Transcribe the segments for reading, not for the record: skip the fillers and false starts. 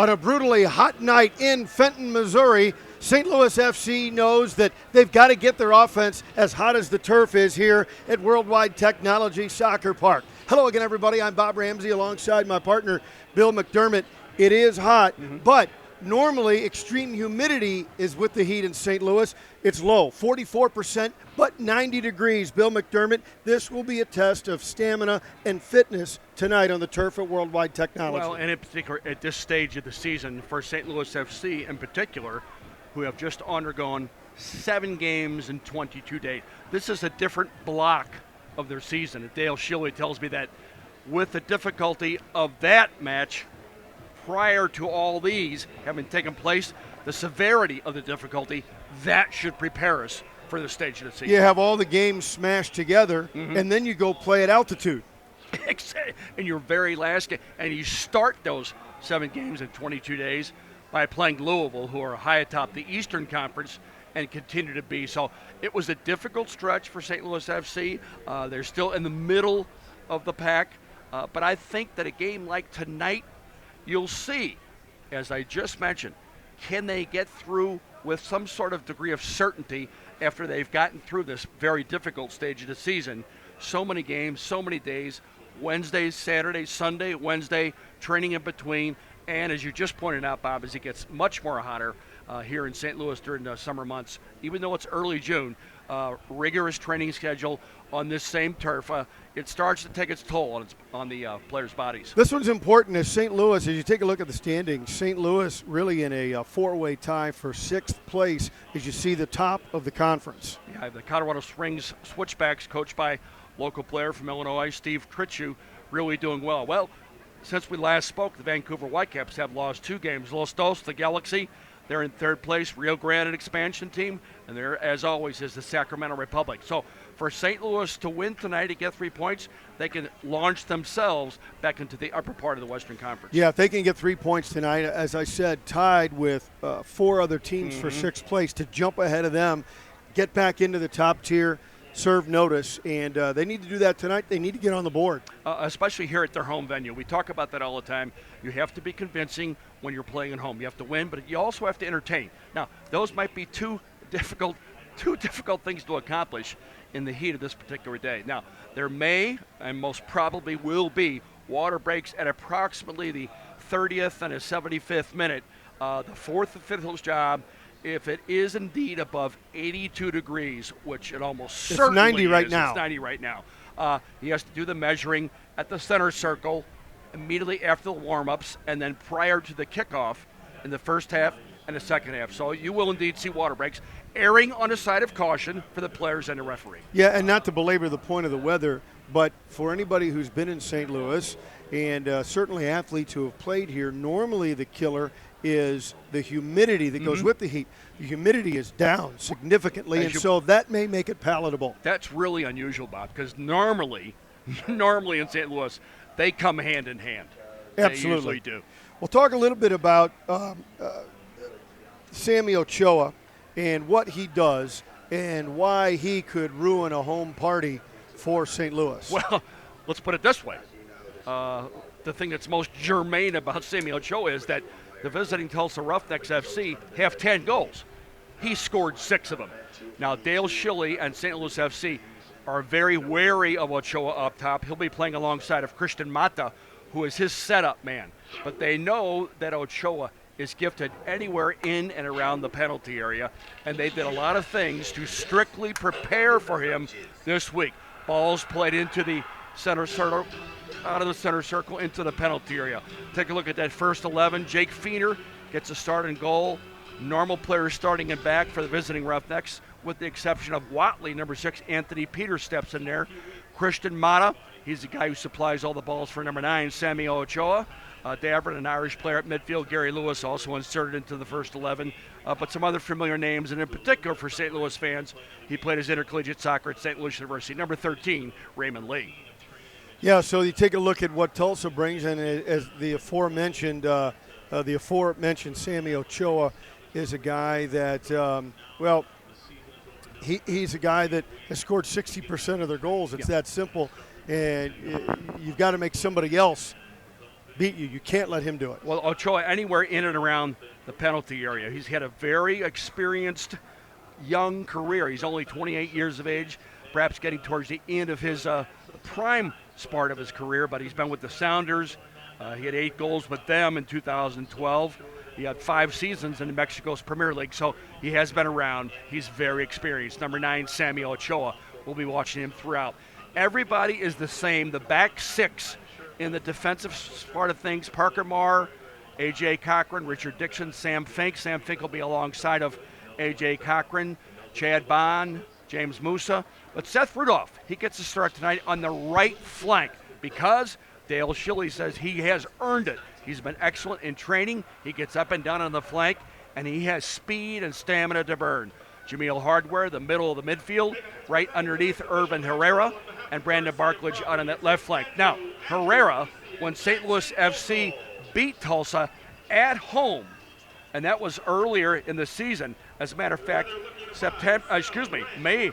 On a brutally hot night in Fenton, Missouri, St. Louis FC knows that they've got to get their offense as hot as the turf is here at Worldwide Technology Soccer Park. Hello again, everybody. I'm Bob Ramsey alongside my partner, Bill McDermott. It is hot, but normally extreme humidity is with the heat in St. Louis. It's low, 44%, but 90 degrees. Bill McDermott, this will be a test of stamina and fitness tonight on the turf at Worldwide Technology. Well, and in particular, at this stage of the season, for St. Louis FC in particular, who have just undergone 7 games in 22 days. This is a different block of their season. And Dale Schilly tells me that with the difficulty of that match prior to all these having taken place, the severity of the difficulty, that should prepare us for the stage of the season. You have all the games smashed together, and then you go play at altitude. In your very last game. And you start those 7 games in 22 days by playing Louisville, who are high atop the Eastern Conference and continue to be. So it was a difficult stretch for St. Louis FC. They're still in the middle of the pack. But I think that a game like tonight, you'll see, as I just mentioned, can they get through with some sort of degree of certainty after they've gotten through this very difficult stage of the season? So many games, so many days, Wednesday, Saturday, Sunday, Wednesday, training in between. And as you just pointed out, Bob, as it gets much more hotter here in St. Louis during the summer months, even though it's early June, rigorous training schedule on this same turf. It starts to take its toll on the players' bodies. This one's important as St. Louis, as you take a look at the standings, St. Louis really in a 4-way tie for 6th place as you see the top of the conference. Yeah, the Colorado Springs Switchbacks, coached by local player from Illinois, Steve Tritchu, really doing well. Well, since we last spoke, the Vancouver Whitecaps have lost 2 games. Los Dos, the Galaxy, they're in 3rd place. Rio Grande, an expansion team, and there, as always, is the Sacramento Republic. So for St. Louis to win tonight to get 3 points, they can launch themselves back into the upper part of the Western Conference. Yeah, if they can get 3 points tonight, as I said, tied with 4 other teams for 6th place, to jump ahead of them, get back into the top tier, serve notice, and they need to do that tonight. They need to get on the board. Especially here at their home venue. We talk about that all the time. You have to be convincing when you're playing at home. You have to win, but you also have to entertain. Now, those might be two difficult things to accomplish in the heat of this particular day. Now, there may and most probably will be water breaks at approximately the 30th and a 75th minute. The 4th official's job, if it is indeed above 82 degrees, which it almost certainly 90 right is. now. It's 90 right now. He has to do the measuring at the center circle immediately after the warm-ups and then prior to the kickoff in the first half and the second half. So you will indeed see water breaks, erring on a side of caution for the players and the referee. Yeah, and not to belabor the point of the weather, but for anybody who's been in St. Louis and certainly athletes who have played here, normally the killer is the humidity that goes with the heat. The humidity is down significantly, and so that may make it palatable. That's really unusual, Bob, because normally in St. Louis, they come hand in hand. Absolutely. They usually do. We'll talk a little bit about Sammy Ochoa and what he does and why he could ruin a home party for St. Louis. Well, let's put it this way. The thing that's most germane about Sammy Ochoa is that the visiting Tulsa Roughnecks FC have 10 goals. He scored 6 of them. Now, Dale Schilly and St. Louis FC are very wary of Ochoa up top. He'll be playing alongside of Christian Mata, who is his setup man. But they know that Ochoa is gifted anywhere in and around the penalty area, and they did a lot of things to strictly prepare for him this week. Balls played into the center circle, out of the center circle into the penalty area. Take a look at that first 11. Jake Feener gets a start in goal. Normal players starting in back for the visiting Roughnecks, with the exception of Watley, number 6. Anthony Peters steps in there. Christian Mata, he's the guy who supplies all the balls for number 9, Sammy Ochoa. Davern, an Irish player at midfield. Gary Lewis also inserted into the first 11. But some other familiar names, and in particular for St. Louis fans, he played his intercollegiate soccer at St. Louis University. Number 13, Raymond Lee. Yeah, so you take a look at what Tulsa brings, and as the aforementioned Sammy Ochoa is a guy that, he's a guy that has scored 60% of their goals. It's that simple, and you've got to make somebody else beat you. You can't let him do it. Well, Ochoa, anywhere in and around the penalty area. He's had a very experienced young career. He's only 28 years of age, perhaps getting towards the end of his prime part of his career, but he's been with the Sounders. He had 8 goals with them in 2012. He had 5 seasons in Mexico's Premier League, so he has been around. He's very experienced. Number 9, Samuel Ochoa. We'll be watching him throughout. Everybody is the same. The back 6 in the defensive part of things, Parker Marr, A.J. Cochran, Richard Dixon, Sam Fink. Sam Fink will be alongside of A.J. Cochran, Chad Bond, James Musa. But Seth Rudolph, he gets a start tonight on the right flank because Dale Schilly says he has earned it. He's been excellent in training. He gets up and down on the flank, and he has speed and stamina to burn. Jameel Hardware, the middle of the midfield, right underneath Irvin Herrera, and Brandon Barklage out on that left flank. Now, Herrera, when St. Louis FC beat Tulsa at home, and that was earlier in the season. As a matter of fact, Saturday, May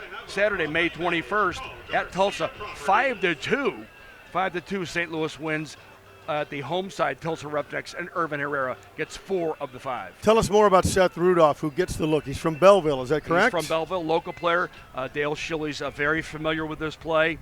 21st at Tulsa, 5-2. 5-2 St. Louis wins at the home side, Tulsa Roughnecks, and Irvin Herrera gets 4 of the 5. Tell us more about Seth Rudolph, who gets the look. He's from Belleville, is that correct? He's from Belleville, local player. Dale Schilly's very familiar with this play.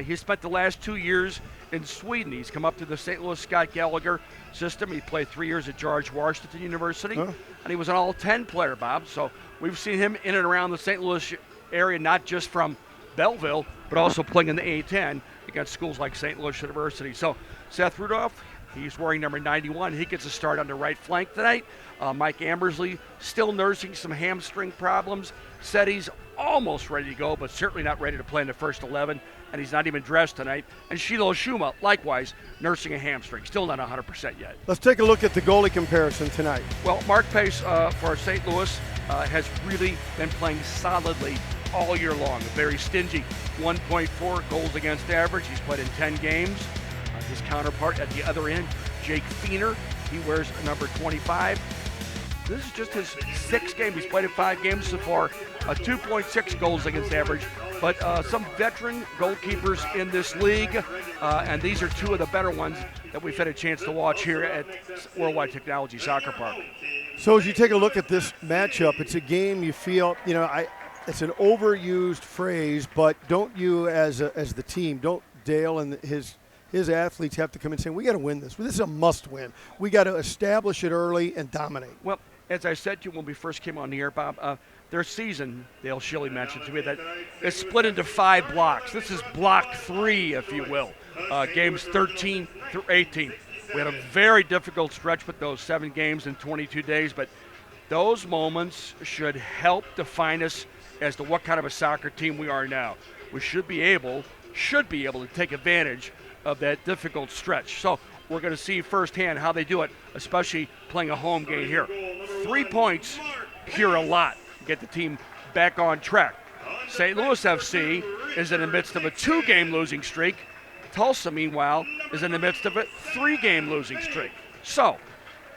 He spent the last 2 years in Sweden. He's come up to the St. Louis Scott Gallagher system. He played 3 years at George Washington University, and he was an all-10 player, Bob. So we've seen him in and around the St. Louis area, not just from Belleville, but also playing in the A-10 against schools like St. Louis University. So Seth Rudolph, he's wearing number 91. He gets a start on the right flank tonight. Mike Ambersley still nursing some hamstring problems. Said he's almost ready to go, but certainly not ready to play in the first 11, and he's not even dressed tonight. And Shiloh Shuma, likewise, nursing a hamstring. Still not 100% yet. Let's take a look at the goalie comparison tonight. Well, Mark Pace for St. Louis has really been playing solidly all year long. A very stingy 1.4 goals against average. He's played in 10 games. His counterpart at the other end, Jake Feener, he wears number 25. This is just his 6th game. He's played in 5 games so far. 2.6 goals against average. But some veteran goalkeepers in this league, and these are 2 of the better ones that we've had a chance to watch here at Worldwide Technology Soccer Park. So as you take a look at this matchup, it's a game you feel, it's an overused phrase, but don't you as the team, don't Dale and his athletes have to come in saying, we got to win this. This is a must-win. We got to establish it early and dominate. Well, as I said to you when we first came on the air, Bob, their season, Dale Schilly mentioned to me, that it's split into 5 blocks. This is block 3, if you will, games 13 through 18. We had a very difficult stretch with those 7 games in 22 days, but those moments should help define us as to what kind of a soccer team we are now. We should be able to take advantage of that difficult stretch. So we're going to see firsthand how they do it, especially playing a home game here. 3 points here a lot. Get the team back on track. St. Louis FC is in the midst of a 2-game losing streak. Tulsa, meanwhile, is in the midst of a 3-game losing streak. So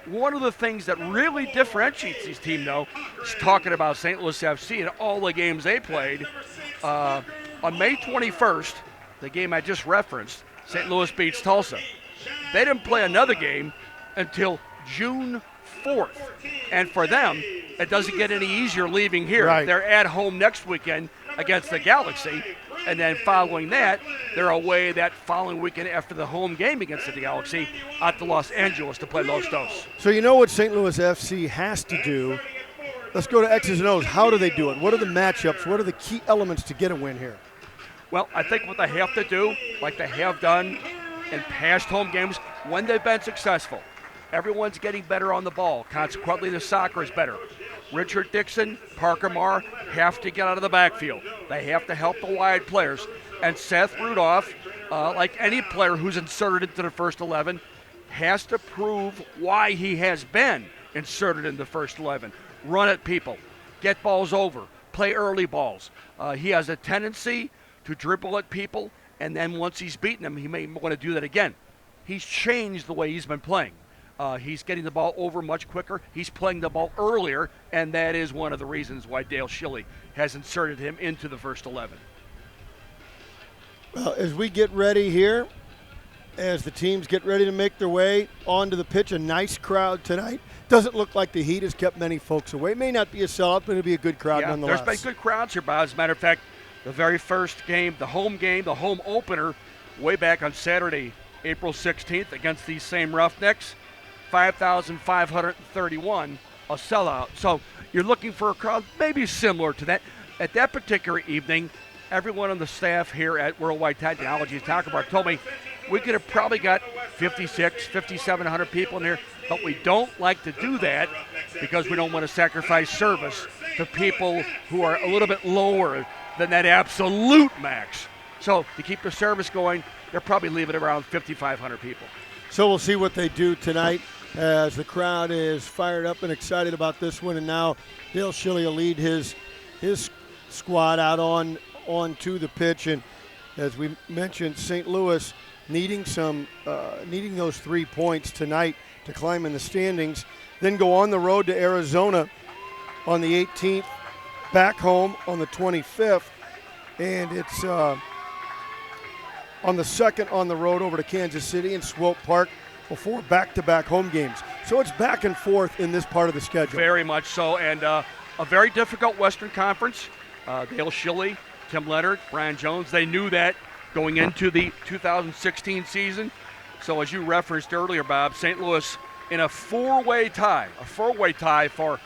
one of the things that really differentiates this team, though, is talking about St. Louis FC and all the games they played. On May 21st, the game I just referenced, St. Louis beats Tulsa. They didn't play another game until June 4th. And for them, it doesn't get any easier leaving here. Right. They're at home next weekend against the Galaxy. And then following that, they're away that following weekend after the home game against the Galaxy out to Los Angeles to play Los Dos. So you know what St. Louis FC has to do. Let's go to X's and O's. How do they do it? What are the matchups? What are the key elements to get a win here? Well, I think what they have to do, like they have done in past home games when they've been successful, everyone's getting better on the ball. Consequently, the soccer is better. Richard Dixon, Parker Marr have to get out of the backfield. They have to help the wide players. And Seth Rudolph, like any player who's inserted into the first 11, has to prove why he has been inserted in the first 11. Run at people, get balls over, play early balls. He has a tendency to dribble at people, and then once he's beaten them, he may want to do that again. He's changed the way he's been playing. He's getting the ball over much quicker. He's playing the ball earlier, and that is one of the reasons why Dale Schilly has inserted him into the first 11. Well, as we get ready here, as the teams get ready to make their way onto the pitch. A nice crowd tonight. Doesn't look like the heat has kept many folks away. May not be a sellout, but it'll be a good crowd nonetheless. There's been good crowds here, Bob. As a matter of fact, the very first game, the home opener, way back on Saturday, April 16th, against these same Roughnecks, 5,531, a sellout. So you're looking for a crowd maybe similar to that. At that particular evening, everyone on the staff here at Worldwide Technologies Soccer Park told me we could have probably got 5,700 people in here, but we don't like to do that because we don't want to sacrifice service to people who are a little bit lower than that absolute max. So to keep the service going, they're probably leaving around 5,500 people. So we'll see what they do tonight as the crowd is fired up and excited about this one. And now Dale Schilly will lead his squad out onto the pitch. And as we mentioned, St. Louis needing those 3 points tonight to climb in the standings, then go on the road to Arizona on the 18th, back home on the 25th, and it's on the 2nd on the road over to Kansas City and Swope Park before back-to-back home games. So it's back and forth in this part of the schedule. Very much so, and a very difficult Western Conference. Dale Schilly, Tim Leonard, Brian Jones, they knew that going into the 2016 season. So as you referenced earlier, Bob, St. Louis in a four-way tie for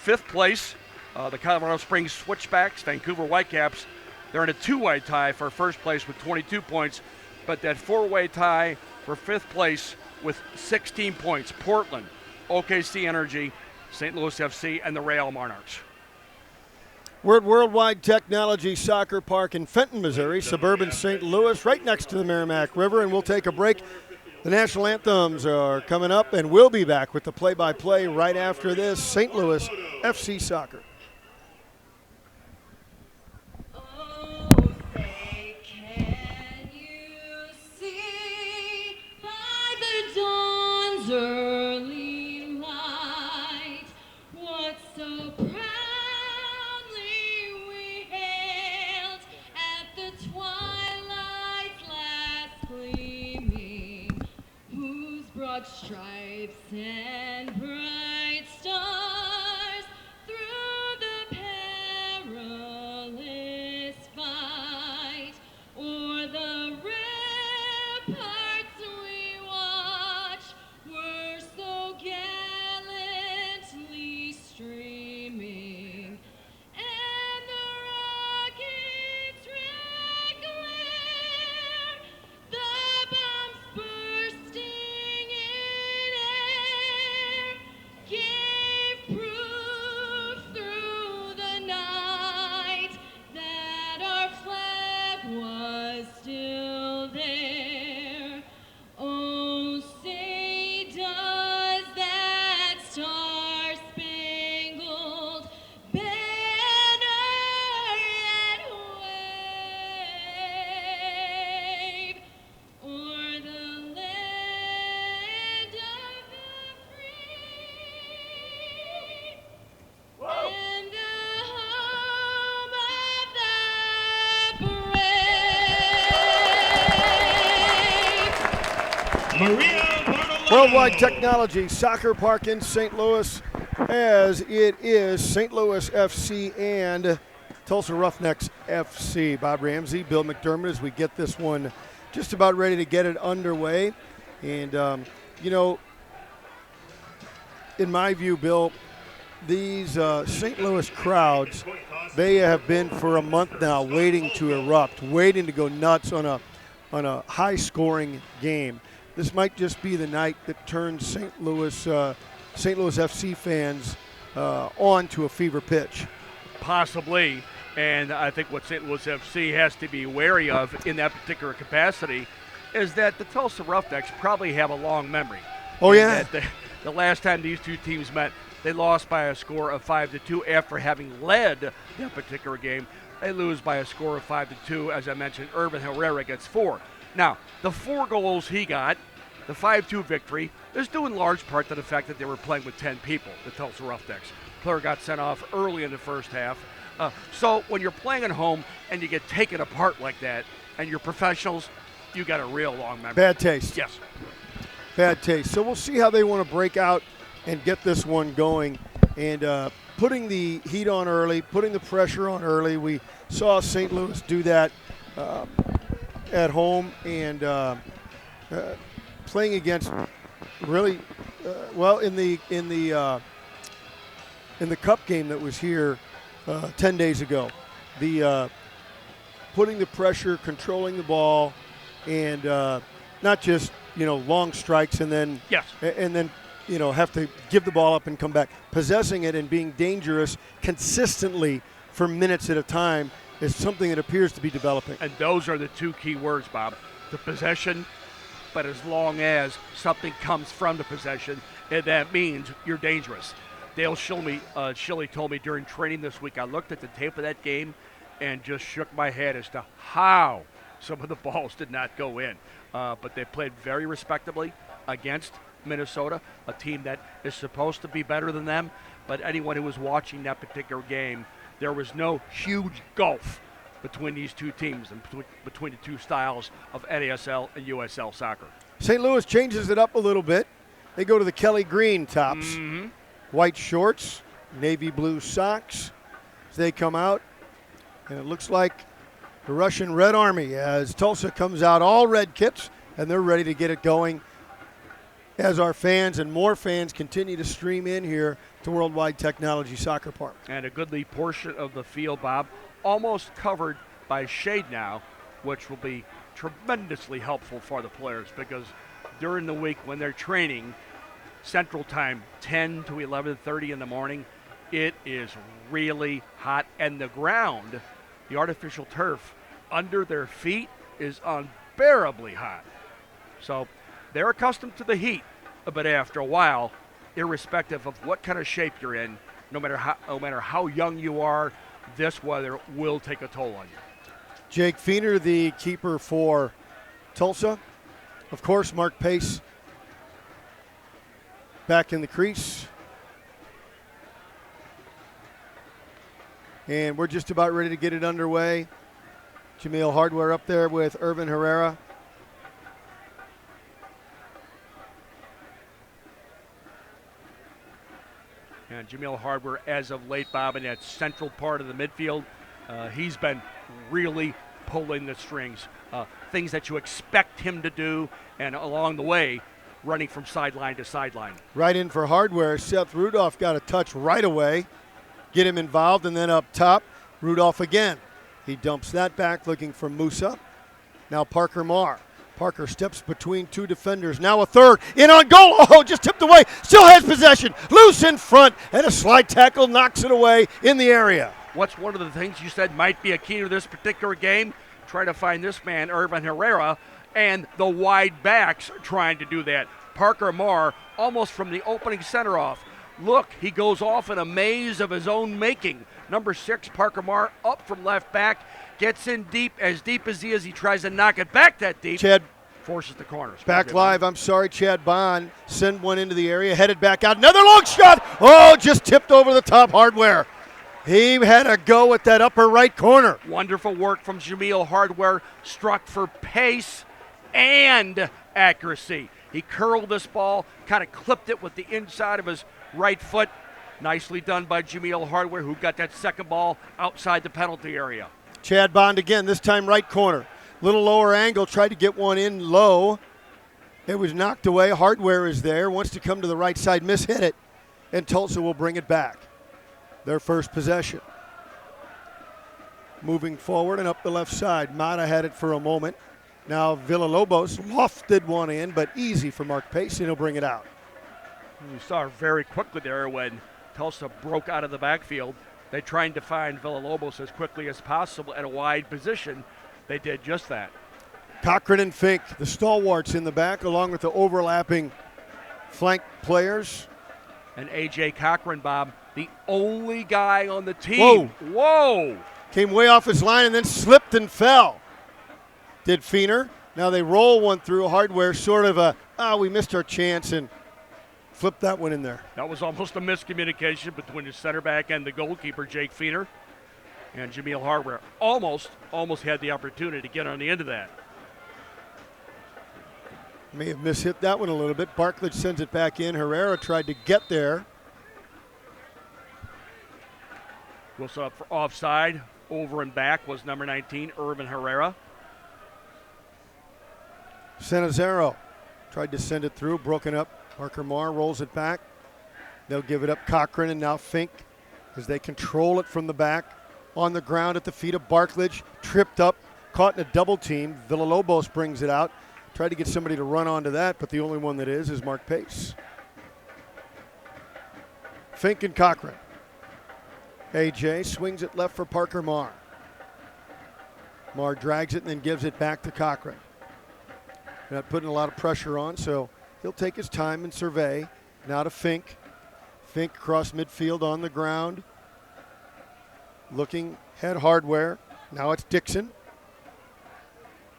5th place. The Colorado Springs Switchbacks, Vancouver Whitecaps, they're in a 2-way tie for 1st place with 22 points, but that 4-way tie for 5th place with 16 points, Portland, OKC Energy, St. Louis FC, and the Real Monarchs. We're at Worldwide Technology Soccer Park in Fenton, Missouri, suburban St. Louis, right next to the Merrimack River, and we'll take a break. The national anthems are coming up, and we'll be back with the play-by-play right after this. St. Louis FC Soccer. Early light, what so proudly we hailed at the twilight's last gleaming, whose broad stripes and bright stars through the perilous fight o'er the ramparts we watch were so gallantly streaming, and the rocket's red glare, the bombs bursting in air, gave proof through the night that our flag was still there. Oh, say does that star-spangled banner yet wave o'er the land of the free and the home of the brave. Worldwide Technology Soccer Park in St. Louis, as it is St. Louis FC and Tulsa Roughnecks FC. Bob Ramsey, Bill McDermott, as we get this one just about ready to get it underway. And, in my view, Bill, these St. Louis crowds, they have been for a month now waiting to erupt, waiting to go nuts on a high-scoring game. This might just be the night that turns St. Louis FC fans on to a fever pitch. Possibly, and I think what St. Louis FC has to be wary of in that particular capacity is that the Tulsa Roughnecks probably have a long memory. Oh, And yeah. that the last time these two teams met, they lost by a score of 5-2 after having led that particular game. They lose by a score of 5-2. As I mentioned, Urban Herrera gets 4. Now, the 4 goals he got, the 5-2 victory, is due in large part to the fact that they were playing with 10 people, the Tulsa Roughnecks. Player got sent off early in the first half. So when you're playing at home and you get taken apart like that, and you're professionals, You got a real long memory. Bad taste. Yes. Bad taste. So we'll see how they want to break out and get this one going. And putting the heat on early, putting the pressure on early. We saw St. Louis do that at home, and playing against really in the Cup game that was here 10 days ago. The putting the pressure, controlling the ball, and not just long strikes and then Yes. Have to give the ball up and come back. Possessing it and being dangerous consistently for minutes at a time is something that appears to be developing. And those are the two key words, Bob. The possession, but as long as something comes from the possession, and that means you're dangerous. Dale Shilley told me during training this week, I looked at the tape of that game and just shook my head as to how some of the balls did not go in. But they played very respectably against Minnesota, a team that is supposed to be better than them. But anyone who was watching that particular game, there was no huge gulf between these two teams and between the two styles of NASL and USL soccer. St. Louis changes it up a little bit. They go to the Kelly green tops. Mm-hmm. White shorts, navy blue socks as they come out. And it looks like the Russian Red Army as Tulsa comes out all red kits, and they're ready to get it going as our fans and more fans continue to stream in here to Worldwide Technology Soccer Park. And a goodly portion of the field, Bob, almost covered by shade now, which will be tremendously helpful for the players because during the week when they're training, Central Time, 10 to 11:30 in the morning, it is really hot. And the ground, the artificial turf under their feet is unbearably hot. So they're accustomed to the heat, but after a while, irrespective of what kind of shape you're in, no matter how young you are, this weather will take a toll on you. Jake Feener, the keeper for Tulsa. Of course, Mark Pace back in the crease. And we're just about ready to get it underway. Jameel Hardware up there with Irvin Herrera. And Jameel Hardware, as of late, Bob, in that central part of the midfield, he's been really pulling the strings. Things that you expect him to do, and along the way, running from sideline to sideline. Right in for Hardware. Seth Rudolph got a touch right away. Get him involved, and then up top, Rudolph again. He dumps that back, looking for Musa. Now Parker Marr. Parker steps between two defenders. Now a third. In on goal. Oh, just tipped away. Still has possession. Loose in front. And a slide tackle knocks it away in the area. What's one of the things you said might be a key to this particular game? Try to find this man, Irvin Herrera, and the wide backs trying to do that. Parker Marr, almost from the opening center off. Look, he goes off in a maze of his own making. Number 6, Parker Marr, up from left back, gets in deep as he is. He tries to knock it back that deep. Chad forces the corners. back live. I'm sorry, Chad Bond. Send one into the area, headed back out. Another long shot. Oh, just tipped over the top. Hardware. He had a go at that upper right corner. Wonderful work from Jameel Hardware. Struck for pace and accuracy. He curled this ball, kind of clipped it with the inside of his right foot. Nicely done by Jameel Hardware, who got that second ball outside the penalty area. Chad Bond again, this time right corner. Little lower angle, tried to get one in low. It was knocked away. Hardware is there, wants to come to the right side, mishit it, and Tulsa will bring it back. Their first possession. Moving forward and up the left side. Mata had it for a moment. Now Villalobos lofted one in, but easy for Mark Pace, and he'll bring it out. You saw very quickly there when Tulsa broke out of the backfield. They tried to find Villalobos as quickly as possible at a wide position. They did just that. Cochran and Fink, the stalwarts in the back, along with the overlapping flank players. And A.J. Cochran, Bob, the only guy on the team. Whoa! Came way off his line and then slipped and fell. Did Feener. Now they roll one through. Hardware, sort of we missed our chance, and flip that one in there. That was almost a miscommunication between the center back and the goalkeeper, Jake Feener. And Jameel Hardware almost had the opportunity to get on the end of that. May have mishit that one a little bit. Barklage sends it back in. Herrera tried to get there. We'll set up for offside. Over and back was number 19, Irvin Herrera. Sanazaro tried to send it through, broken up. Parker Marr rolls it back. They'll give it up. Cochran and now Fink as they control it from the back. On the ground at the feet of Barklage. Tripped up, caught in a double team. Villalobos brings it out. Tried to get somebody to run onto that, but the only one that is Mark Pace. Fink and Cochran. AJ swings it left for Parker Marr. Marr drags it and then gives it back to Cochran. Not putting a lot of pressure on, so he'll take his time and survey. Now to Fink. Fink across midfield on the ground. Looking, head hardware. Now it's Dixon.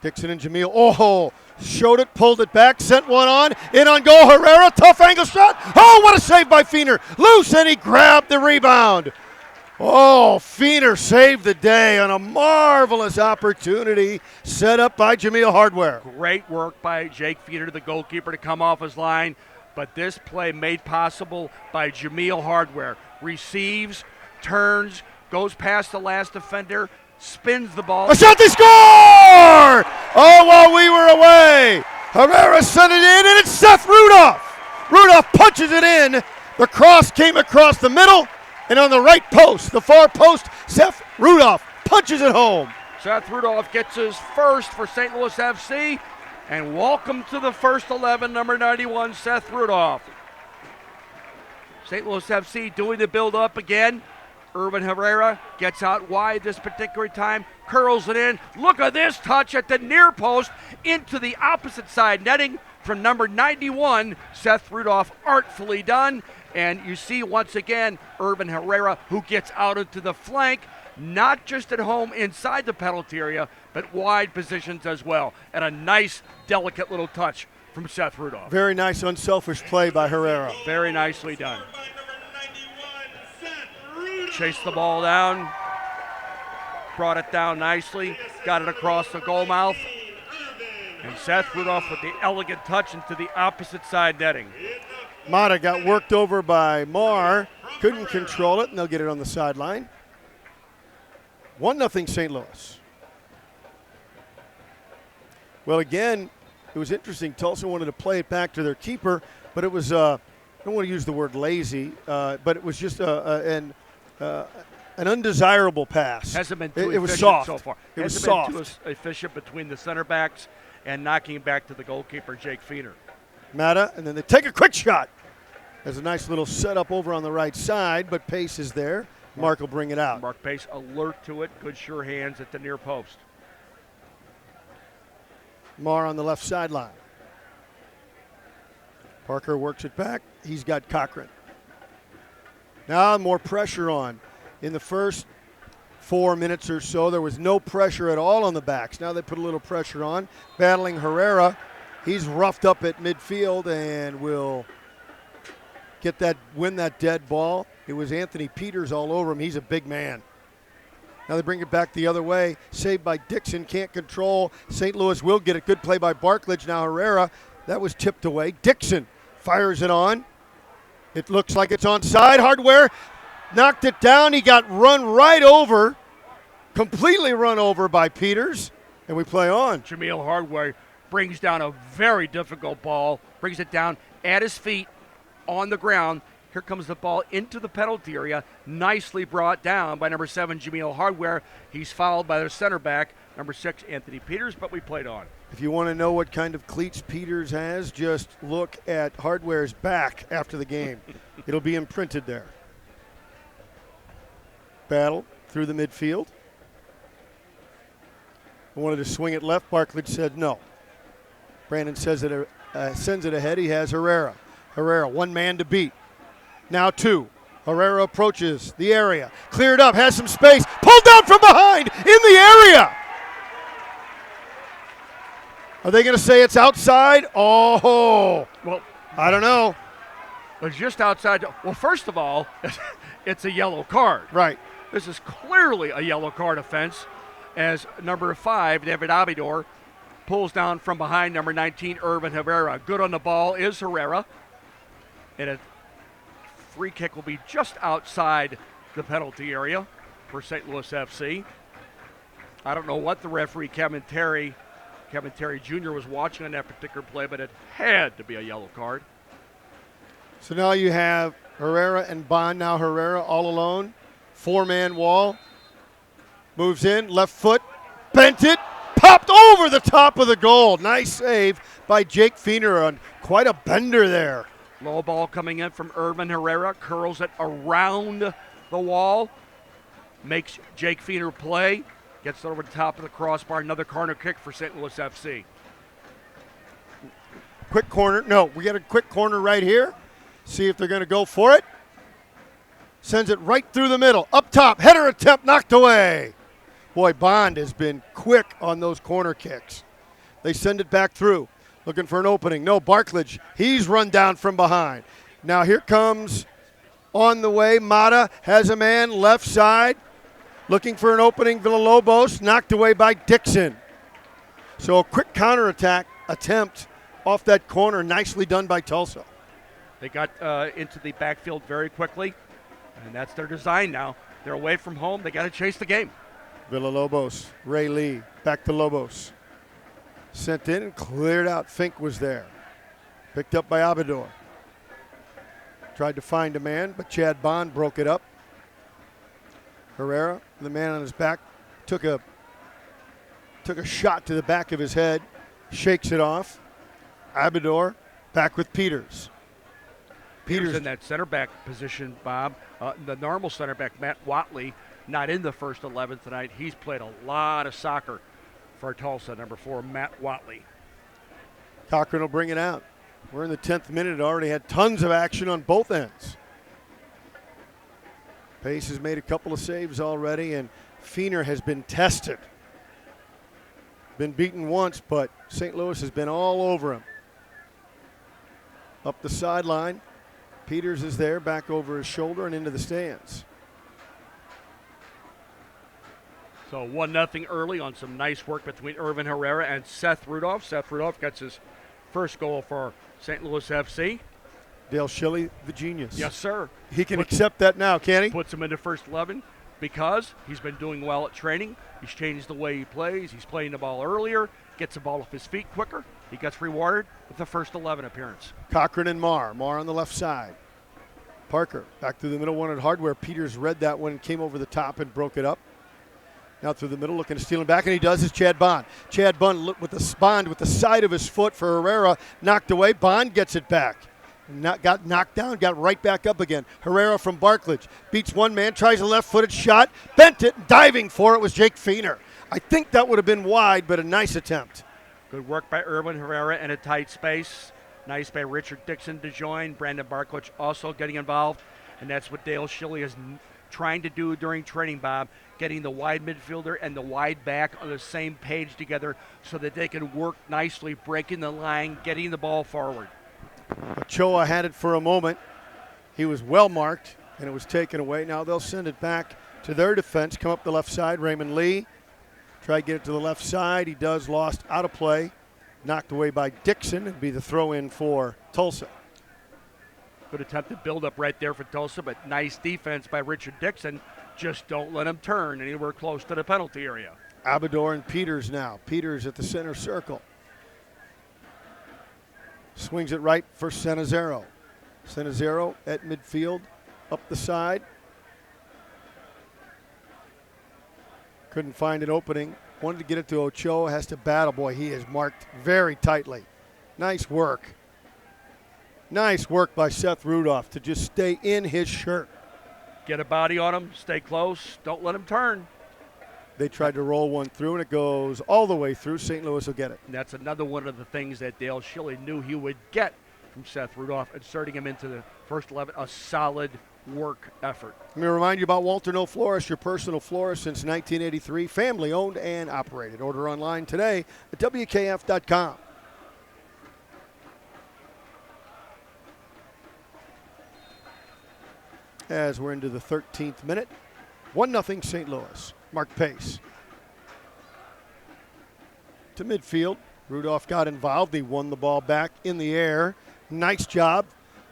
Dixon and Jamil. Oh, showed it, pulled it back, sent one on. In on goal, Herrera. Tough angle shot. Oh, what a save by Feener. Loose, and he grabbed the rebound. Oh, Feener saved the day on a marvelous opportunity set up by Jamil Hardware. Great work by Jake Feener, the goalkeeper, to come off his line. But this play made possible by Jamil Hardware. Receives, turns, goes past the last defender, spins the ball. A shot, they score! Oh, while we were away, Herrera sent it in, and it's Seth Rudolph. Rudolph punches it in. The cross came across the middle, and on the right post, the far post, Seth Rudolph punches it home. Seth Rudolph gets his first for St. Louis FC, and welcome to the first 11, number 91, Seth Rudolph. St. Louis FC doing the build-up again. Irvin Herrera gets out wide this particular time, curls it in. Look at this touch at the near post into the opposite side netting from number 91, Seth Rudolph, artfully done. And you see once again Irvin Herrera, who gets out into the flank, not just at home inside the penalty area, but wide positions as well. And a nice, delicate little touch from Seth Rudolph. Very nice, unselfish play by Herrera. Very nicely done. Chased the ball down, brought it down nicely, got it across the goal mouth, and Seth Rudolph with the elegant touch into the opposite side netting. Mata got worked over by Marr, couldn't control it, and they'll get it on the sideline. 1-0 St. Louis. Well, again, it was interesting. Tulsa wanted to play it back to their keeper, but it was, I don't want to use the word lazy, but it was just an undesirable pass. Hasn't been too it was efficient soft. so far. It was Hasn't been soft. too efficient between the center backs and knocking it back to the goalkeeper, Jake Feener. Mata, and then they take a quick shot. There's a nice little setup over on the right side, but Pace is there. Mark will bring it out. Mark Pace alert to it. Good sure hands at the near post. Marr on the left sideline. Parker works it back. He's got Cochran. Now more pressure on. In the first 4 minutes or so, there was no pressure at all on the backs. Now they put a little pressure on. Battling Herrera. He's roughed up at midfield and will win that dead ball. It was Anthony Peters all over him. He's a big man. Now they bring it back the other way. Saved by Dixon. Can't control. St. Louis will get it. Good play by Barklage. Now Herrera. That was tipped away. Dixon fires it on. It looks like it's onside. Hardware knocked it down. He got run right over. Completely run over by Peters. And we play on. Jamil Hardware brings down a very difficult ball. Brings it down at his feet on the ground. Here comes the ball into the penalty area. Nicely brought down by number 7, Jamil Hardware. He's fouled by their center back, number 6, Anthony Peters, but we played on. If you want to know what kind of cleats Peters has, just look at Hardware's back after the game. It'll be imprinted there. Battle through the midfield. I wanted to swing it left. Barklage said no. Brandon says it, sends it ahead. He has Herrera. Herrera, one man to beat. Now 2. Herrera approaches the area. Cleared up, has some space. Pulled down from behind in the area. Are they going to say it's outside? Oh, Well, I don't know. it's just outside. Well, first of all, it's a yellow card. Right. This is clearly a yellow card offense as number 5, David Abidor, pulls down from behind number 19, Irvin Herrera. Good on the ball is Herrera. And a free kick will be just outside the penalty area for St. Louis FC. I don't know what the referee, Kevin Terry Jr. was watching on that particular play, but it had to be a yellow card. So now you have Herrera and Bond. Now Herrera all alone. 4-man wall. Moves in, left foot, bent it, popped over the top of the goal. Nice save by Jake Fiener on quite a bender there. Low ball coming in from Irvin Herrera, curls it around the wall, makes Jake Fiener play, gets it over the top of the crossbar. Another corner kick for St. Louis FC. Quick corner. No, we got a quick corner right here. See if they're going to go for it. Sends it right through the middle. Up top, header attempt knocked away. Boy, Bond has been quick on those corner kicks. They send it back through. Looking for an opening. No, Barklage. He's run down from behind. Now here comes on the way. Mata has a man left side. Looking for an opening. Villalobos knocked away by Dixon. So a quick counterattack attempt off that corner. Nicely done by Tulsa. They got into the backfield very quickly, and that's their design now. They're away from home. They got to chase the game. Villalobos, Ray Lee, back to Lobos. Sent in and cleared out. Fink was there. Picked up by Abador. Tried to find a man, but Chad Bond broke it up. Herrera, the man on his back, took a shot to the back of his head, shakes it off. Abador back with Peters. Peters in that center back position, Bob. The normal center back, Matt Watley, not in the first 11 tonight. He's played a lot of soccer for Tulsa, number 4, Matt Watley. Cochran will bring it out. We're in the 10th minute. It already had tons of action on both ends. Pace has made a couple of saves already, and Fiener has been tested. Been beaten once, but St. Louis has been all over him. Up the sideline. Peters is there, back over his shoulder and into the stands. So 1-0 early on some nice work between Irvin Herrera and Seth Rudolph. Seth Rudolph gets his first goal for St. Louis FC. Dale Shilley, the genius. Yes, sir. He can accept that now, can he? Puts him in the first 11 because he's been doing well at training. He's changed the way he plays. He's playing the ball earlier, gets the ball off his feet quicker. He gets rewarded with the first 11 appearance. Cochran and Marr. Marr on the left side. Parker back through the middle, wanted hardware. Peters read that one, came over the top and broke it up. Now through the middle, looking to steal him back, and he does is Chad Bond. Chad Bond with the side of his foot for Herrera, knocked away. Bond gets it back. Got knocked down, got right back up again. Herrera from Barklage beats one man, tries a left-footed shot, bent it, diving for it was Jake Fiener. I think that would have been wide, but a nice attempt. Good work by Irvin Herrera in a tight space. Nice by Richard Dixon to join. Brandon Barklage also getting involved, and that's what Dale Shilley is trying to do during training, Bob, getting the wide midfielder and the wide back on the same page together so that they can work nicely, breaking the line, getting the ball forward. Ochoa had it for a moment. He was well marked, and it was taken away. Now they'll send it back to their defense. Come up the left side. Raymond Lee. Try to get it to the left side. He does, lost out of play. Knocked away by Dixon. It'd be the throw-in for Tulsa. Good attempted build-up right there for Tulsa, but nice defense by Richard Dixon. Just don't let him turn anywhere close to the penalty area. Abador and Peters now. Peters at the center circle. Swings it right for Senazero. Senazero at midfield, up the side. Couldn't find an opening. Wanted to get it to Ochoa, has to battle. Boy, he is marked very tightly. Nice work. Nice work by Seth Rudolph to just stay in his shirt. Get a body on him, stay close, don't let him turn. They tried to roll one through, and it goes all the way through. St. Louis will get it. And that's another one of the things that Dale Shilley knew he would get from Seth Rudolph, inserting him into the first 11, a solid work effort. Let me remind you about Walter No Florist, your personal florist since 1983, family owned and operated. Order online today at WKF.com. As we're into the 13th minute, 1-0 St. Louis. Mark Pace to midfield. Rudolph got involved. He won the ball back in the air. Nice job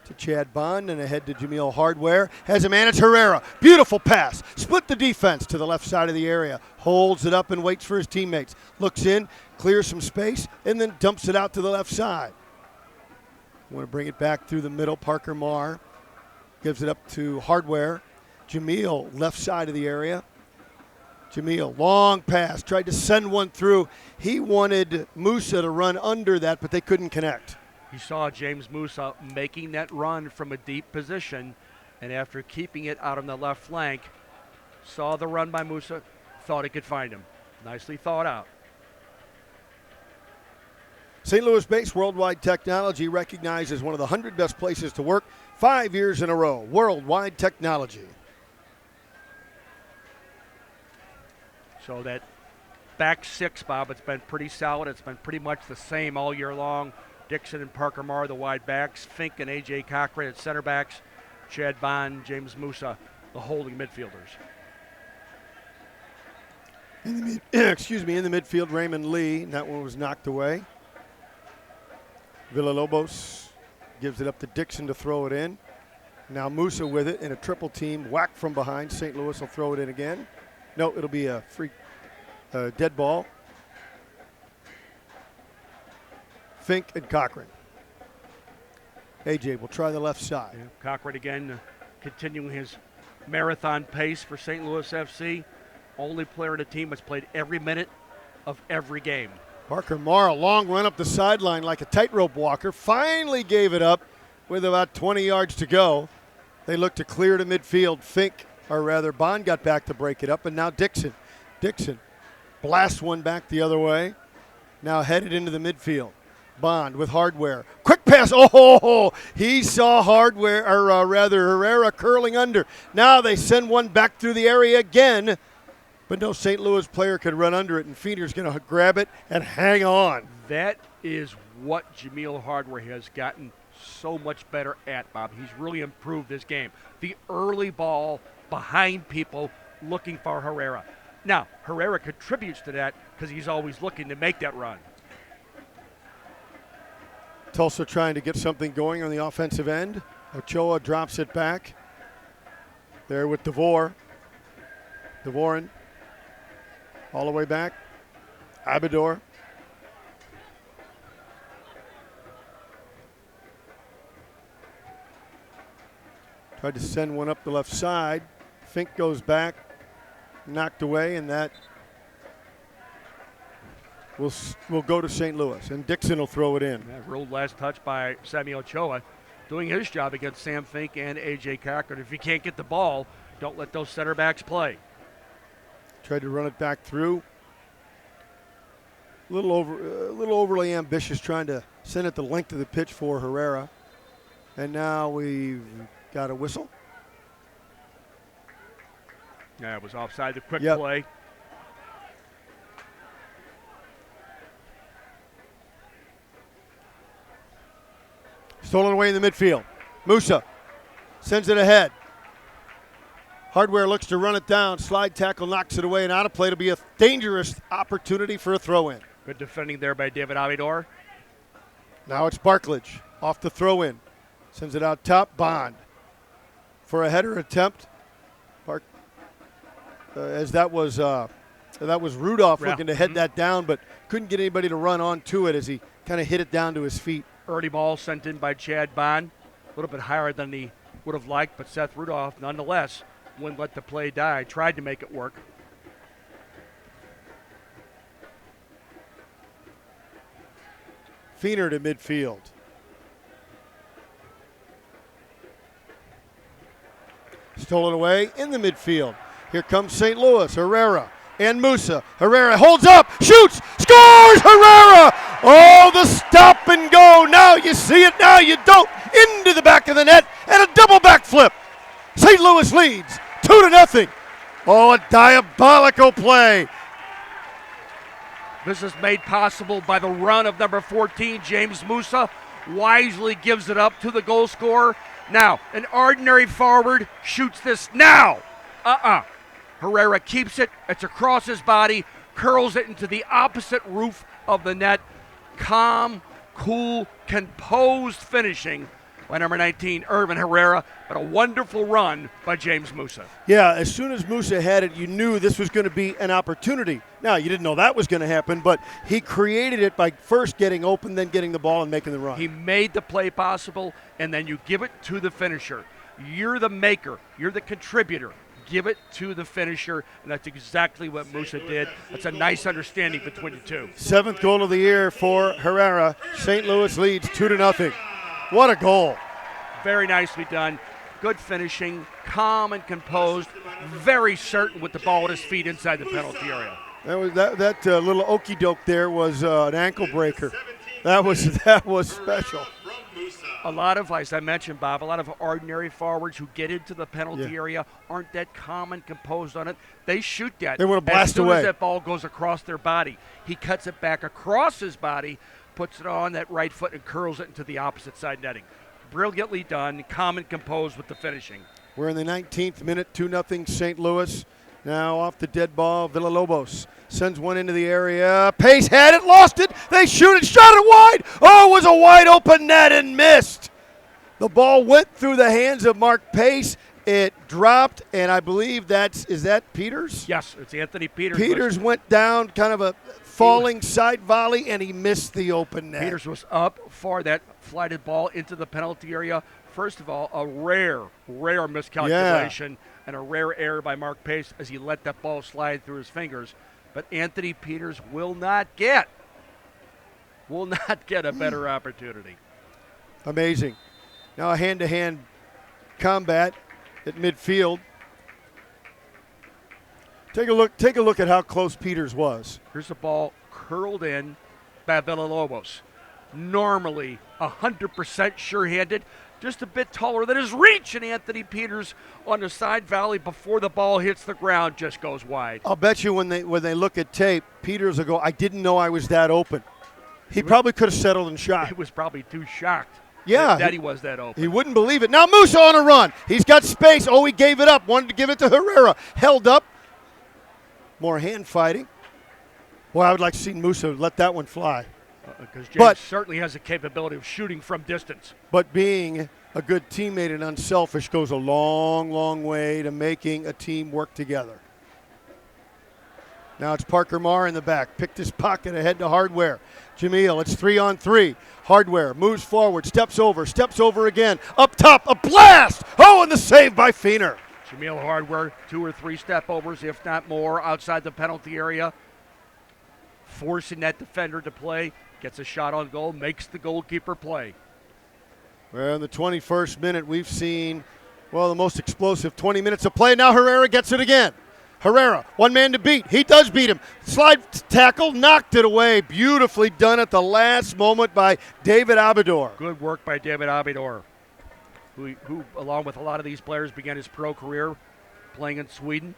to Chad Bond and ahead to Jameel Hardware. Has a man, it's Herrera. Beautiful pass. Split the defense to the left side of the area. Holds it up and waits for his teammates. Looks in, clears some space, and then dumps it out to the left side. Want to bring it back through the middle. Parker Marr gives it up to Hardware. Jameel, left side of the area. Jameel, long pass, tried to send one through. He wanted Musa to run under that, but they couldn't connect. You saw James Musa making that run from a deep position, and after keeping it out on the left flank, saw the run by Musa, thought he could find him. Nicely thought out. St. Louis-based Worldwide Technology recognized as one of the 100 best places to work 5 years in a row. Worldwide Technology. So that back six, Bob, it's been pretty solid. It's been pretty much the same all year long. Dixon and Parker Marr, the wide backs. Fink and A.J. Cochran at center backs. Chad Bond, James Musa, the holding midfielders. In the midfield, Raymond Lee, and that one was knocked away. Villalobos gives it up to Dixon to throw it in. Now Musa with it in a triple team, whack from behind. St. Louis will throw it in again. No, it'll be a free dead ball. Fink and Cochran. AJ will try the left side. Yeah, Cochran again continuing his marathon pace for St. Louis FC. Only player in the team has played every minute of every game. Parker Marr, a long run up the sideline like a tightrope walker. Finally gave it up with about 20 yards to go. They look to clear to midfield. Bond got back to break it up, and now Dixon. Dixon blasts one back the other way. Now headed into the midfield. Bond with Hardware. Quick pass. Oh, he saw Herrera curling under. Now they send one back through the area again, but no St. Louis player could run under it, and Feeder's going to grab it and hang on. That is what Jameel Hardware has gotten so much better at, Bob. He's really improved this game. The early ball behind people looking for Herrera. Now, Herrera contributes to that because he's always looking to make that run. Tulsa trying to get something going on the offensive end. Ochoa drops it back. There with Dvorin. All the way back. Abador. Tried to send one up the left side. Fink goes back. Knocked away, and that will go to St. Louis, and Dixon will throw it in. Yeah, real last touch by Sammy Ochoa, doing his job against Sam Fink and A.J. Cochran. If you can't get the ball, don't let those center backs play. Tried to run it back through. A little overly ambitious, trying to send it the length of the pitch for Herrera. And now we've got a whistle. Yeah, it was offside, the quick Yep. play. Stolen away in the midfield. Musa sends it ahead. Hardware looks to run it down. Slide tackle knocks it away, and out of play to be a dangerous opportunity for a throw-in. Good defending there by David Abidor. Now it's Barklage off the throw-in. Sends it out top. Bond for a header attempt. As that was Rudolph looking to head that down, but couldn't get anybody to run onto it as he kind of hit it down to his feet. Early ball sent in by Chad Bond. A little bit higher than he would have liked, but Seth Rudolph, nonetheless, wouldn't let the play die. Tried to make it work. Feener to midfield. Stolen away in the midfield. Here comes St. Louis. Herrera and Musa. Herrera holds up, shoots, scores! Herrera! Oh, the stop and go. Now you see it, now you don't. Into the back of the net and a double backflip. St. Louis leads 2-0. Oh, a diabolical play. This is made possible by the run of number 14, James Musa. Wisely gives it up to the goal scorer. Now, an ordinary forward shoots this now. Herrera keeps it. It's across his body, curls it into the opposite roof of the net. calm, cool, composed finishing by number 19, Irvin Herrera, but a wonderful run by James Musa. Yeah, as soon as Musa had it, you knew this was going to be an opportunity. Now, you didn't know that was going to happen, but he created it by first getting open, then getting the ball and making the run. He made the play possible, and then you give it to the finisher. You're the maker. You're the contributor. Give it to the finisher, and that's exactly what Musa did. That's a nice understanding between the two. 7th goal of the year for Herrera. St. Louis leads 2-0. What a goal. Very nicely done. Good finishing, calm and composed, very certain with the ball at his feet inside the penalty area. That little okey doke there was an ankle breaker. That was special. A lot of, as I mentioned, Bob, a lot of ordinary forwards who get into the penalty area aren't that calm and composed on it. They shoot that. They want to blast as soon away. As that ball goes across their body. He cuts it back across his body, puts it on that right foot, and curls it into the opposite side netting. Brilliantly done, calm and composed with the finishing. We're in the 19th minute, 2-0 St. Louis. Now off the dead ball, Villalobos sends one into the area. Pace had it, lost it. They shoot it, shot it wide. Oh, it was a wide open net and missed. The ball went through the hands of Mark Pace. It dropped, and I believe is that Peters? Yes, it's Anthony Peters. Peters went down, kind of a falling side volley, and he missed the open net. Peters was up for that flighted ball into the penalty area. First of all, a rare miscalculation and a rare error by Mark Pace as he let that ball slide through his fingers. But Anthony Peters will not get a better opportunity. Amazing. Now a hand-to-hand combat at midfield. Take a look at how close Peters was. Here's the ball curled in by Villalobos. Normally 100% sure-handed, just a bit taller than his reach, and Anthony Peters on the side volley before the ball hits the ground just goes wide. I'll bet you when they look at tape, Peters will go, I didn't know I was that open. He probably could have settled and shot. He was probably too shocked that he was that open. He wouldn't believe it. Now Musa on a run. He's got space. Oh, he gave it up. Wanted to give it to Herrera. Held up. More hand fighting. Boy, I would like to see Musa let that one fly. Because James certainly has the capability of shooting from distance. But being a good teammate and unselfish goes a long, long way to making a team work together. Now it's Parker Marr in the back. Picked his pocket ahead to Hardware. Jamil, it's 3-on-3. Hardware moves forward, steps over again. Up top, a blast! Oh, and the save by Feener. Jamil Hardware, 2 or 3 step overs, if not more, outside the penalty area. Forcing that defender to play. Gets a shot on goal, makes the goalkeeper play. Well, in the 21st minute, we've seen, the most explosive 20 minutes of play. Now Herrera gets it again. Herrera, one man to beat. He does beat him. Slide tackle, knocked it away. Beautifully done at the last moment by David Abidor. Good work by David Abidor, who, along with a lot of these players, began his pro career playing in Sweden.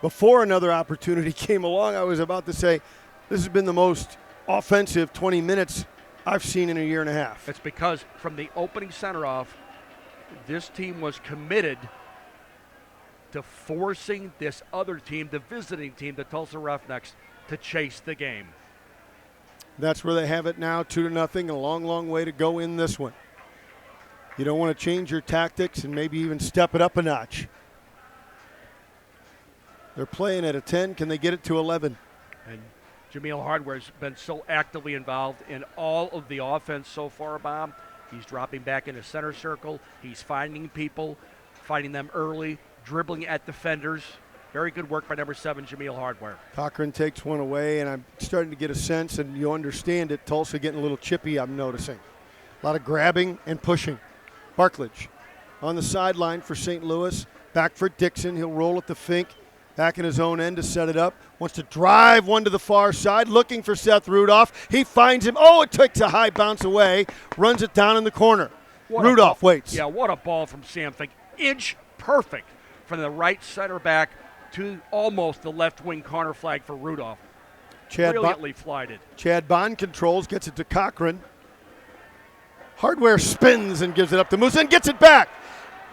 Before another opportunity came along, I was about to say, this has been the most offensive 20 minutes I've seen in a year and a half. It's because from the opening center off, this team was committed to forcing this other team, the visiting team, the Tulsa Roughnecks, to chase the game. That's where they have it now, 2-0, a long, long way to go in this one. You don't want to change your tactics and maybe even step it up a notch. They're playing at a 10. Can they get it to 11? And Jamil Hardware's been so actively involved in all of the offense so far, Bob. He's dropping back into center circle. He's finding people, finding them early, dribbling at defenders. Very good work by number 7, Jamil Hardware. Cochran takes one away, and I'm starting to get a sense, and you understand it, Tulsa getting a little chippy, I'm noticing. A lot of grabbing and pushing. Barklage on the sideline for St. Louis. Back for Dixon. He'll roll at the fink. Back in his own end to set it up. Wants to drive one to the far side, looking for Seth Rudolph. He finds him. Oh, it takes a high bounce away. Runs it down in the corner. Rudolph waits. Yeah, what a ball from Sam Fink. Inch perfect from the right center back to almost the left wing corner flag for Rudolph. Brilliantly flighted. Chad Bond controls, gets it to Cochran. Hardware spins and gives it up to Musa and gets it back.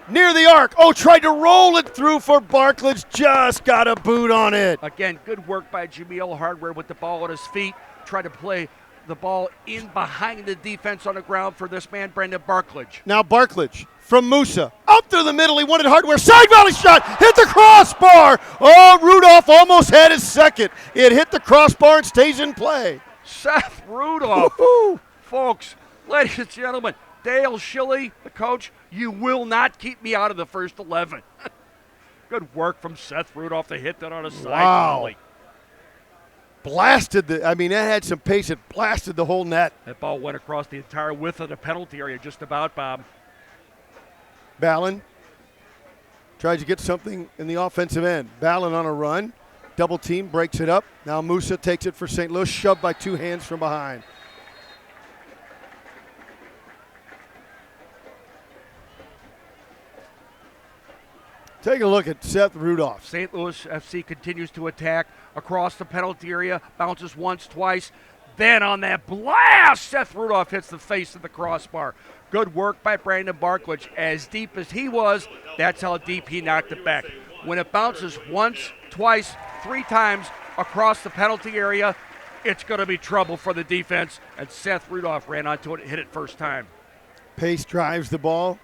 Near the arc. Oh, tried to roll it through for Barklage. Just got a boot on it. Again, good work by Jamil Hardware with the ball at his feet. Tried to play the ball in behind the defense on the ground for this man, Brandon Barklage. Now Barklage from Musa. Up through the middle. He wanted Hardware. Side volley shot. Hit the crossbar. Oh, Rudolph almost had his second. It hit the crossbar and stays in play. Seth Rudolph. Woo-hoo. Folks, ladies and gentlemen, Dale Schilly, the coach, you will not keep me out of the first 11. Good work from Seth Rudolph to hit that on a side volley. Blasted that had some pace. It blasted the whole net. That ball went across the entire width of the penalty area, just about, Bob. Ballin tries to get something in the offensive end. Ballin on a run. Double team, breaks it up. Now Musa takes it for St. Louis, shoved by two hands from behind. Take a look at Seth Rudolph. St. Louis FC continues to attack across the penalty area, bounces once, twice. Then on that blast, Seth Rudolph hits the face of the crossbar. Good work by Brandon Barklage. As deep as he was, that's how deep he knocked it back. When it bounces once, twice, three times across the penalty area, it's going to be trouble for the defense. And Seth Rudolph ran onto it and hit it first time. Pace drives the ball.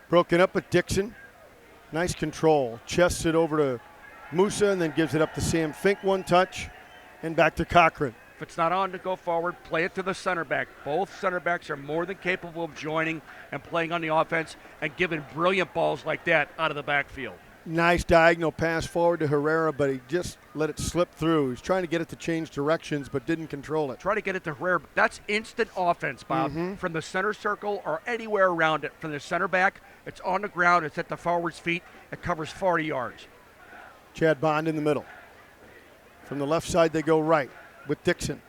Broken up with Dixon. Nice control. Chests it over to Musa and then gives it up to Sam Fink. One touch and back to Cochran. If it's not on to go forward, play it to the center back. Both center backs are more than capable of joining and playing on the offense and giving brilliant balls like that out of the backfield. Nice diagonal pass forward to Herrera, but he just let it slip through. He's trying to get it to change directions, but didn't control it. Try to get it to Herrera. That's instant offense, Bob. From the center circle or anywhere around it. From the center back, it's on the ground. It's at the forward's feet. It covers 40 yards. Chad Bond in the middle. From the left side, they go right with Dixon.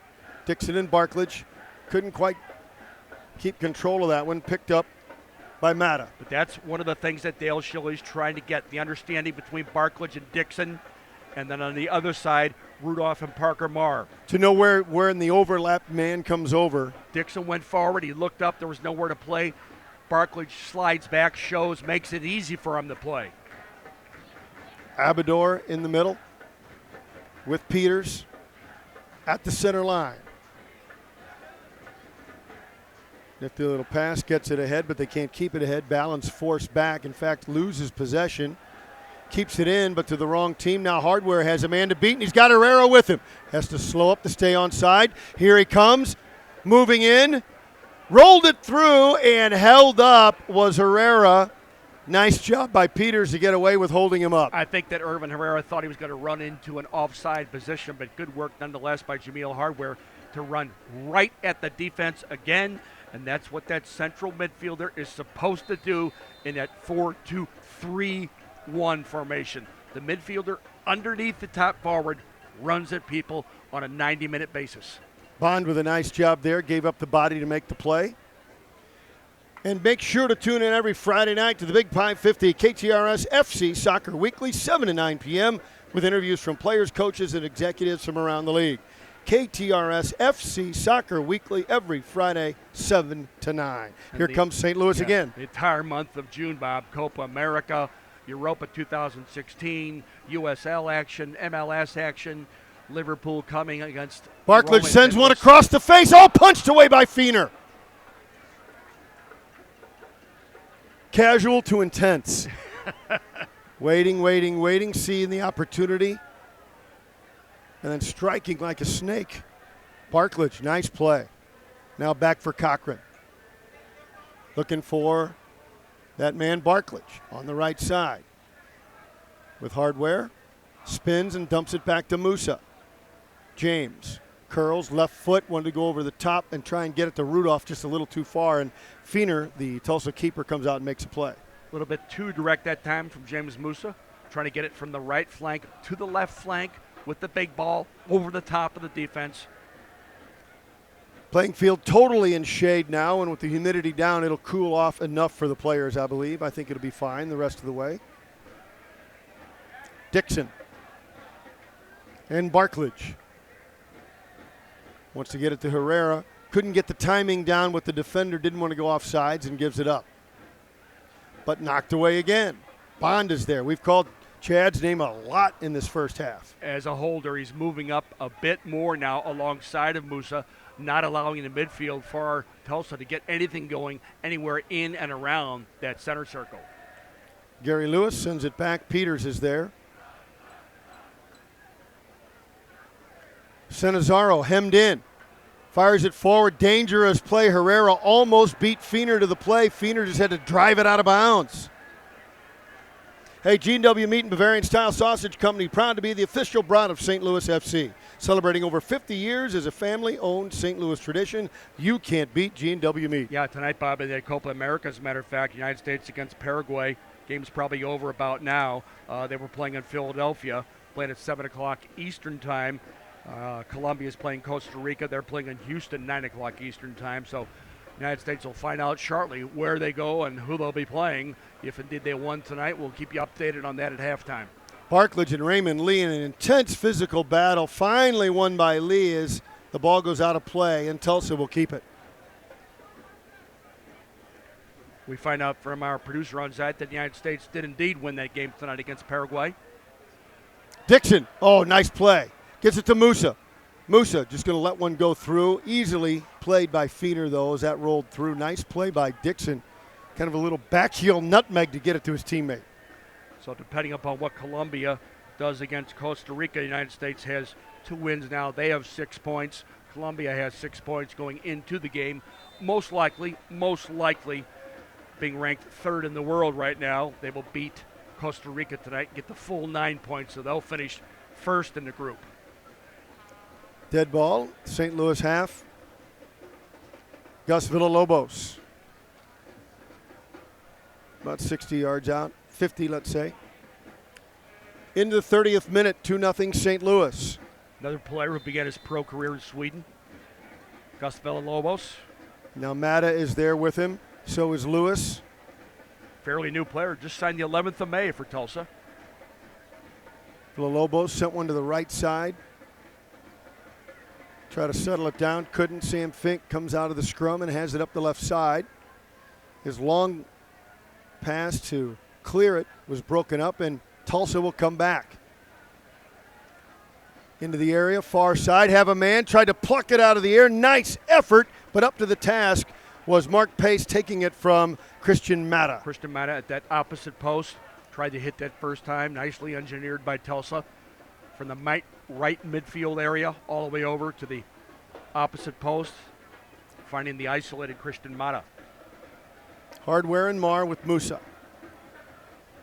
Dixon and Barklage couldn't quite keep control of that one. Picked up by Matta. But that's one of the things that Dale Schilly's trying to get, the understanding between Barklage and Dixon. And then on the other side, Rudolph and Parker Marr. To know where in the overlap man comes over. Dixon went forward. He looked up. There was nowhere to play. Barklage slides back, shows, makes it easy for him to play. Abador in the middle with Peters at the center line. Nifty little pass, gets it ahead, but they can't keep it ahead. Balance forced back. In fact, loses possession. Keeps it in, but to the wrong team. Now Hardware has a man to beat, and he's got Herrera with him. Has to slow up to stay onside. Here he comes, moving in. Rolled it through and held up was Herrera. Nice job by Peters to get away with holding him up. I think that Irvin Herrera thought he was going to run into an offside position, but good work nonetheless by Jameel Hardware to run right at the defense again, and that's what that central midfielder is supposed to do in that 4-2-3-1 formation. The midfielder underneath the top forward runs at people on a 90-minute basis. Bond with a nice job there, gave up the body to make the play. And make sure to tune in every Friday night to the Big 550 KTRS FC Soccer Weekly, 7 to 9 p.m. with interviews from players, coaches, and executives from around the league. KTRS FC Soccer Weekly every Friday, 7 to 9. Here comes St. Louis again. The entire month of June, Bob. Copa America, Europa 2016, USL action, MLS action, Liverpool coming against Barklage sends one across the face, all punched away by Feener. Casual to intense. waiting, seeing the opportunity, and then striking like a snake. Barklage, nice play. Now back for Cochran. Looking for that man Barklage on the right side. With Hardware, spins and dumps it back to Musa. James curls, left foot, wanted to go over the top and try and get it to Rudolph just a little too far, and Feener, the Tulsa keeper, comes out and makes a play. A little bit too direct that time from James Musa, trying to get it from the right flank to the left flank with the big ball over the top of the defense. Playing field totally in shade now, and with the humidity down, it'll cool off enough for the players, I believe. I think it'll be fine the rest of the way. Dixon and Barklage. Wants to get it to Herrera. Couldn't get the timing down with the defender. Didn't want to go off sides and gives it up. But knocked away again. Bond is there. We've called Chad's name a lot in this first half. As a holder, he's moving up a bit more now alongside of Musa, not allowing the midfield for Tulsa to get anything going anywhere in and around that center circle. Gary Lewis sends it back. Peters is there. Senazaro hemmed in. Fires it forward. Dangerous play. Herrera almost beat Fiener to the play. Fiener just had to drive it out of bounds. Hey, G&W Meat and Bavarian Style Sausage Company, proud to be the official brand of St. Louis FC. Celebrating over 50 years as a family-owned St. Louis tradition, you can't beat G&W Meat. Yeah, tonight, Bob, in the Copa America, as a matter of fact, United States against Paraguay. Game's probably over about now. They were playing in Philadelphia, playing at 7 o'clock Eastern time. Colombia is playing Costa Rica. They're playing in Houston, 9 o'clock Eastern time. So United States will find out shortly where they go and who they'll be playing. If indeed they won tonight, we'll keep you updated on that at halftime. Barklage and Raymond Lee in an intense physical battle. Finally won by Lee as the ball goes out of play, and Tulsa will keep it. We find out from our producer on site that the United States did indeed win that game tonight against Paraguay. Dixon, oh, nice play. Gets it to Musa. Musa just going to let one go through. Easily played by Fiener, though, as that rolled through. Nice play by Dixon. Kind of a little backheel nutmeg to get it to his teammate. So depending upon what Colombia does against Costa Rica, the United States has 2 wins now. They have 6 points. Colombia has 6 points going into the game. Most likely, being ranked 3rd in the world right now, they will beat Costa Rica tonight and get the full 9 points, so they'll finish 1st in the group. Dead ball, St. Louis half. Gus Villalobos. About 60 yards out, 50 let's say. Into the 30th minute, 2-0 St. Louis. Another player who began his pro career in Sweden, Gus Villalobos. Now Mata is there with him, so is Lewis. Fairly new player, just signed the 11th of May for Tulsa. Villalobos sent one to the right side. Try to settle it down, couldn't. Sam Fink comes out of the scrum and has it up the left side. His long pass to clear it was broken up, and Tulsa will come back. Into the area, far side, have a man, tried to pluck it out of the air. Nice effort, but up to the task was Mark Pace taking it from Christian Mata. Christian Mata at that opposite post. Tried to hit that first time, nicely engineered by Tulsa. From the right midfield area all the way over to the opposite post, finding the isolated Christian Mata. Hardware and Marr with Musa.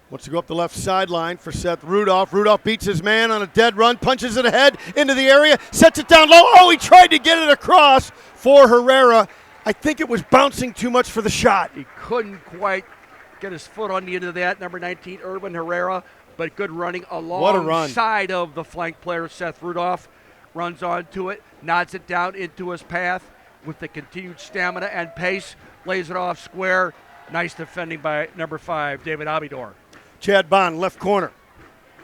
Wants to go up the left sideline for Seth Rudolph. Rudolph beats his man on a dead run, punches it ahead into the area, sets it down low. Oh, he tried to get it across for Herrera. I think it was bouncing too much for the shot. He couldn't quite get his foot on the end of that. Number 19, Urban Herrera, but good running alongside of the flank player, Seth Rudolph. Runs onto it, nods it down into his path with the continued stamina and pace. Lays it off square. Nice defending by number 5, David Abidor. Chad Bond, left corner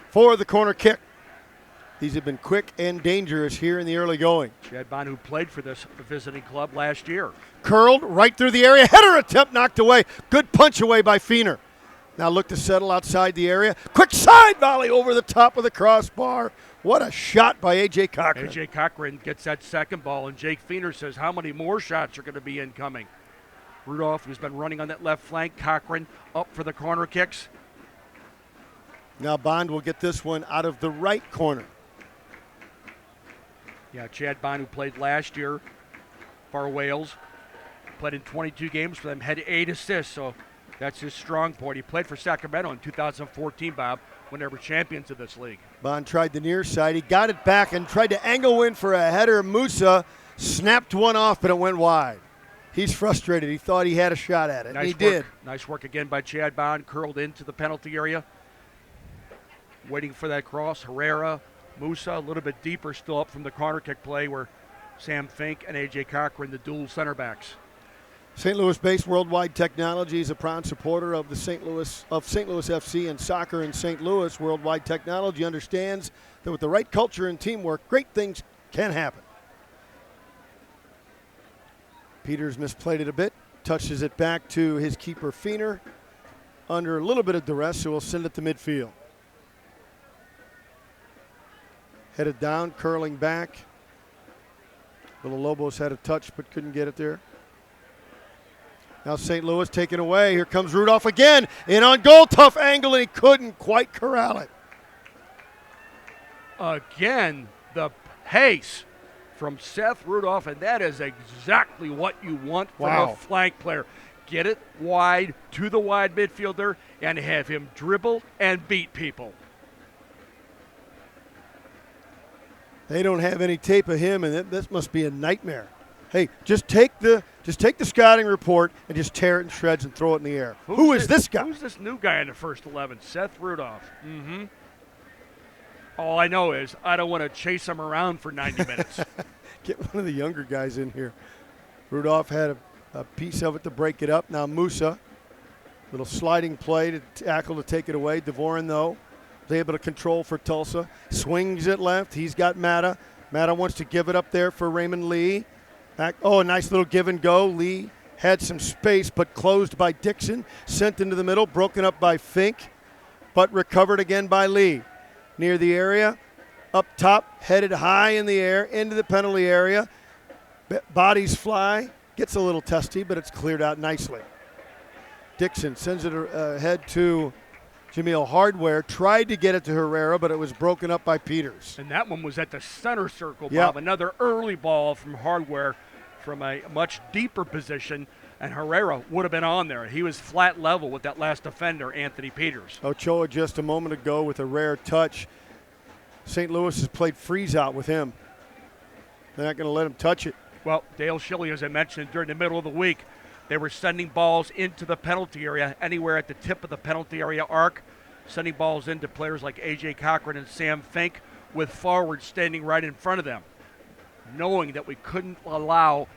for the corner kick. These have been quick and dangerous here in the early going. Chad Bond, who played for this visiting club last year. Curled right through the area. Header attempt knocked away. Good punch away by Fiener. Now look to settle outside the area. Quick side volley over the top of the crossbar. What a shot by A.J. Cochran. A.J. Cochran gets that second ball, and Jake Fiener says, how many more shots are going to be incoming? Rudolph, who's been running on that left flank. Cochran up for the corner kicks. Now Bond will get this one out of the right corner. Yeah, Chad Bond, who played last year for Wales, played in 22 games for them, had 8 assists, so that's his strong point. He played for Sacramento in 2014, Bob, when they were champions of this league. Bond tried the near side. He got it back and tried to angle in for a header. Musa snapped one off, but it went wide. He's frustrated. He thought he had a shot at it. Nice he work. did. Nice work again by Chad Bond, curled into the penalty area. Waiting for that cross. Herrera, Musa, a little bit deeper still up from the corner kick play where Sam Fink and A.J. Cochran, the dual center backs. St. Louis-based Worldwide Technology is a proud supporter of the St. Louis FC and soccer in St. Louis. Worldwide Technology understands that with the right culture and teamwork, great things can happen. Peters misplayed it a bit, touches it back to his keeper Fiener under a little bit of duress, so we'll send it to midfield. Headed down, curling back. Villalobos had a touch but couldn't get it there. Now St. Louis taken away. Here comes Rudolph again. In on goal, tough angle, and he couldn't quite corral it. Again, the pace from Seth Rudolph, and that is exactly what you want from Wow. a flank player. Get it wide to the wide midfielder and have him dribble and beat people. They don't have any tape of him, and this must be a nightmare. Hey, just take the scouting report and just tear it in shreds and throw it in the air. Who is this guy? Who's this new guy in the first 11? Seth Rudolph. Mm-hmm. All I know is I don't want to chase him around for 90 minutes. Get one of the younger guys in here. Rudolph had a piece of it to break it up. Now Musa, little sliding play to tackle to take it away. Dvorin, though, was able to control for Tulsa. Swings it left. He's got Matta. Matta wants to give it up there for Raymond Lee. Back. Oh, a nice little give and go. Lee had some space, but closed by Dixon. Sent into the middle, broken up by Fink, but recovered again by Lee. Near the area, up top, headed high in the air, into the penalty area. Bodies fly. Gets a little testy, but it's cleared out nicely. Dixon sends it ahead to Jameel Hardware. Tried to get it to Herrera, but it was broken up by Peters. And that one was at the center circle, Bob. Yep. Another early ball from Hardware from a much deeper position, and Herrera would have been on there. He was flat level with that last defender, Anthony Peters. Ochoa just a moment ago with a rare touch. St. Louis has played freeze out with him. They're not going to let him touch it. Well, Dale Shilley, as I mentioned, during the middle of the week, they were sending balls into the penalty area, anywhere at the tip of the penalty area arc, sending balls into players like A.J. Cochran and Sam Fink, with forwards standing right in front of them, knowing that we couldn't allow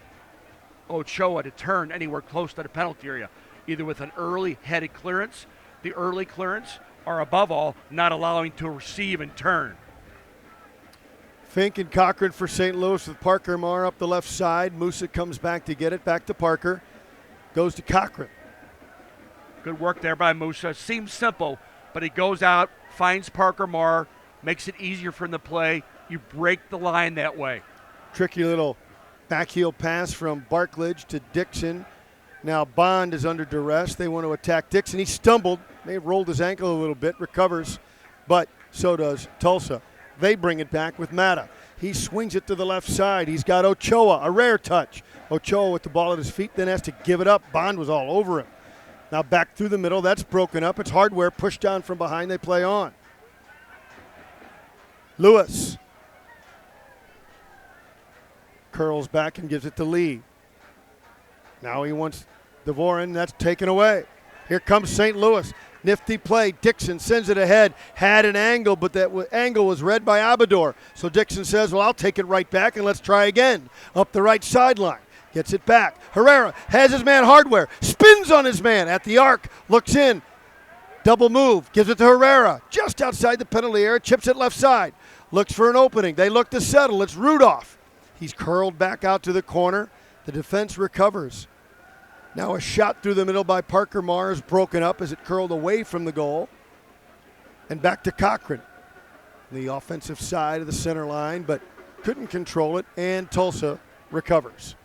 Ochoa to turn anywhere close to the penalty area, either with an early headed clearance, the early clearance, or above all, not allowing to receive and turn. Fink and Cochran for St. Louis with Parker Marr up the left side. Musa comes back to get it, back to Parker. Goes to Cochran. Good work there by Musa. Seems simple, but he goes out, finds Parker Marr, makes it easier for him to play. You break the line that way. Tricky little backheel pass from Barklage to Dixon. Now Bond is under duress. They want to attack Dixon. He stumbled. May have rolled his ankle a little bit, recovers, but so does Tulsa. They bring it back with Matta. He swings it to the left side. He's got Ochoa, a rare touch. Ochoa with the ball at his feet, then has to give it up. Bond was all over him. Now back through the middle. That's broken up. It's Hardware pushed down from behind. They play on. Lewis curls back and gives it to Lee. Now he wants Dvorin. That's taken away. Here comes St. Louis. Nifty play. Dixon sends it ahead. Had an angle, but that angle was read by Abador. So Dixon says, well, I'll take it right back and let's try again. Up the right sideline. Gets it back. Herrera has his man Hardware. Spins on his man at the arc. Looks in. Double move. Gives it to Herrera. Just outside the penalty area. Chips it left side. Looks for an opening. They look to settle. It's Rudolph. He's curled back out to the corner. The defense recovers. Now a shot through the middle by Parker Marr is broken up as it curled away from the goal. And back to Cochran. The offensive side of the center line, but couldn't control it, and Tulsa recovers.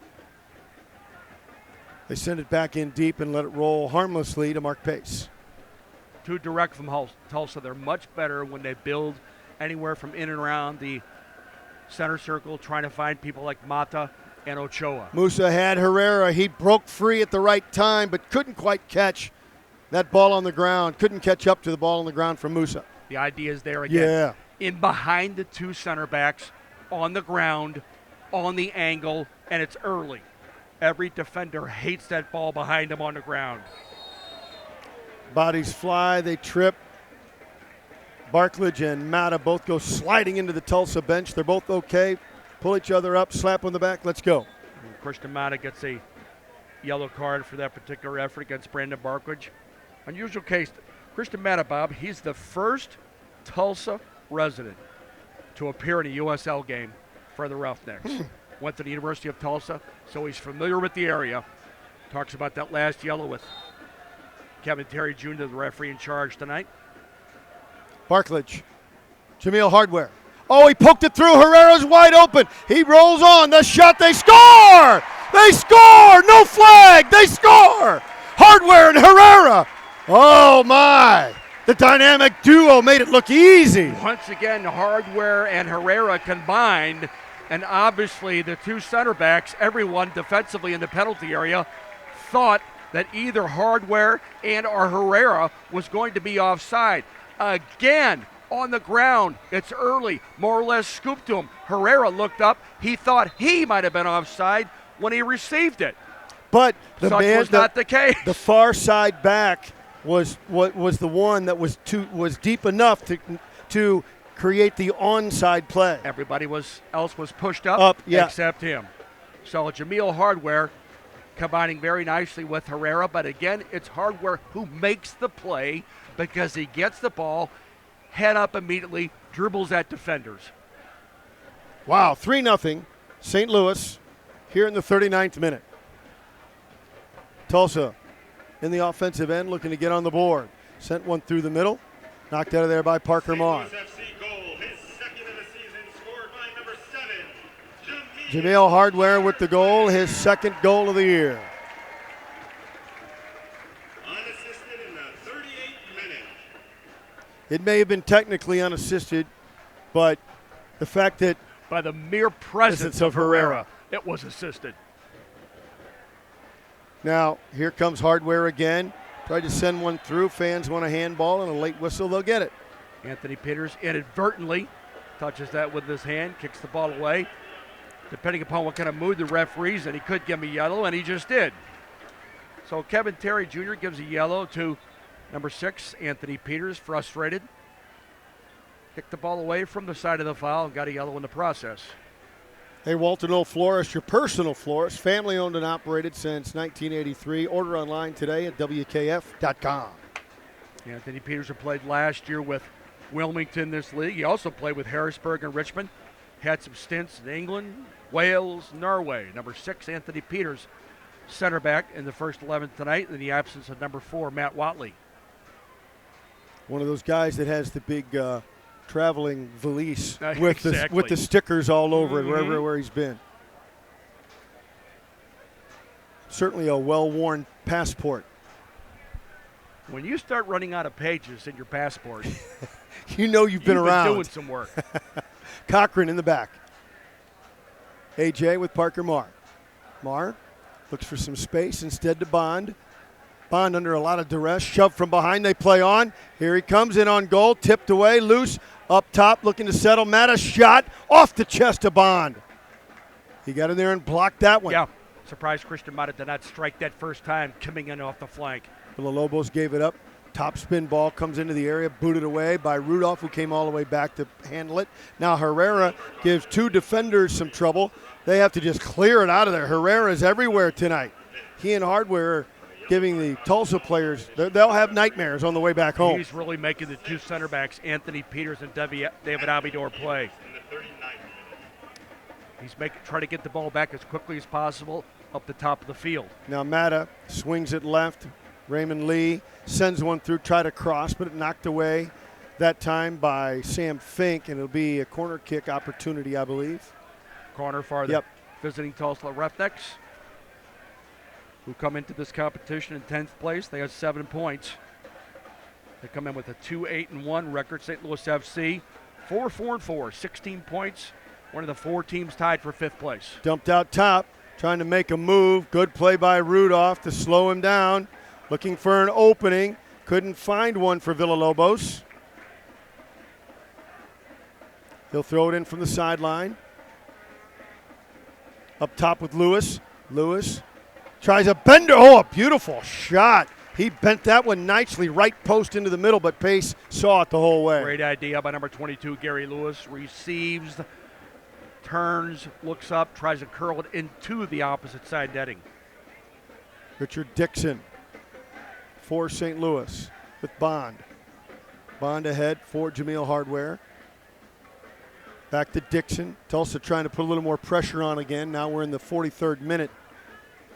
They send it back in deep and let it roll harmlessly to Mark Pace. Too direct from Tulsa. They're much better when they build anywhere from in and around the center circle, trying to find people like Mata and Ochoa. Musa had Herrera. He broke free at the right time, but couldn't quite catch that ball on the ground. Couldn't catch up to the ball on the ground from Musa. The idea is there again. Yeah. In behind the two center backs, on the ground, on the angle, and it's early. Every defender hates that ball behind him on the ground. Bodies fly, they trip. Barklage and Matta both go sliding into the Tulsa bench. They're both okay. Pull each other up, slap on the back, let's go. And Christian Matta gets a yellow card for that particular effort against Brandon Barklage. Unusual case. Christian Matta, Bob, he's the first Tulsa resident to appear in a USL game for the Roughnecks. Went to the University of Tulsa, so he's familiar with the area. Talks about that last yellow with Kevin Terry Jr., the referee in charge tonight. Barklage, Jameel Hardware. Oh, he poked it through. Herrera's wide open. He rolls on. The shot. They score! They score! No flag. They score! Hardware and Herrera. Oh, my. The dynamic duo made it look easy. Once again, Hardware and Herrera combined, and obviously the two center backs, everyone defensively in the penalty area, thought that either Hardware and or Herrera was going to be offside. Again, on the ground, it's early, more or less scooped to him. Herrera looked up. He thought he might have been offside when he received it. But the Such man, was not the case. The far side back was the one that was deep enough to create the onside play. Everybody else was pushed up yeah. except him. So Jameel Hardware combining very nicely with Herrera, but again, it's Hardware who makes the play because he gets the ball, head up immediately, dribbles at defenders. Wow, 3-0 St. Louis here in the 39th minute. Tulsa in the offensive end looking to get on the board. Sent one through the middle, knocked out of there by Parker Marr. Jameel Hardware with the goal, his second goal of the year. Unassisted in the 38th minute. It may have been technically unassisted, but the fact that By the mere presence of Herrera, it was assisted. now here comes Hardware again. Tried to send one through. Fans want a handball and a late whistle. They'll get it. Anthony Peters inadvertently touches that with his hand, kicks the ball away. Depending upon what kind of mood the referee's in, he could give him a yellow, and he just did. So Kevin Terry Jr. gives a yellow to number 6, Anthony Peters, frustrated. Kicked the ball away from the side of the foul and got a yellow in the process. Hey, Walter Knoll Florist, your personal florist, family owned and operated since 1983. Order online today at WKF.com. Anthony Peters had played last year with Wilmington this league. He also played with Harrisburg and Richmond. Had some stints in England, Wales, Norway. Number 6, Anthony Peters, center back in the first 11 tonight in the absence of number 4, Matt Watley. One of those guys that has the big traveling valise with Exactly. with the stickers all over it wherever he's been. Certainly a well-worn passport. When you start running out of pages in your passport, You know you've been around. doing some work. Cochran in the back. AJ with Parker Marr. Marr looks for some space instead to Bond. Bond under a lot of duress. Shoved from behind. They play on. Here he comes in on goal. Tipped away. Loose. Up top looking to settle. Matta shot off the chest of Bond. He got in there and blocked that one. Yeah. Surprised Christian Mata did not strike that first time coming in off the flank. Villalobos gave it up. Top spin ball comes into the area, booted away by Rudolph, who came all the way back to handle it. Now Herrera gives two defenders some trouble. They have to just clear it out of there. Herrera's everywhere tonight. He and Hardware are giving the Tulsa players, they'll have nightmares on the way back home. He's really making the two center backs, Anthony Peters and David Abidor, play. He's trying to get the ball back as quickly as possible up the top of the field. Now Matta swings it left. Raymond Lee sends one through, try to cross, but it knocked away that time by Sam Fink, and it'll be a corner kick opportunity, I believe. Corner for the visiting Tulsa Roughnecks, who come into this competition in 10th place. They have 7 points. They come in with a 2-8-1 record. St. Louis FC 4-4-4, 16 points. One of the 4 teams tied for 5th place. Dumped out top, trying to make a move. Good play by Rudolph to slow him down. Looking for an opening. Couldn't find one for Villalobos. He'll throw it in from the sideline. Up top with Lewis. Lewis tries a bender. Oh, a beautiful shot. He bent that one nicely, right post into the middle, but Pace saw it the whole way. Great idea by number 22, Gary Lewis. Receives, turns, looks up, tries to curl it into the opposite side netting. Richard Dixon for St. Louis with Bond. Bond ahead for Jameel Hardware. Back to Dixon. Tulsa trying to put a little more pressure on again. Now we're in the 43rd minute.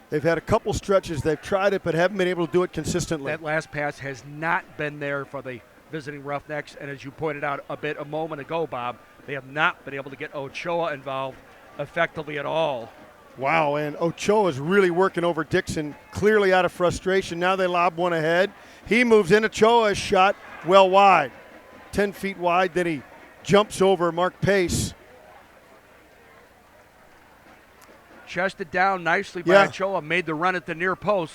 They've had a couple stretches. They've tried it, but haven't been able to do it consistently. That last pass has not been there for the visiting Roughnecks, and as you pointed out a moment ago, Bob, They have not been able to get Ochoa involved effectively at all. Wow, and Ochoa is really working over Dixon, clearly out of frustration. Now they lob one ahead. He moves in. Ochoa's shot well wide, 10 feet wide. Then he jumps over Mark Pace. Chested down nicely by Ochoa, made the run at the near post.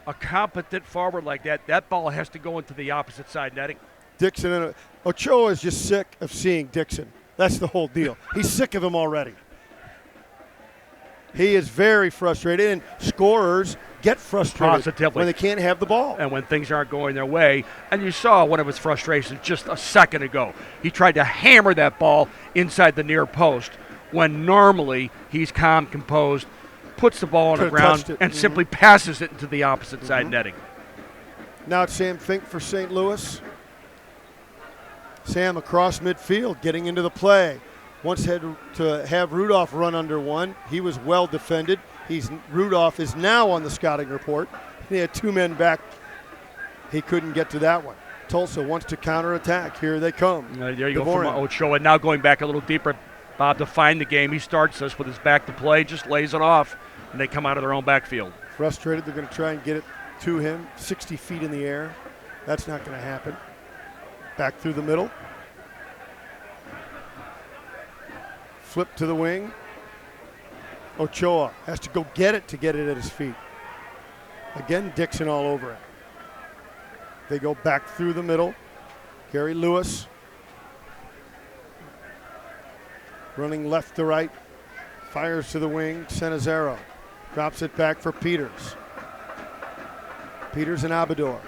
A competent forward like that ball has to go into the opposite side netting. Dixon and Ochoa is just sick of seeing Dixon. That's the whole deal. He's sick of him already. He is very frustrated, and scorers get frustrated Positively. when they can't have the ball. And when things aren't going their way. And you saw one of his frustrations just a second ago. He tried to hammer that ball inside the near post when normally he's calm, composed, puts the ball on the ground, and simply passes it into the opposite side netting. Now it's Sam Fink for St. Louis. Sam across midfield, getting into the play. Once had to have Rudolph run under one. He was well defended. Rudolph is now on the scouting report. He had two men back. He couldn't get to that one. Tulsa wants to counterattack. Here they come. There you go from Ochoa. Now going back a little deeper, Bob, to find the game. He starts this with his back to play, just lays it off, and they come out of their own backfield. Frustrated, they're going to try and get it to him, 60 feet in the air. That's not going to happen. Back through the middle. Flip to the wing. Ochoa has to go get it at his feet. Again, Dixon all over it. They go back through the middle. Gary Lewis running left to right. Fires to the wing. Cenizero drops it back for Peters. Peters and Abador.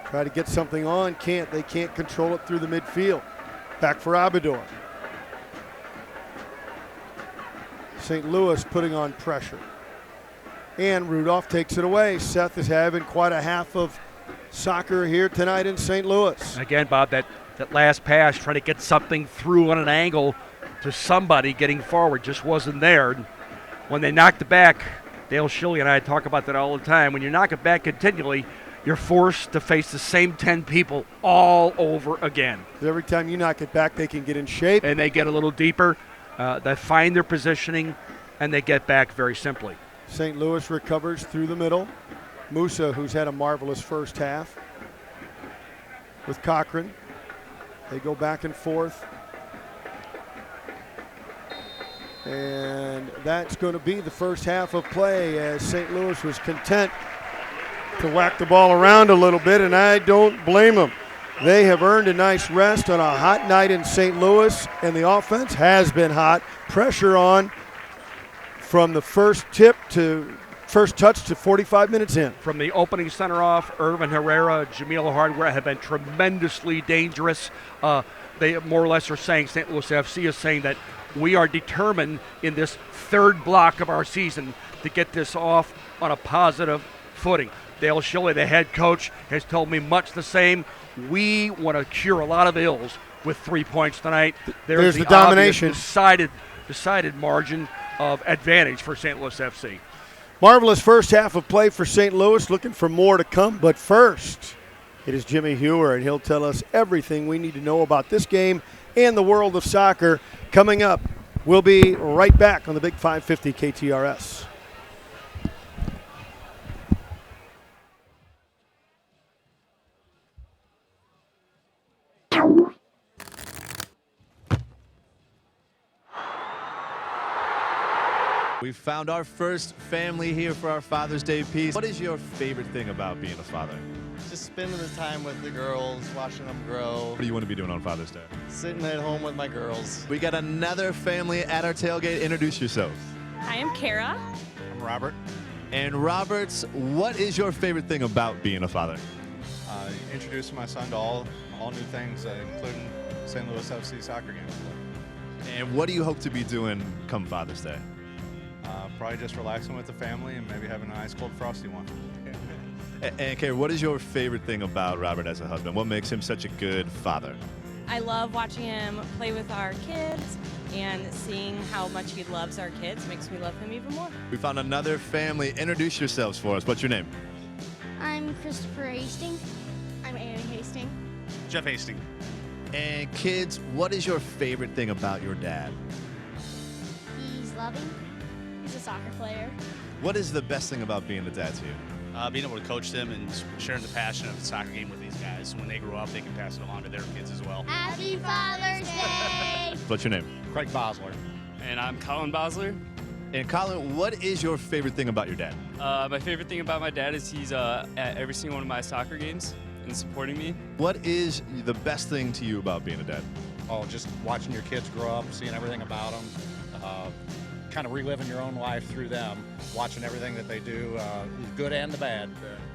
Try to get something on. Can't. They can't control it through the midfield. Back for Abador. St. Louis putting on pressure. And Rudolph takes it away. Seth is having quite a half of soccer here tonight in St. Louis. Again, Bob, that last pass, trying to get something through on an angle to somebody getting forward, just wasn't there. And when they knocked it back, Dale Shilley and I talk about that all the time. When you knock it back continually, you're forced to face the same 10 people all over again. Every time you knock it back, they can get in shape. And they get a little deeper. They find their positioning, and they get back very simply. St. Louis recovers through the middle. Musa, who's had a marvelous first half, with Cochran. They go back and forth. And that's going to be the first half of play, as St. Louis was content to whack the ball around a little bit, and I don't blame them. They have earned a nice rest on a hot night in St. Louis, and the offense has been hot. Pressure on from the first touch to 45 minutes in. From the opening center off, Irvin Herrera, Jamil Hardware have been tremendously dangerous. They more or less are saying, St. Louis FC is saying that we are determined in this third block of our season to get this off on a positive footing. Dale Shilley, the head coach, has told me much the same. We want to cure a lot of ills with 3 points tonight. There's the domination. Decided margin of advantage for St. Louis FC. Marvelous first half of play for St. Louis, looking for more to come. But first, it is Jimmy Hewer, and he'll tell us everything we need to know about this game and the world of soccer coming up. We'll be right back on the Big 550 KTRS. We've found our first family here for our Father's Day piece. What is your favorite thing about being a father? Just spending the time with the girls, watching them grow. What do you want to be doing on Father's Day? Sitting at home with my girls. We got another family at our tailgate. Introduce yourselves. Hi, I'm Kara. I'm Robert. And Roberts, what is your favorite thing about being a father? Introducing my son to all new things, including St. Louis FC soccer games. And what do you hope to be doing come Father's Day? Probably just relaxing with the family and maybe having an ice cold frosty one. And Kara, what is your favorite thing about Robert as a husband? What makes him such a good father? I love watching him play with our kids, and seeing how much he loves our kids makes me love him even more. We found another family. Introduce yourselves for us. What's your name? I'm Christopher Hastings. I'm Annie Hastings. Jeff Hastings. And kids, what is your favorite thing about your dad? He's loving. He's a soccer player. What is the best thing about being a dad to you? Being able to coach them and sharing the passion of the soccer game with these guys. So when they grow up, they can pass it on to their kids as well. Happy Father's Day! What's your name? Craig Bosler. And I'm Colin Bosler. And Colin, what is your favorite thing about your dad? My favorite thing about my dad is he's at every single one of my soccer games and supporting me. What is the best thing to you about being a dad? Oh, just watching your kids grow up, seeing everything about them, kind of reliving your own life through them, watching everything that they do, the good and the bad,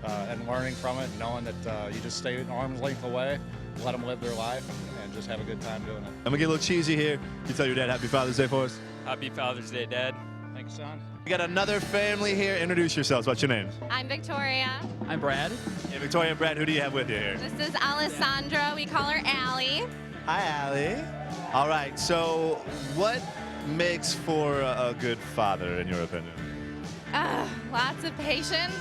and learning from it, knowing that you just stay an arm's length away, let them live their life, and just have a good time doing it. I'm gonna get a little cheesy here. You tell your dad Happy Father's Day for us. Happy Father's Day, Dad. Thanks, son. We got another family here. Introduce yourselves. What's your names? I'm Victoria. I'm Brad. Hey, Victoria and Brad, who do you have with you here? This is Alessandra. We call her Allie. Hi, Allie. All right, so what makes for a good father, in your opinion? Lots of patience.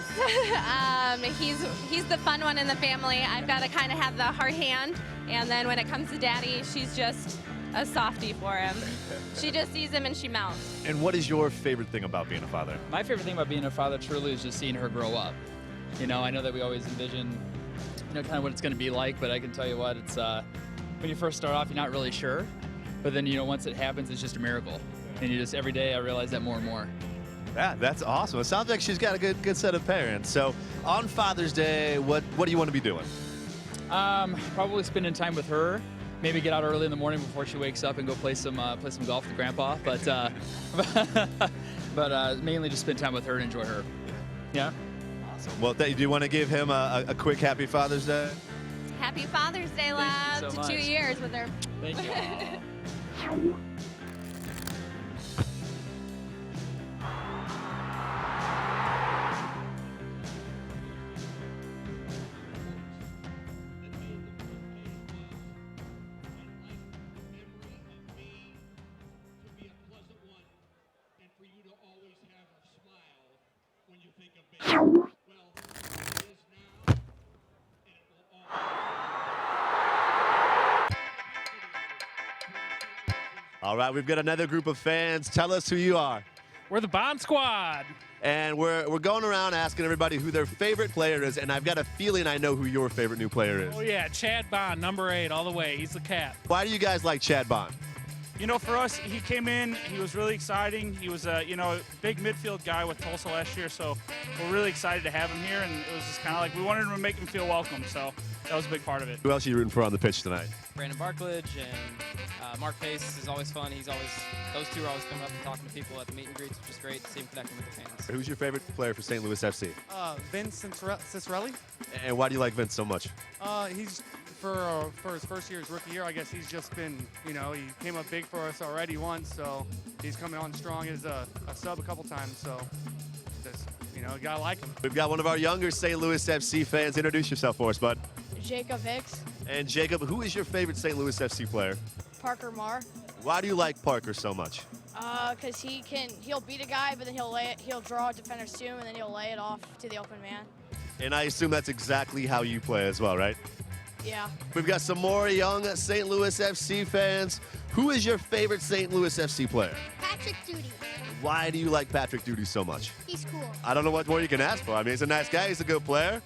He's the fun one in the family. I've got to kind of have the hard hand, and then when it comes to Daddy, she's just a softie for him. She just sees him and she melts. And what is your favorite thing about being a father? My favorite thing about being a father truly is just seeing her grow up. You know, I know that we always envision, kind of what it's going to be like, but I can tell you what, it's when you first start off, you're not really sure, but then, once it happens, it's just a miracle. And you just, every day, I realize that more and more. Yeah, that's awesome. It sounds like she's got a good set of parents. So on Father's Day, what do you want to be doing? Probably spending time with her. Maybe get out early in the morning before she wakes up and go play some golf with Grandpa. But mainly just spend time with her and enjoy her. Yeah. Awesome. Well, do you want to give him a quick Happy Father's Day? Happy Father's Day, love. so To much. 2 years with her. Thank you. All right, we've got another group of fans. Tell us who you are. We're the Bond Squad. And we're going around asking everybody who their favorite player is, and I've got a feeling I know who your favorite new player is. Oh, yeah, Chad Bond, number 8, all the way. He's the cat. Why do you guys like Chad Bond? For us, he came in, he was really exciting. He was a big midfield guy with Tulsa last year, so we're really excited to have him here, and it was just kind of like we wanted to make him feel welcome, so that was a big part of it. Who else are you rooting for on the pitch tonight? Brandon Barklage and Mark Pace is always fun. Those two are always coming up and talking to people at the meet and greets, which is great to see him connecting with the fans. Who's your favorite player for St. Louis FC? Vince Cicerelli. And why do you like Vince so much? He's for his first year, his rookie year, I guess he's just been, he came up big for us already once, so he's coming on strong as a sub a couple times, so just, you gotta like him. We've got one of our younger St. Louis FC fans. Introduce yourself for us, bud. Jacob Hicks. And Jacob, who is your favorite St. Louis FC player? Parker Marr. Why do you like Parker so much? Because he'll beat a guy, but then he'll draw defenders to him, and then he'll lay it off to the open man. And I assume that's exactly how you play as well, right? Yeah. We've got some more young St. Louis FC fans. Who is your favorite St. Louis FC player? Patrick Duty. Why do you like Patrick Duty so much? He's cool. I don't know what more you can ask for. I mean, he's a nice guy. He's a good player.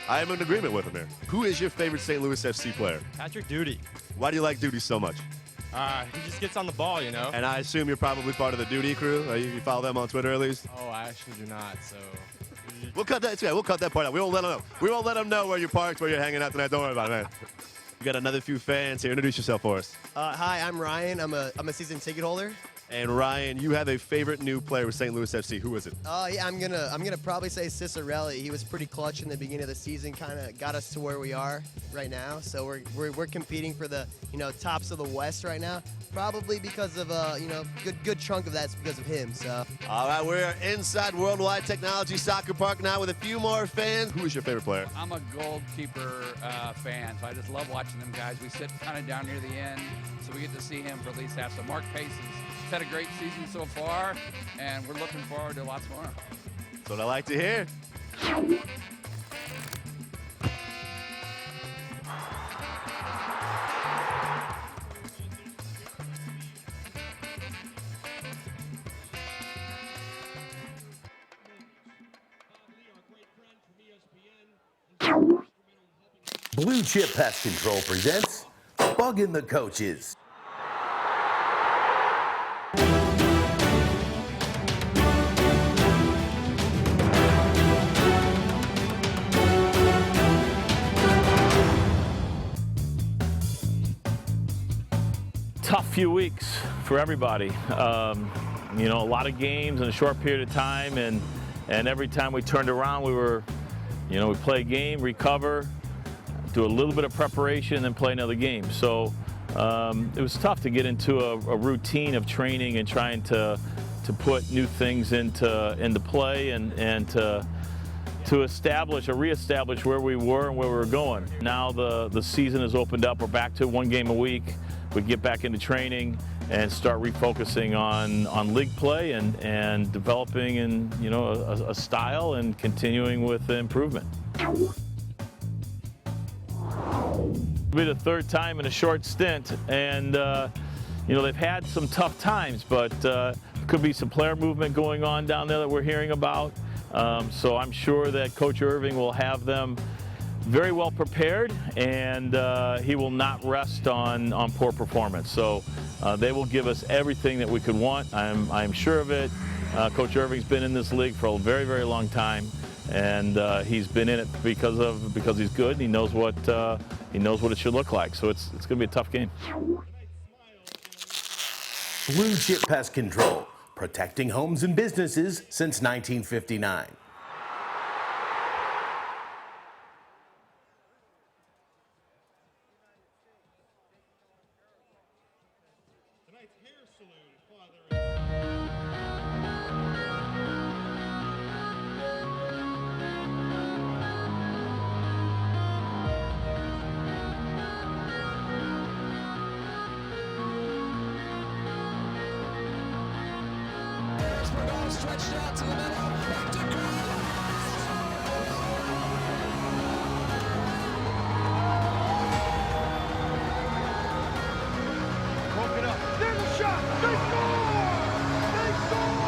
I am in agreement with him here. Who is your favorite St. Louis FC player? Patrick Duty. Why do you like Duty so much? He just gets on the ball, And I assume you're probably part of the Duty crew. You follow them on Twitter at least? Oh, I actually do not, so... We'll cut that part out. We won't let them know. We won't let them know where you're parked, where you're hanging out tonight. Don't worry about it, man. We got another few fans here. Introduce yourself for us. Hi, I'm Ryan. I'm a season ticket holder. And Ryan, you have a favorite new player with St. Louis FC. Who is it? Yeah, I'm gonna probably say Cicerelli. He was pretty clutch in the beginning of the season. Kind of got us to where we are right now. So we're competing for the tops of the West right now. Probably because of good chunk of that's because of him. So. All right, we're inside Worldwide Technology Soccer Park now with a few more fans. Who is your favorite player? I'm a goalkeeper fan, so I just love watching them guys. We sit kind of down near the end, so we get to see him for at least half. So Mark Pace has had a great season so far, and we're looking forward to lots more. That's what I like to hear. Blue Chip Pest Control presents Bugging the Coaches. Tough few weeks for everybody. You know, a lot of games in a short period of time, and every time we turned around, we play a game, recover, do a little bit of preparation, and play another game. So it was tough to get into a routine of training and trying to put new things into play and to establish or reestablish where we were and where we were going. Now the season has opened up. We're back to 1 game a week. We get back into training and start refocusing on league play and developing a style and continuing with the improvement. It'll be the 3rd time in a short stint, and they've had some tough times, but could be some player movement going on down there that we're hearing about. So I'm sure that Coach Irving will have them very well prepared, and he will not rest on poor performance. So they will give us everything that we could want. I'm sure of it. Coach Irving's been in this league for a very, very long time, and he's been in it because he's good. And he knows what it should look like. So it's going to be a tough game. Blue Chip Pest Control, protecting homes and businesses since 1959. Stretched out to the middle, back to Broke it up. There's a shot. They score! They score!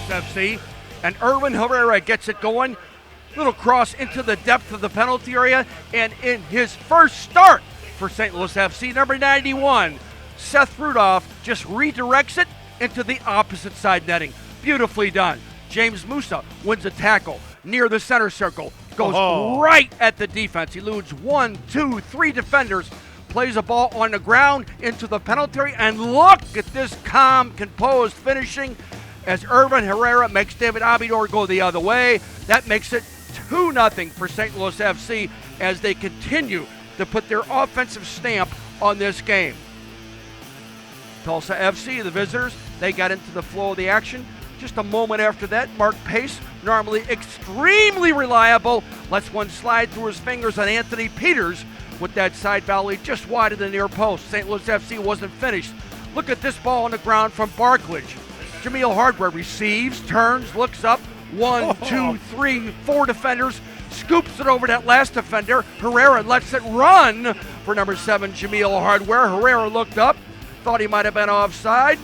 FC. And Erwin Herrera gets it going. Little cross into the depth of the penalty area. And in his first start for St. Louis FC, number 91, Seth Rudolph just redirects it into the opposite side netting. Beautifully done. James Musa wins a tackle near the center circle. Goes right at the defense. He eludes 1, 2, 3 defenders. Plays a ball on the ground into the penalty area. And look at this calm, composed finishing as Erwin Herrera makes David Abidor go the other way. That makes it 2-0 for St. Louis FC as they continue to put their offensive stamp on this game. Tulsa FC, the visitors, they got into the flow of the action. Just a moment after that, Mark Pace, normally extremely reliable, lets one slide through his fingers on Anthony Peters with that side volley just wide of the near post. St. Louis FC wasn't finished. Look at this ball on the ground from Barklage. Jameel Hardware receives, turns, looks up. 1, 2, 3, 4 defenders. Scoops it over that last defender. Herrera lets it run for number 7, Jameel Hardware. Herrera looked up, thought he might have been offside.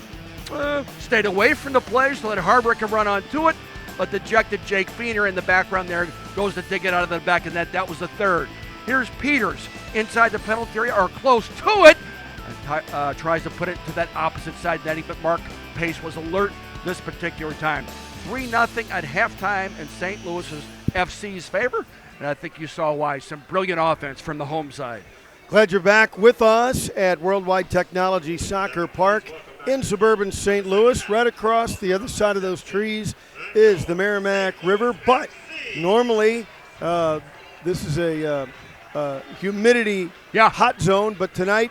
Stayed away from the play so that Hardware can run onto it. But dejected Jake Feener in the background there goes to dig it out of the back of the net. That was the third. Here's Peters inside the penalty area, or close to it, and tries to put it to that opposite side netting, but Mark Pace was alert this particular time. 3-0 at halftime in St. Louis FC's favor, and I think you saw why. Some brilliant offense from the home side. Glad you're back with us at Worldwide Technology Soccer Park in suburban St. Louis. Right across the other side of those trees is the Merrimack River, but normally this is a humidity hot zone, but tonight,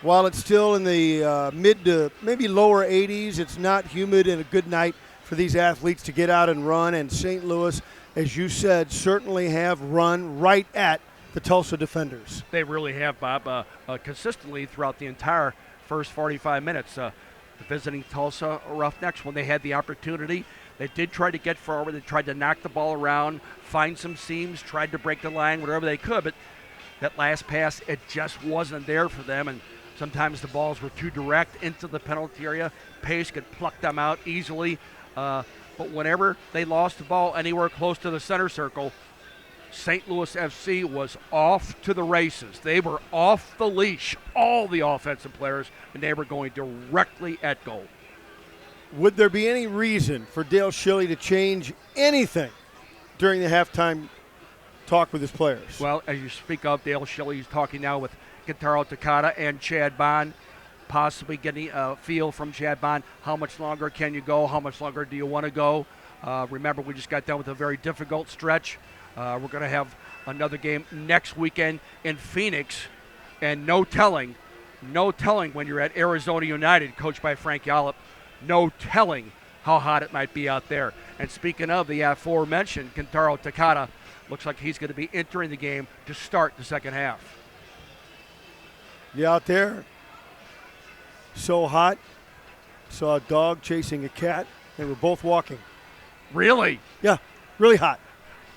while it's still in the mid to maybe lower 80s, it's not humid and a good night for these athletes to get out and run. And St. Louis, as you said, certainly have run right at the Tulsa defenders. They really have, Bob, consistently throughout the entire first 45 minutes. The visiting Tulsa Roughnecks, when they had the opportunity, they did try to get forward. They tried to knock the ball around, find some seams, tried to break the line, whatever they could. But that last pass, it just wasn't there for them. And sometimes the balls were too direct into the penalty area. Pace could pluck them out easily. But whenever they lost the ball anywhere close to the center circle, St. Louis FC was off to the races. They were off the leash, all the offensive players, and they were going directly at goal. Would there be any reason for Dale Schilly to change anything during the halftime talk with his players? Well, as you speak of, Dale Schilly is talking now with Kentaro Takata and Chad Bond, possibly getting a feel from Chad Bond. How much longer can you go? How much longer do you want to go? Remember, we just got done with a very difficult stretch. We're going to have another game next weekend in Phoenix, and no telling when you're at Arizona United, coached by Frank Yallop, no telling how hot it might be out there. And speaking of the aforementioned Kentaro Takata, looks like he's going to be entering the game to start the second half. You out there? So hot. Saw a dog chasing a cat. They were both walking. Really? Yeah, really hot.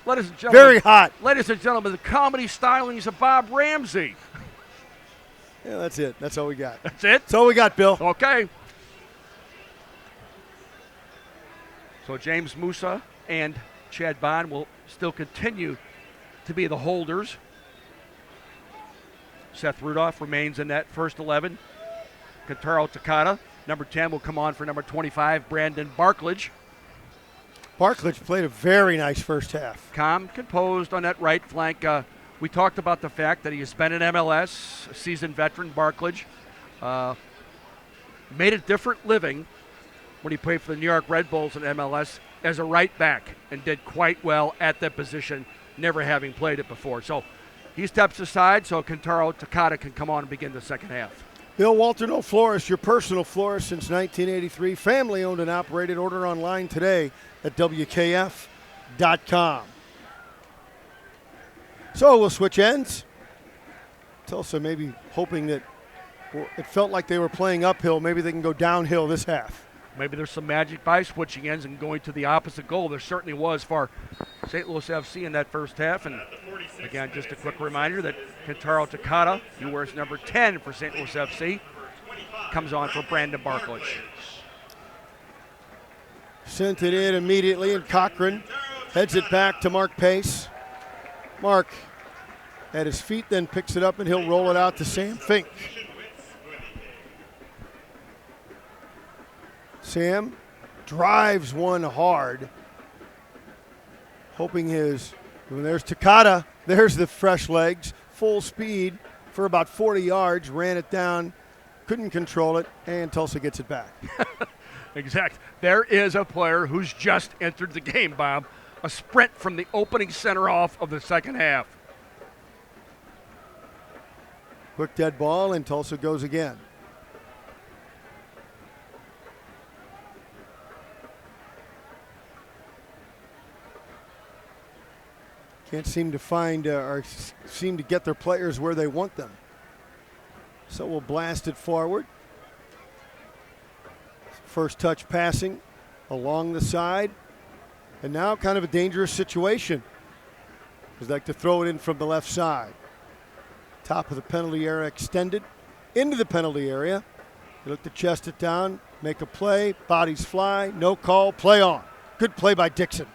Ladies and gentlemen, very hot. Ladies and gentlemen, the comedy stylings of Bob Ramsey. Yeah, that's it. That's all we got. That's it? That's all we got, Bill. Okay. So James Musa and Chad Bond will still continue to be the holders. Seth Rudolph remains in that first 11. Kentaro Takata, number 10, will come on for number 25, Brandon Barklage. Barklage played a very nice first half. Calm, composed on that right flank. We talked about the fact that he has been in MLS, a seasoned veteran, Barklage. Made a different living when he played for the New York Red Bulls in MLS as a right back and did quite well at that position, never having played it before. So he steps aside so Kentaro Takata can come on and begin the second half. Bill Walter, no florist, your personal florist since 1983. Family owned and operated. Order online today at WKF.com. So we'll switch ends. Tulsa maybe hoping that it felt like they were playing uphill. Maybe they can go downhill this half. Maybe there's some magic by switching ends and going to the opposite goal. There certainly was for St. Louis FC in that first half. And again, just a quick reminder that Kentaro Takata, who wears number 10 for St. Louis FC, comes on for Brandon Barklage. Sent it in immediately, and Cochran heads it back to Mark Pace. Mark at his feet, then picks it up, and he'll roll it out to Sam Fink. Sam drives one hard, hoping there's Takata, there's the fresh legs, full speed for about 40 yards, ran it down, couldn't control it, and Tulsa gets it back. Exact. There is a player who's just entered the game, Bob. A sprint from the opening center off of the second half. Quick dead ball, and Tulsa goes again. Can't seem to find or seem to get their players where they want them. So we'll blast it forward. First touch passing along the side. And now kind of a dangerous situation. He'd like to throw it in from the left side. Top of the penalty area extended into the penalty area. They look to chest it down, make a play, bodies fly, no call, play on. Good play by Dixon.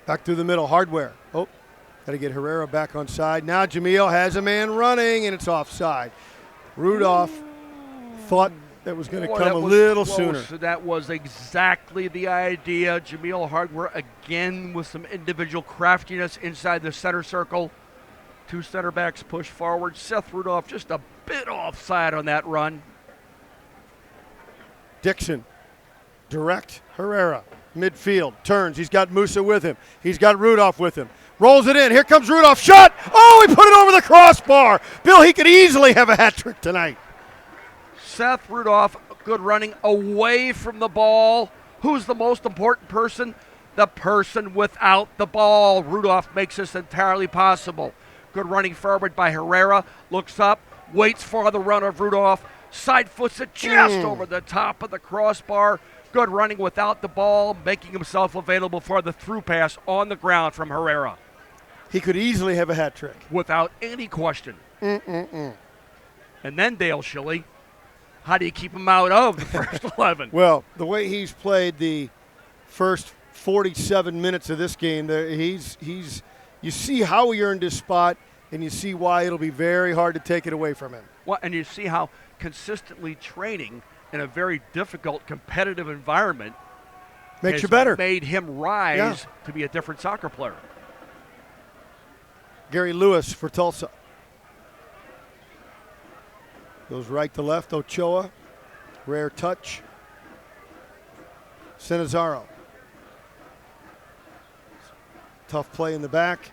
Back through the middle, Hardware. Oh, got to get Herrera back on side. Now Jamil has a man running, and it's offside. Rudolph thought that was going to come a little sooner. That was exactly the idea. Jamil Hardware again with some individual craftiness inside the center circle. Two center backs push forward. Seth Rudolph just a bit offside on that run. Dixon, direct Herrera. Midfield, turns, he's got Musa with him. He's got Rudolph with him. Rolls it in, here comes Rudolph, shot! Oh, he put it over the crossbar! Bill, he could easily have a hat trick tonight. Seth Rudolph, good running away from the ball. Who's the most important person? The person without the ball. Rudolph makes this entirely possible. Good running forward by Herrera, looks up, waits for the run of Rudolph, side foots it just over the top of the crossbar. Good running without the ball, making himself available for the through pass on the ground from Herrera. He could easily have a hat trick. Without any question. And then Dale Shilley, how do you keep him out of the first 11? Well, the way he's played the first 47 minutes of this game, you see how he earned his spot, and you see why it'll be very hard to take it away from him. Well, and you see how consistently training in a very difficult competitive environment makes you better. Made him rise to be a different soccer player. Gary Lewis for Tulsa. Goes right to left, Ochoa. Rare touch. Senazaro. Tough play in the back.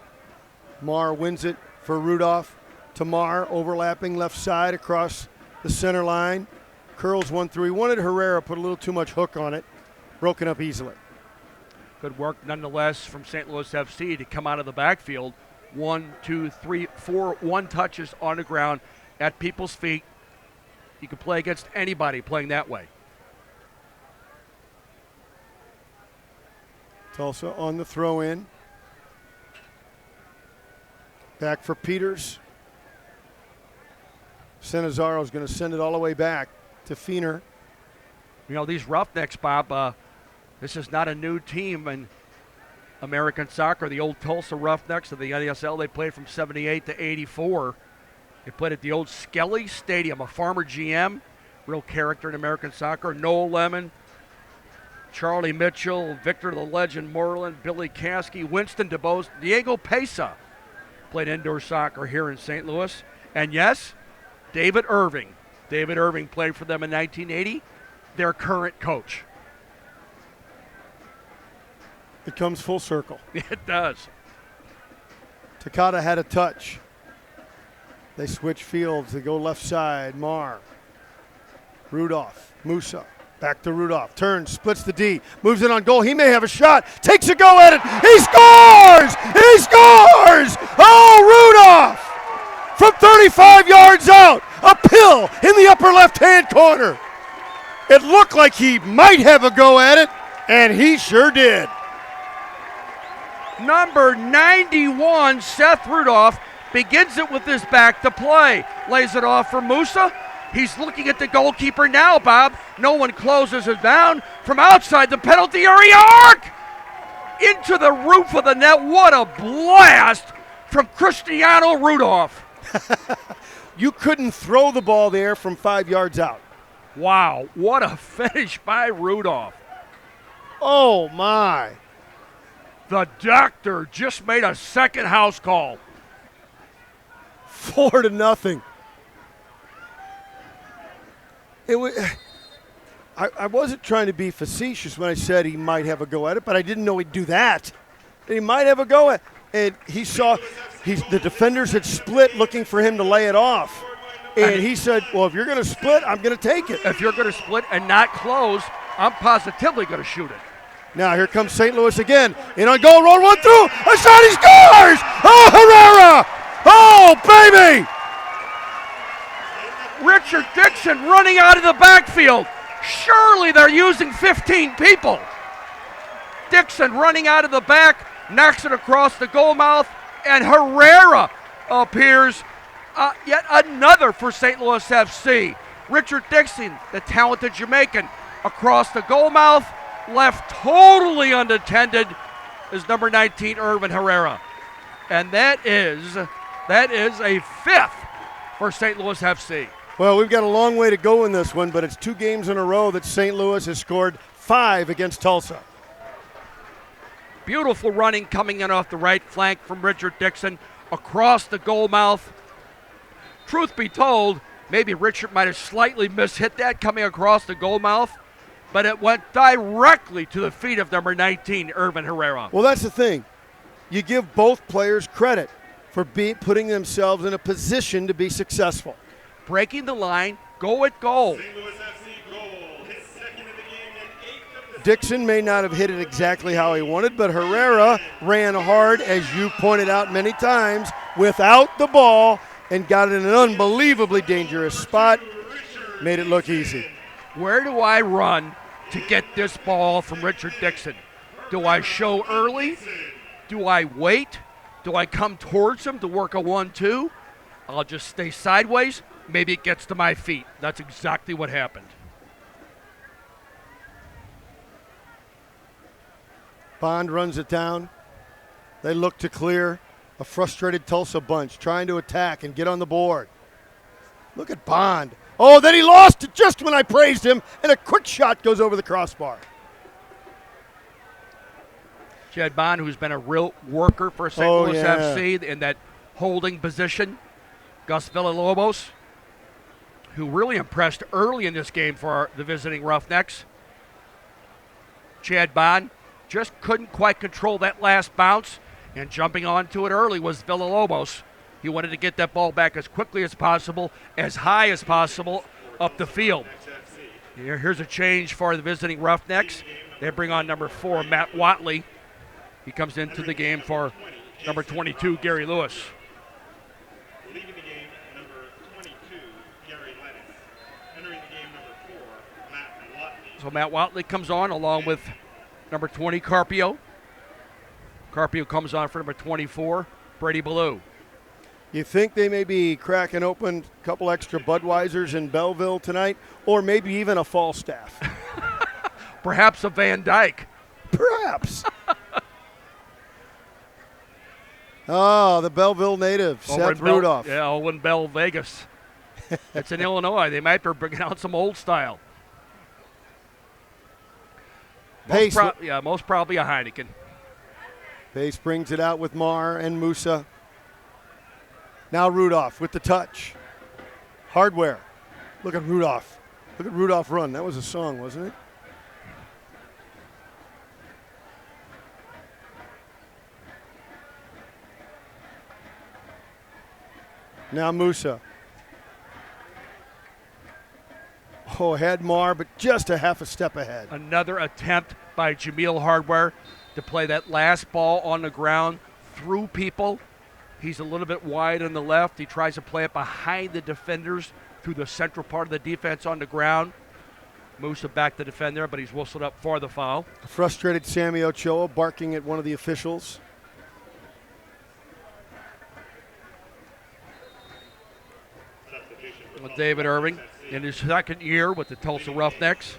Marr wins it for Rudolph. Tamar overlapping left side across the center line. Curls one through. He wanted Herrera, put a little too much hook on it. Broken up easily. Good work nonetheless from St. Louis FC to come out of the backfield. 1, 2, 3, 4 one touches on the ground at people's feet. You can play against anybody playing that way. Tulsa on the throw in. Back for Peters. Senazaro's going to send it all the way back to Feener. You know, these Roughnecks, Bob, this is not a new team in American soccer. The old Tulsa Roughnecks of the NASL, they played from 78 to 84. They played at the old Skelly Stadium, a former GM, real character in American soccer. Noel Lemon, Charlie Mitchell, Victor the Legend Moreland, Billy Caskey, Winston DeBose, Diego Pesa played indoor soccer here in St. Louis. And yes, David Irving. David Irving played for them in 1980, their current coach. It comes full circle. It does. Takata had a touch. They switch fields. They go left side. Marr. Rudolph. Musa. Back to Rudolph. Turns. Splits the D. Moves it on goal. He may have a shot. Takes a go at it. He scores! He scores! Oh, Rudolph! From 35 yards out. A pill in the upper left-hand corner. It looked like he might have a go at it, and he sure did. Number 91, Seth Rudolph, begins it with his back to play. Lays it off for Musa. He's looking at the goalkeeper now, Bob. No one closes it down. From outside the penalty area arc! Into the roof of the net. What a blast from Cristiano Rudolph. You couldn't throw the ball there from 5 yards out. Wow, what a finish by Rudolph. Oh, my. The doctor just made a second house call. 4-0. I wasn't trying to be facetious when I said he might have a go at it, but I didn't know he'd do that. He might have a go at it. And he saw the defenders had split looking for him to lay it off. And he said, well, if you're going to split, I'm going to take it. If you're going to split and not close, I'm positively going to shoot it. Now here comes St. Louis again. In on goal, roll one through. A shot, he scores! Oh, Herrera! Oh, baby! Richard Dixon running out of the backfield. Surely they're using 15 people. Dixon running out of the back, knocks it across the goal mouth, and Herrera appears. Yet another for St. Louis FC. Richard Dixon, the talented Jamaican, across the goal mouth, left totally unattended is number 19, Irvin Herrera. And that is a fifth for St. Louis FC. Well, we've got a long way to go in this one, but it's 2 games in a row that St. Louis has scored 5 against Tulsa. Beautiful running coming in off the right flank from Richard Dixon across the goal mouth. Truth be told, maybe Richard might have slightly mishit that coming across the goal mouth, but it went directly to the feet of number 19, Irvin Herrera. Well, that's the thing. You give both players credit for putting themselves in a position to be successful. Breaking the line, go at goal. Dixon may not have hit it exactly how he wanted, but Herrera ran hard, as you pointed out many times, without the ball and got it in an unbelievably dangerous spot. Made it look easy. Where do I run to get this ball from Richard Dixon? Do I show early? Do I wait? Do I come towards him to work a 1-2? I'll just stay sideways. Maybe it gets to my feet. That's exactly what happened. Bond runs it down. They look to clear. A frustrated Tulsa bunch trying to attack and get on the board. Look at Bond. Oh, then he lost it just when I praised him, and a quick shot goes over the crossbar. Jed Bond, who's been a real worker for St. Louis FC in that holding position. Gus Villalobos, who really impressed early in this game for the visiting Roughnecks. Chad Bond just couldn't quite control that last bounce, and jumping onto it early was Villalobos. He wanted to get that ball back as quickly as possible, as high as possible up the field. Here's a change for the visiting Roughnecks. They bring on number 4, Matt Watley. He comes into the game for number 22, Gary Lewis. Leaving the game, number 22, Gary Lennox. Entering the game, number 4, Matt Watley. So Matt Watley comes on along with number 20, Carpio. Carpio comes on for number 24, Brady Ballou. You think they may be cracking open a couple extra Budweisers in Belleville tonight, or maybe even a Falstaff? Perhaps a Van Dyke. Perhaps. Oh, the Belleville native, Seth Rudolph. Over in Bell Vegas. It's in Illinois. They might be bringing out some old style. Pace. Most probably a Heineken. Pace brings it out with Marr and Musa. Now Rudolph with the touch. Hardware. Look at Rudolph. Look at Rudolph run. That was a song, wasn't it? Now Musa. Oh, had Marr, but just a half a step ahead. Another attempt by Jameel Hardware to play that last ball on the ground through people. He's a little bit wide on the left. He tries to play it behind the defenders through the central part of the defense on the ground. Musa back the defender, but he's whistled up for the foul. A frustrated Sammy Ochoa barking at one of the officials. With David Irving. in his second year with the Tulsa Roughnecks.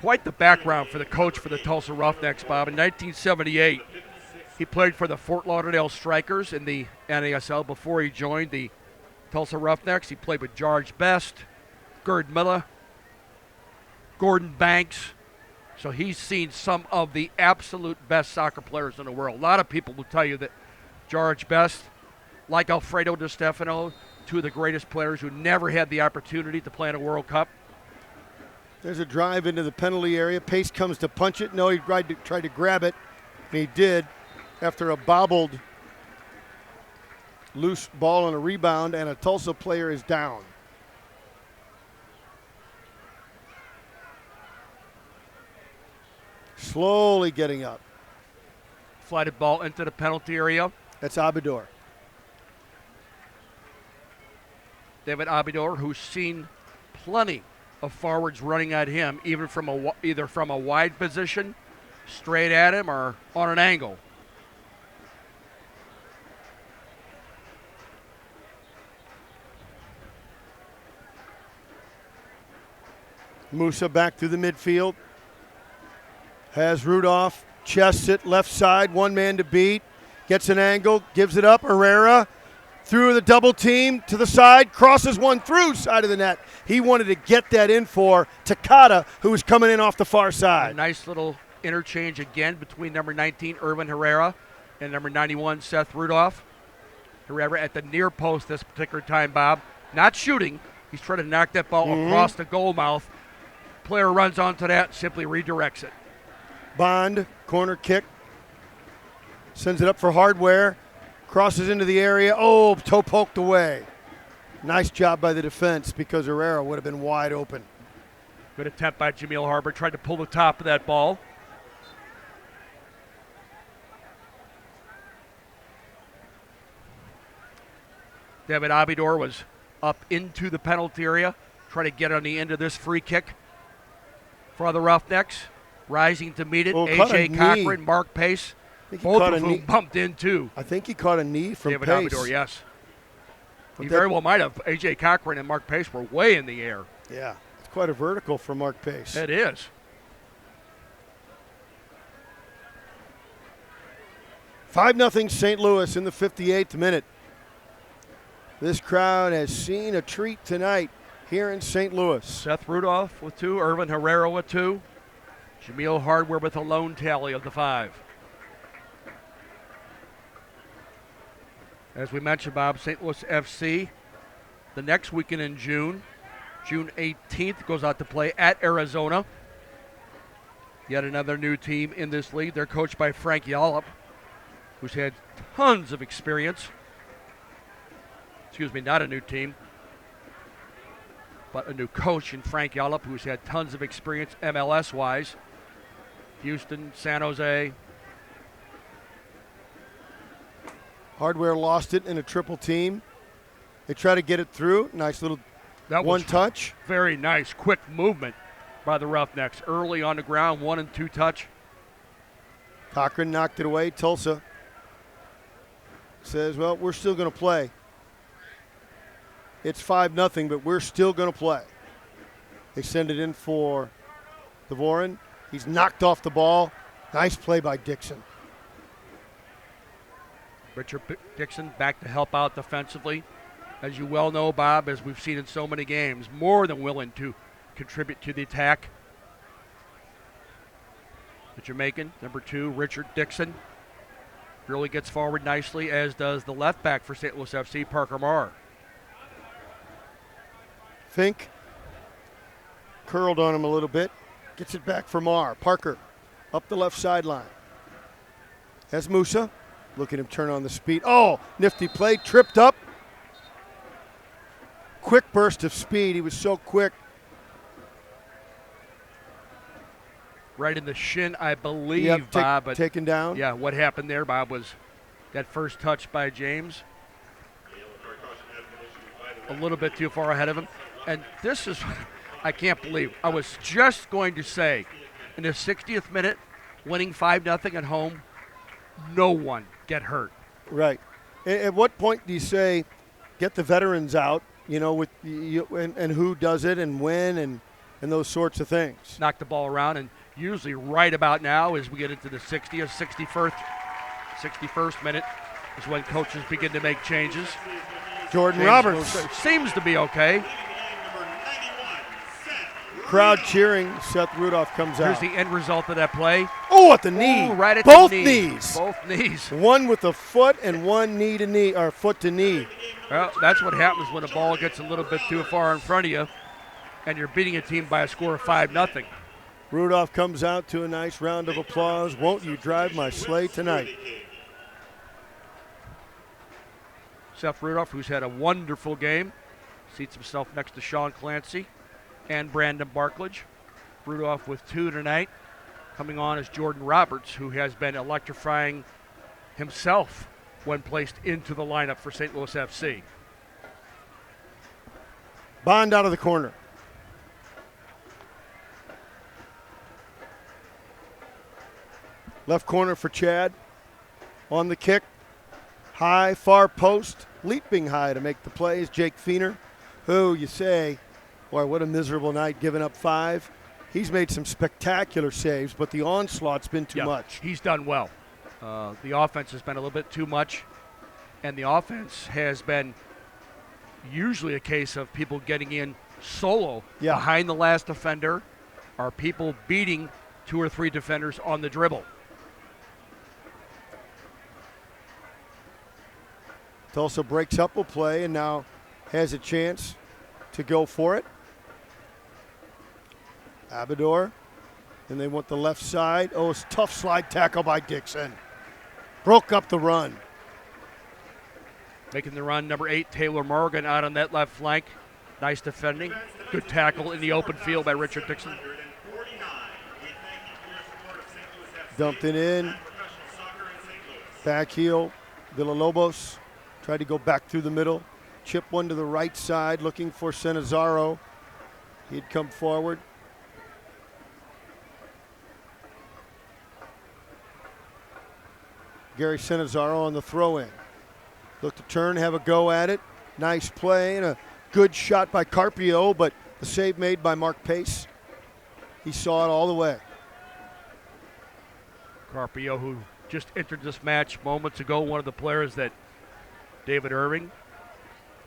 Quite the background for the coach for the Tulsa Roughnecks, Bob. In 1978, he played for the Fort Lauderdale Strikers in the NASL before he joined the Tulsa Roughnecks. He played with George Best, Gerd Miller, Gordon Banks. So he's seen some of the absolute best soccer players in the world. A lot of people will tell you that George Best, like Alfredo Di Stefano, two of the greatest players who never had the opportunity to play in a World Cup. There's a drive into the penalty area. Pace comes to punch it. No, he tried to grab it, and he did after a bobbled loose ball on a rebound, and a Tulsa player is down. Slowly getting up. Flighted ball into the penalty area. That's Abidor. David Abidor, who's seen plenty of forwards running at him, even from either from a wide position, straight at him, or on an angle. Musa back through the midfield. Has Rudolph, chests it, left side, one man to beat. Gets an angle, gives it up. Herrera through the double team to the side, crosses one through side of the net. He wanted to get that in for Takata, who was coming in off the far side. A nice little interchange again between number 19, Irvin Herrera, and number 91, Seth Rudolph. Herrera at the near post this particular time, Bob. Not shooting. He's trying to knock that ball across the goal mouth. Player runs onto that, simply redirects it. Bond, corner kick. Sends it up for Hardware. Crosses into the area. Oh, toe poked away. Nice job by the defense because Herrera would have been wide open. Good attempt by Jamil Harbor. Tried to pull the top of that ball. David Abidor was up into the penalty area. Try to get on the end of this free kick for the Roughnecks. Rising to meet it, A.J. Cochran, Mark Pace. Both of whom bumped into. I think he caught a knee from David Pace. Abidor, yes. But He very well might have. A.J. Cochran and Mark Pace were way in the air. Yeah, it's quite a vertical for Mark Pace. It is. Five 0 St. Louis in the 58th minute. This crowd has seen a treat tonight here in St. Louis. Seth Rudolph with 2, Irvin Herrera with 2, Jamil Hardware with a lone tally of the 5. As we mentioned, Bob, St. Louis FC, the next weekend in June, June 18th, goes out to play at Arizona. Yet another new team in this league. They're coached by Frank Yallop, who's had tons of experience. Excuse me, not a new team, but a new coach in Frank Yallop, who's had tons of experience MLS-wise. Houston, San Jose. Hardware lost it in a triple team. They try to get it through. Nice little one touch. Very nice, quick movement by the Roughnecks. Early on the ground, 1 and 2 touch. Cochran knocked it away. Tulsa says, well, we're still going to play. It's 5-0, but we're still going to play. They send it in for Dvorin. He's knocked off the ball. Nice play by Dixon. Richard Dixon back to help out defensively. As you well know, Bob, as we've seen in so many games, more than willing to contribute to the attack. The Jamaican, number 2, Richard Dixon, really gets forward nicely, as does the left back for St. Louis FC, Parker Marr. Fink curled on him a little bit. Gets it back for Marr. Parker up the left sideline. Has Musa. Look at him turn on the speed. Oh, nifty play. Tripped up. Quick burst of speed. He was so quick. Right in the shin, I believe, Yep, Bob. But taken down. Yeah, what happened there, Bob, was that first touch by James. A little bit too far ahead of him. And this is, I can't believe. I was just going to say, in the 60th minute, winning 5-0 at home, no one get hurt. Right. At what point do you say, get the veterans out, with and who does it and when and those sorts of things. Knock the ball around, and usually right about now as we get into the 60th, 61st minute is when coaches begin to make changes. Jordan James Roberts seems to be okay. Crowd cheering. Seth Rudolph comes out. Here's the end result of that play. Oh, at the knee. Ooh, right at Both the knee. knees. Both knees. One with the foot and one knee to knee, or foot to knee. Well, that's what happens when a ball gets a little bit too far in front of you and you're beating a team by a score of 5-0. Rudolph comes out to a nice round of applause. Won't you drive my sleigh tonight? Seth Rudolph, who's had a wonderful game, seats himself next to Sean Clancy and Brandon Barklage. Rudolph with 2 tonight. Coming on is Jordan Roberts, who has been electrifying himself when placed into the lineup for St. Louis FC. Bond out of the corner. Left corner for Chad. On the kick. High, far post. Leaping high to make the plays. Jake Feener, who you say, boy, what a miserable night giving up 5. He's made some spectacular saves, but the onslaught's been too much. He's done well. The offense has been a little bit too much, and the offense has been usually a case of people getting in solo behind the last defender, or people beating 2 or 3 defenders on the dribble. Tulsa breaks up a play and now has a chance to go for it. Abidor, and they want the left side. Oh, it's a tough slide tackle by Dixon. Broke up the run. Making the run, number 8, Taylor Morgan out on that left flank. Nice defending. Good tackle in the open field by Richard Dixon. Dumped it in. Back heel, Villalobos. Tried to go back through the middle. Chip one to the right side, looking for Senazaro. He'd come forward. Gary Senazaro on the throw-in. Looked to turn, have a go at it. Nice play and a good shot by Carpio, but the save made by Mark Pace. He saw it all the way. Carpio, who just entered this match moments ago, one of the players that David Irving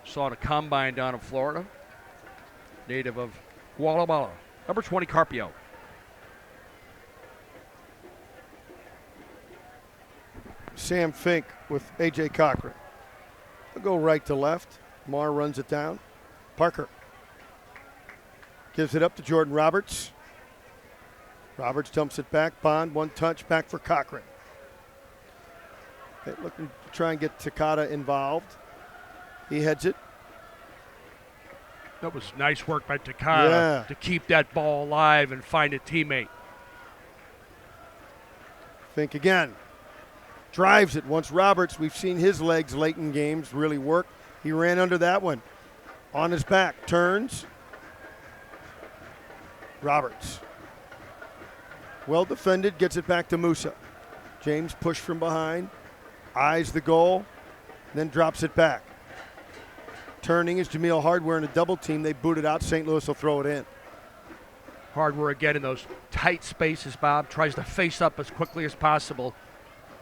saw at a combine down in Florida, native of Walla Walla. Number 20, Carpio. Sam Fink with A.J. Cochran. They'll go right to left. Marr runs it down. Parker gives it up to Jordan Roberts. Roberts dumps it back. Bond, one touch, back for Cochran. They're looking to try and get Takata involved. He heads it. That was nice work by Takata to keep that ball alive and find a teammate. Fink again. Drives it. Once Roberts, we've seen his legs late in games really work. He ran under that one. On his back, turns. Roberts. Well defended, gets it back to Musa. James pushed from behind, eyes the goal, then drops it back. Turning is Jameel Hardware in a double team. They boot it out. St. Louis will throw it in. Hardware again in those tight spaces, Bob. Tries to face up as quickly as possible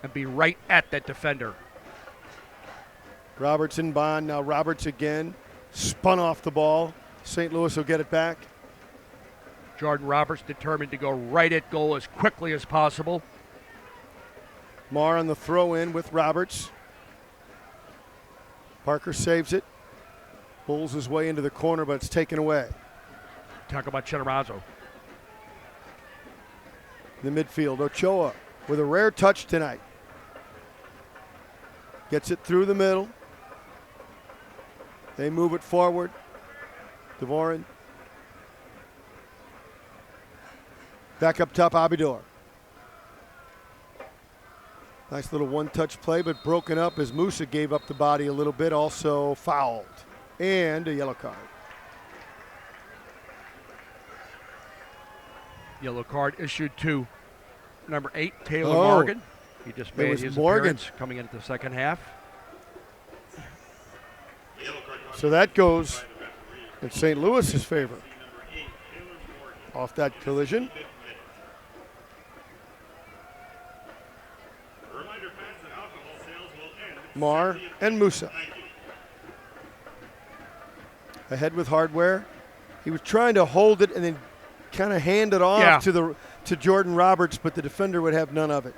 and be right at that defender. Roberts and Bond. Now Roberts again. Spun off the ball. St. Louis will get it back. Jordan Roberts determined to go right at goal as quickly as possible. Marr on the throw in with Roberts. Parker saves it. Pulls his way into the corner, but it's taken away. Talk about Chederazo. In the midfield, Ochoa with a rare touch tonight. Gets it through the middle. They move it forward. Dvorin. Back up top, Abidor. Nice little one-touch play, but broken up as Musa gave up the body a little bit, also fouled. And a yellow card. Yellow card issued to number 8, Taylor Morgan. He just made his appearance coming into the second half. So that goes in St. Louis's favor. Off that collision. Marr and Musa. Ahead with Hardware. He was trying to hold it and then kind of hand it off to Jordan Roberts, but the defender would have none of it.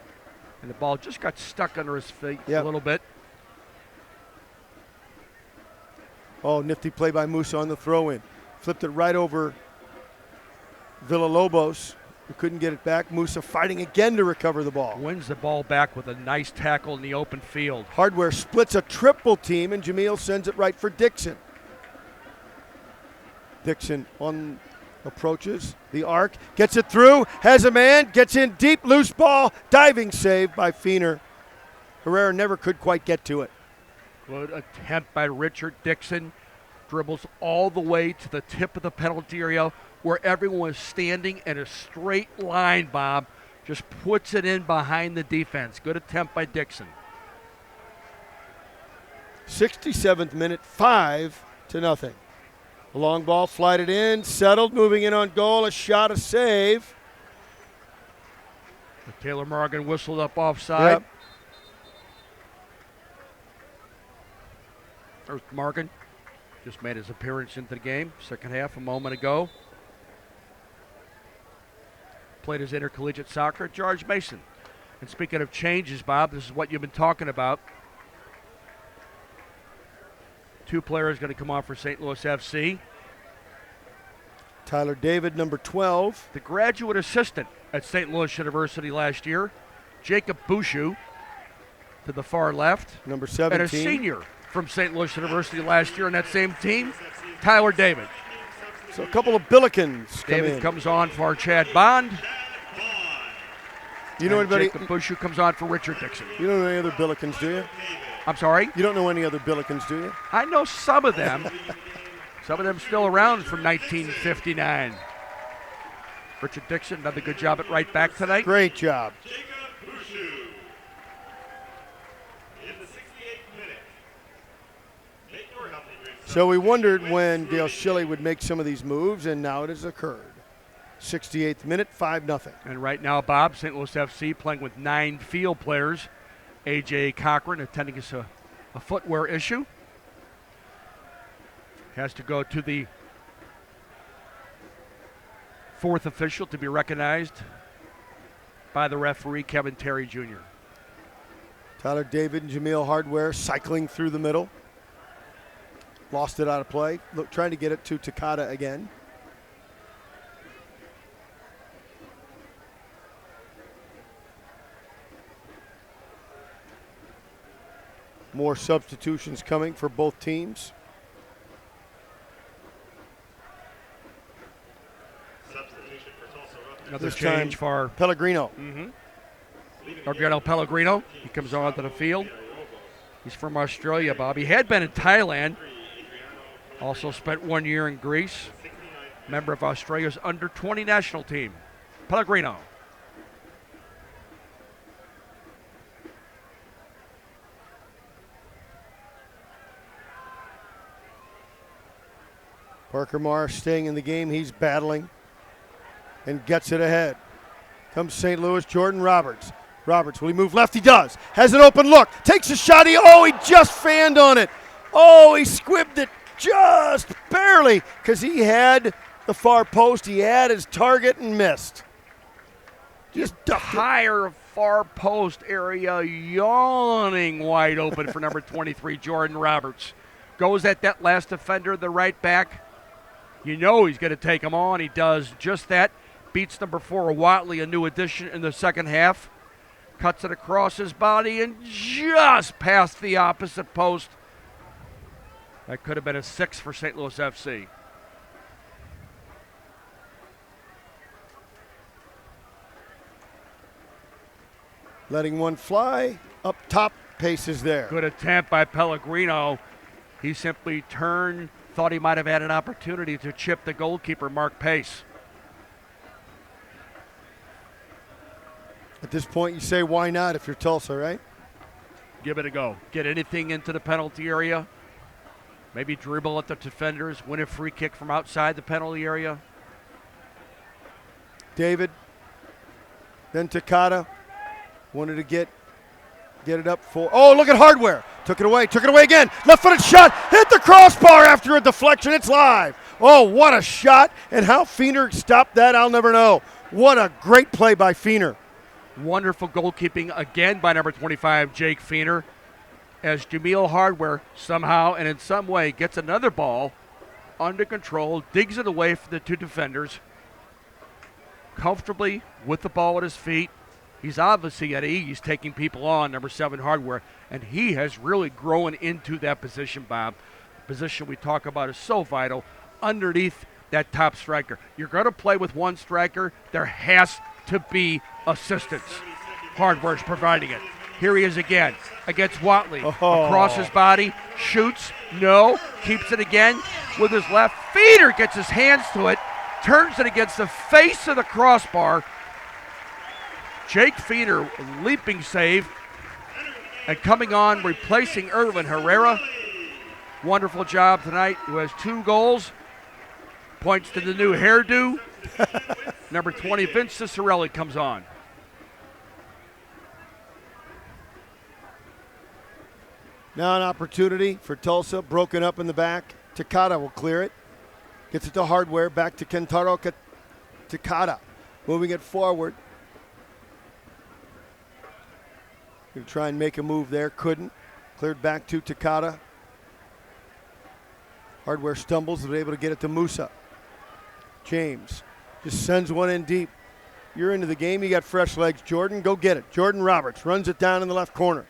And the ball just got stuck under his feet a little bit. Oh, nifty play by Musa on the throw-in. Flipped it right over Villalobos, who couldn't get it back. Musa fighting again to recover the ball. Wins the ball back with a nice tackle in the open field. Hardware splits a triple team, and Jamil sends it right for Dixon. Dixon on approaches the arc, gets it through, has a man, gets in deep, loose ball, diving save by Feener. Herrera never could quite get to it. Good attempt by Richard Dixon. Dribbles all the way to the tip of the penalty area where everyone was standing in a straight line, Bob. Just puts it in behind the defense. Good attempt by Dixon. 67th minute, 5-0. A long ball, flighted in, settled, moving in on goal, a shot, a save. Taylor Morgan whistled up offside. Yep. There's Morgan. Just made his appearance into the game. Second half a moment ago. Played his intercollegiate soccer at George Mason. And speaking of changes, Bob, this is what you've been talking about. Two players going to come on for St. Louis FC. Tyler David, number 12. The graduate assistant at St. Louis University last year, Jacob Bushu, to the far left. Number 17. And a senior from St. Louis University last year on that same team, Tyler David. So a couple of Billikens David comes on for Chad Bond. You know anybody? Jacob Bushu comes on for Richard Dixon. You don't know any other Billikens, do you? I'm sorry? You don't know any other Billikens, do you? I know some of them. Some of them still around from 1959. Richard Dixon, another good job at right back tonight. Great job. So we wondered when Dale Schilly would make some of these moves, and now it has occurred. 68th minute, 5-0. And right now, Bob, St. Louis FC playing with 9 field players. A.J. Cochran attending us a footwear issue. Has to go to the fourth official to be recognized by the referee, Kevin Terry Jr. Tyler David and Jamil Hardware cycling through the middle. Lost it out of play. Look, trying to get it to Takada again. More substitutions coming for both teams. Another This change time, for Pellegrino. Adriano Pellegrino. He comes onto the field. He's from Australia, Bob. He had been in Thailand. Also spent 1 year in Greece. Member of Australia's under-20 national team. Pellegrino. Parker Marr staying in the game. He's battling and gets it ahead. Comes St. Louis, Jordan Roberts. Roberts, will he move left? He does. Has an open look. Takes a shot. He just fanned on it. Oh, he squibbed it just barely because he had the far post. He had his target and missed. Just higher far post area, yawning wide open for number 23, Jordan Roberts. Goes at that last defender, the right back. You know he's going to take him on. He does just that. Beats number 4, Watley, a new addition in the second half. Cuts it across his body and just past the opposite post. That could have been a 6 for St. Louis FC. Letting one fly. Up top, pace is there. Good attempt by Pellegrino. He simply turned, thought he might have had an opportunity to chip the goalkeeper, Mark Pace. At this point, you say, why not if you're Tulsa, right? Give it a go. Get anything into the penalty area. Maybe dribble at the defenders, win a free kick from outside the penalty area. David, then Takata, wanted to get it up for, oh, look at Hardware. Took it away again. Left-footed shot, hit the crossbar after a deflection. It's live. Oh, what a shot, and how Feener stopped that, I'll never know. What a great play by Feener. Wonderful goalkeeping again by number 25, Jake Feener, as Jameel Hardware somehow and in some way gets another ball under control, digs it away from the two defenders, comfortably with the ball at his feet. He's obviously at ease taking people on, number 7 Hardware, and he has really grown into that position, Bob. The position we talk about is so vital underneath that top striker. You're going to play with one striker, there has to be assistance. Hardware's providing it. Here he is again against Watley. Across his body, shoots, no, keeps it again with his left. Feener gets his hands to it, turns it against the face of the crossbar. Jake Feener, leaping save, and coming on, replacing Irvin Herrera. Wonderful job tonight, who has 2 goals. Points to the new hairdo. Number 20, Vince Cicerelli, comes on. Now an opportunity for Tulsa, broken up in the back. Takata will clear it. Gets it to Hardware, back to Kentaro Takata. Moving it forward. Going to try and make a move there, couldn't. Cleared back to Takata. Hardware stumbles, was able to get it to Musa. James just sends one in deep. You're into the game, you got fresh legs, Jordan, go get it. Jordan Roberts runs it down in the left corner.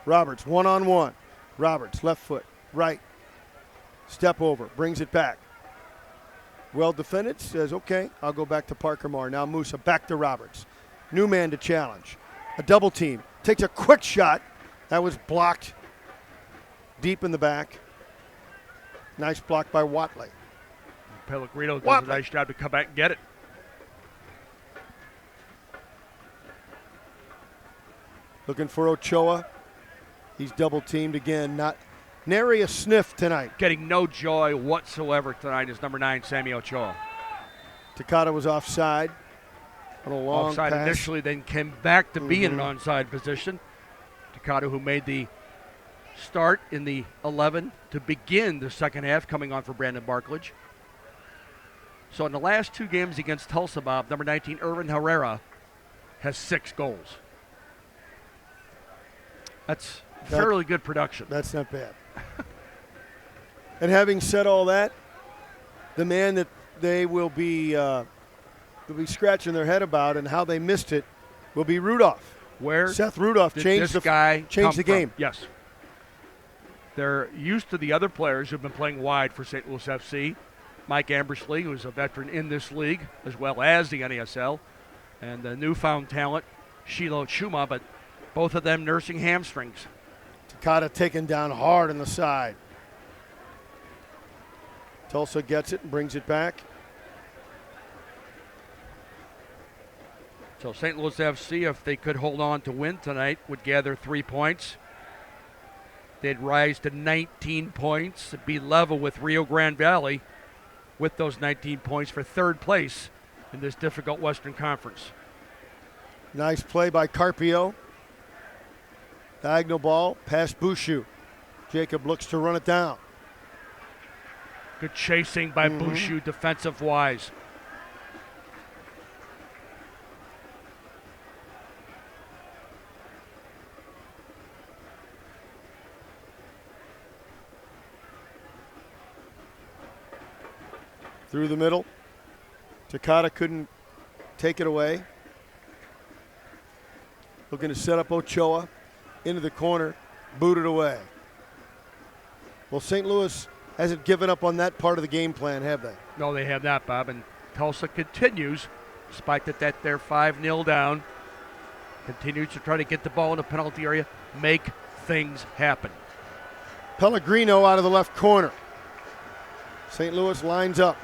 Roberts, one-on-one. Roberts, left foot, right. Step over, brings it back. Well defended, says, okay, I'll go back to Parker Moore. Now Musa, back to Roberts. New man to challenge. A double team. Takes a quick shot. That was blocked deep in the back. Nice block by Watley. Pellegrino does a nice job to come back and get it. Looking for Ochoa. He's double teamed again. Not nary a sniff tonight. Getting no joy whatsoever tonight is number 9, Sammy Ochoa. Takata was offside on a long offside pass. Initially, then came back to be in an onside position. Takata, who made the start in the 11 to begin the second half, coming on for Brandon Barklage. So in the last 2 games against Tulsa, Bob, number 19, Irvin Herrera, has 6 goals. That's fairly good production. That's not bad. And having said all that, the man that they will be scratching their head about and how they missed it will be Rudolph. Where Seth Rudolph changed the game. Yes. They're used to the other players who've been playing wide for St. Louis FC. Mike Ambersley, who's a veteran in this league, as well as the NASL, and the newfound talent, Shiloh Chuma, but both of them nursing hamstrings. Takata taken down hard on the side. Tulsa gets it and brings it back. So St. Louis FC, if they could hold on to win tonight, would gather 3 points. They'd rise to 19 points, be level with Rio Grande Valley with those 19 points for 3rd place in this difficult Western Conference. Nice play by Carpio. Diagonal ball past Bouchou. Jacob looks to run it down. Good chasing by Bouchou, defensive-wise. Through the middle. Takata couldn't take it away. Looking to set up Ochoa into the corner, booted away. Well, St. Louis hasn't given up on that part of the game plan, have they? No, they have not, Bob. And Tulsa continues, despite that they're 5-0 down, continues to try to get the ball in the penalty area, make things happen. Pellegrino out of the left corner. St. Louis lines up.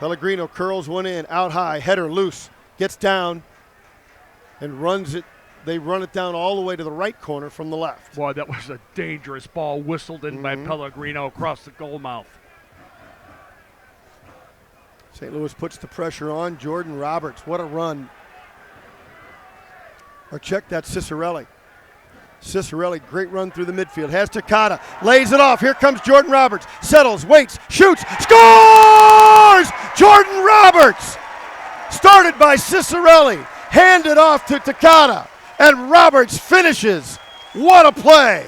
Pellegrino curls one in, out high, header loose, gets down and runs it they run it down all the way to the right corner from the left. Boy, that was a dangerous ball whistled in by Pellegrino across the goal mouth. St. Louis puts the pressure on. Jordan Roberts, what a run. Or check that Cicerelli. Cicerelli, great run through the midfield. Has Takata, lays it off. Here comes Jordan Roberts. Settles, waits, shoots, scores! Jordan Roberts! Started by Cicerelli, handed off to Takata, and Roberts finishes. What a play!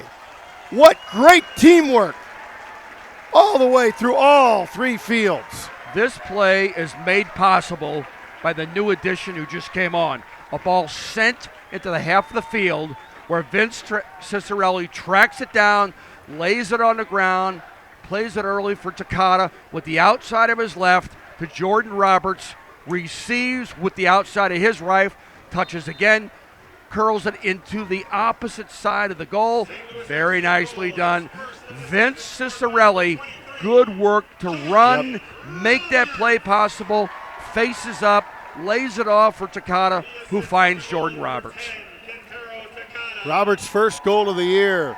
What great teamwork! All the way through all 3 fields. This play is made possible by the new addition who just came on. A ball sent into the half of the field where Vince Cicerelli tracks it down, lays it on the ground, plays it early for Takata with the outside of his left to Jordan Roberts, receives with the outside of his right, touches again, curls it into the opposite side of the goal. Very nicely done. Vince Cicerelli, good work to run, make that play possible, faces up, lays it off for Takata, who finds Jordan Roberts. Roberts' first goal of the year.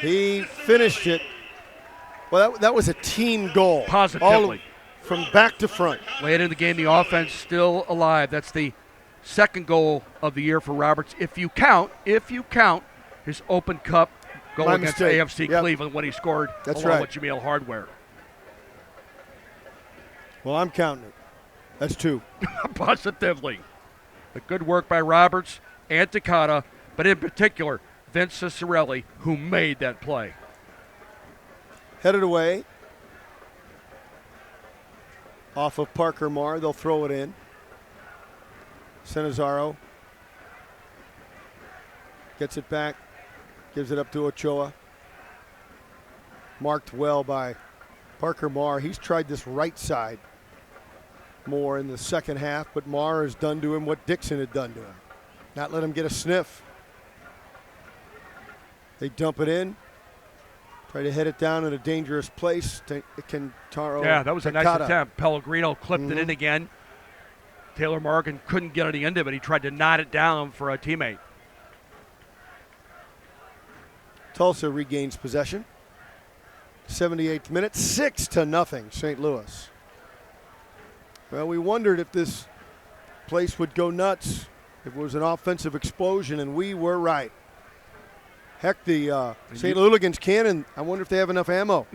He finished it. Well, that was a team goal. Positively. From back to front. Late in the game, the offense still alive. That's the second goal of the year for Roberts. If you count his Open Cup goal against AFC Cleveland when he scored along with Jameel Hardware. Well, I'm counting it. That's 2. Positively. The good work by Roberts and Takata, but in particular, Vince Cicerelli, who made that play. Headed away. Off of Parker Marr. They'll throw it in. Senazaro gets it back. Gives it up to Ochoa. Marked well by Parker Marr. He's tried this right side more in the second half, but Marr has done to him what Dixon had done to him. Not let him get a sniff. They dump it in. Try to head it down in a dangerous place. Kentaro. Yeah, that was a nice Takata. attempt. Pellegrino clipped it in again. Taylor Morgan couldn't get any end of it. He tried to knot it down for a teammate. Tulsa regains possession. 78th minute, 6-0, St. Louis. Well, we wondered if this place would go nuts, if it was an offensive explosion, and we were right. Heck, the St. Louis cannon, I wonder if they have enough ammo.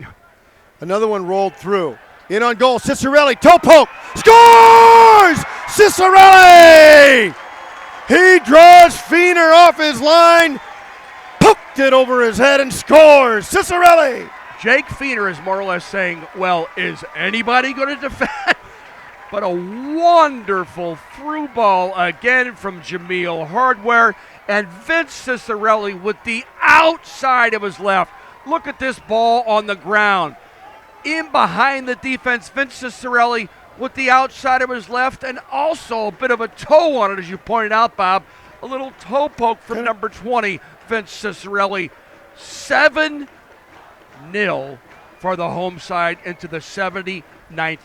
Another one rolled through. In on goal, Cicerelli, toe poke, scores! Cicerelli! He draws Fiener off his line, poked it over his head and scores! Cicerelli! Jake Fiener is more or less saying, well, is anybody going to defend? But a wonderful through ball again from Jameel Hardware, and Vince Cicerelli with the outside of his left. Look at this ball on the ground. In behind the defense, Vince Cicerelli with the outside of his left, and also a bit of a toe on it, as you pointed out, Bob. A little toe poke from number 20, Vince Cicerelli. 7-0 for the home side into the 79th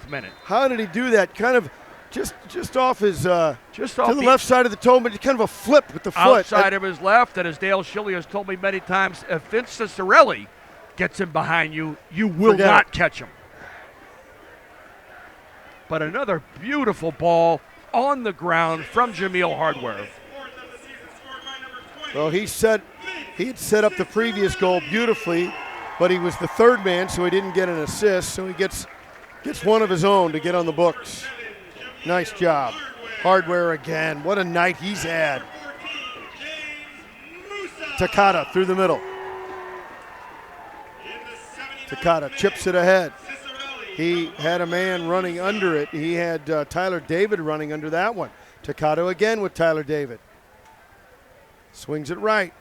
minute. How did he do that? Kind of just off his to the the left side of the toe, but kind of a flip with the foot. Outside of his left, and as Dale Shilley has told me many times, if Vince Cicerelli gets him behind you, you will not catch him. But another beautiful ball on the ground from Jameel Hardware. Well, he had set up the previous goal beautifully, but he was the third man, so he didn't get an assist. So he gets one of his own to get on the books. Nice job. Hardware again. What a night he's had. Takata through the middle. Takata chips it ahead. He had a man running under it. He had Tyler David running under that one. Takata again with Tyler David. Swings it right.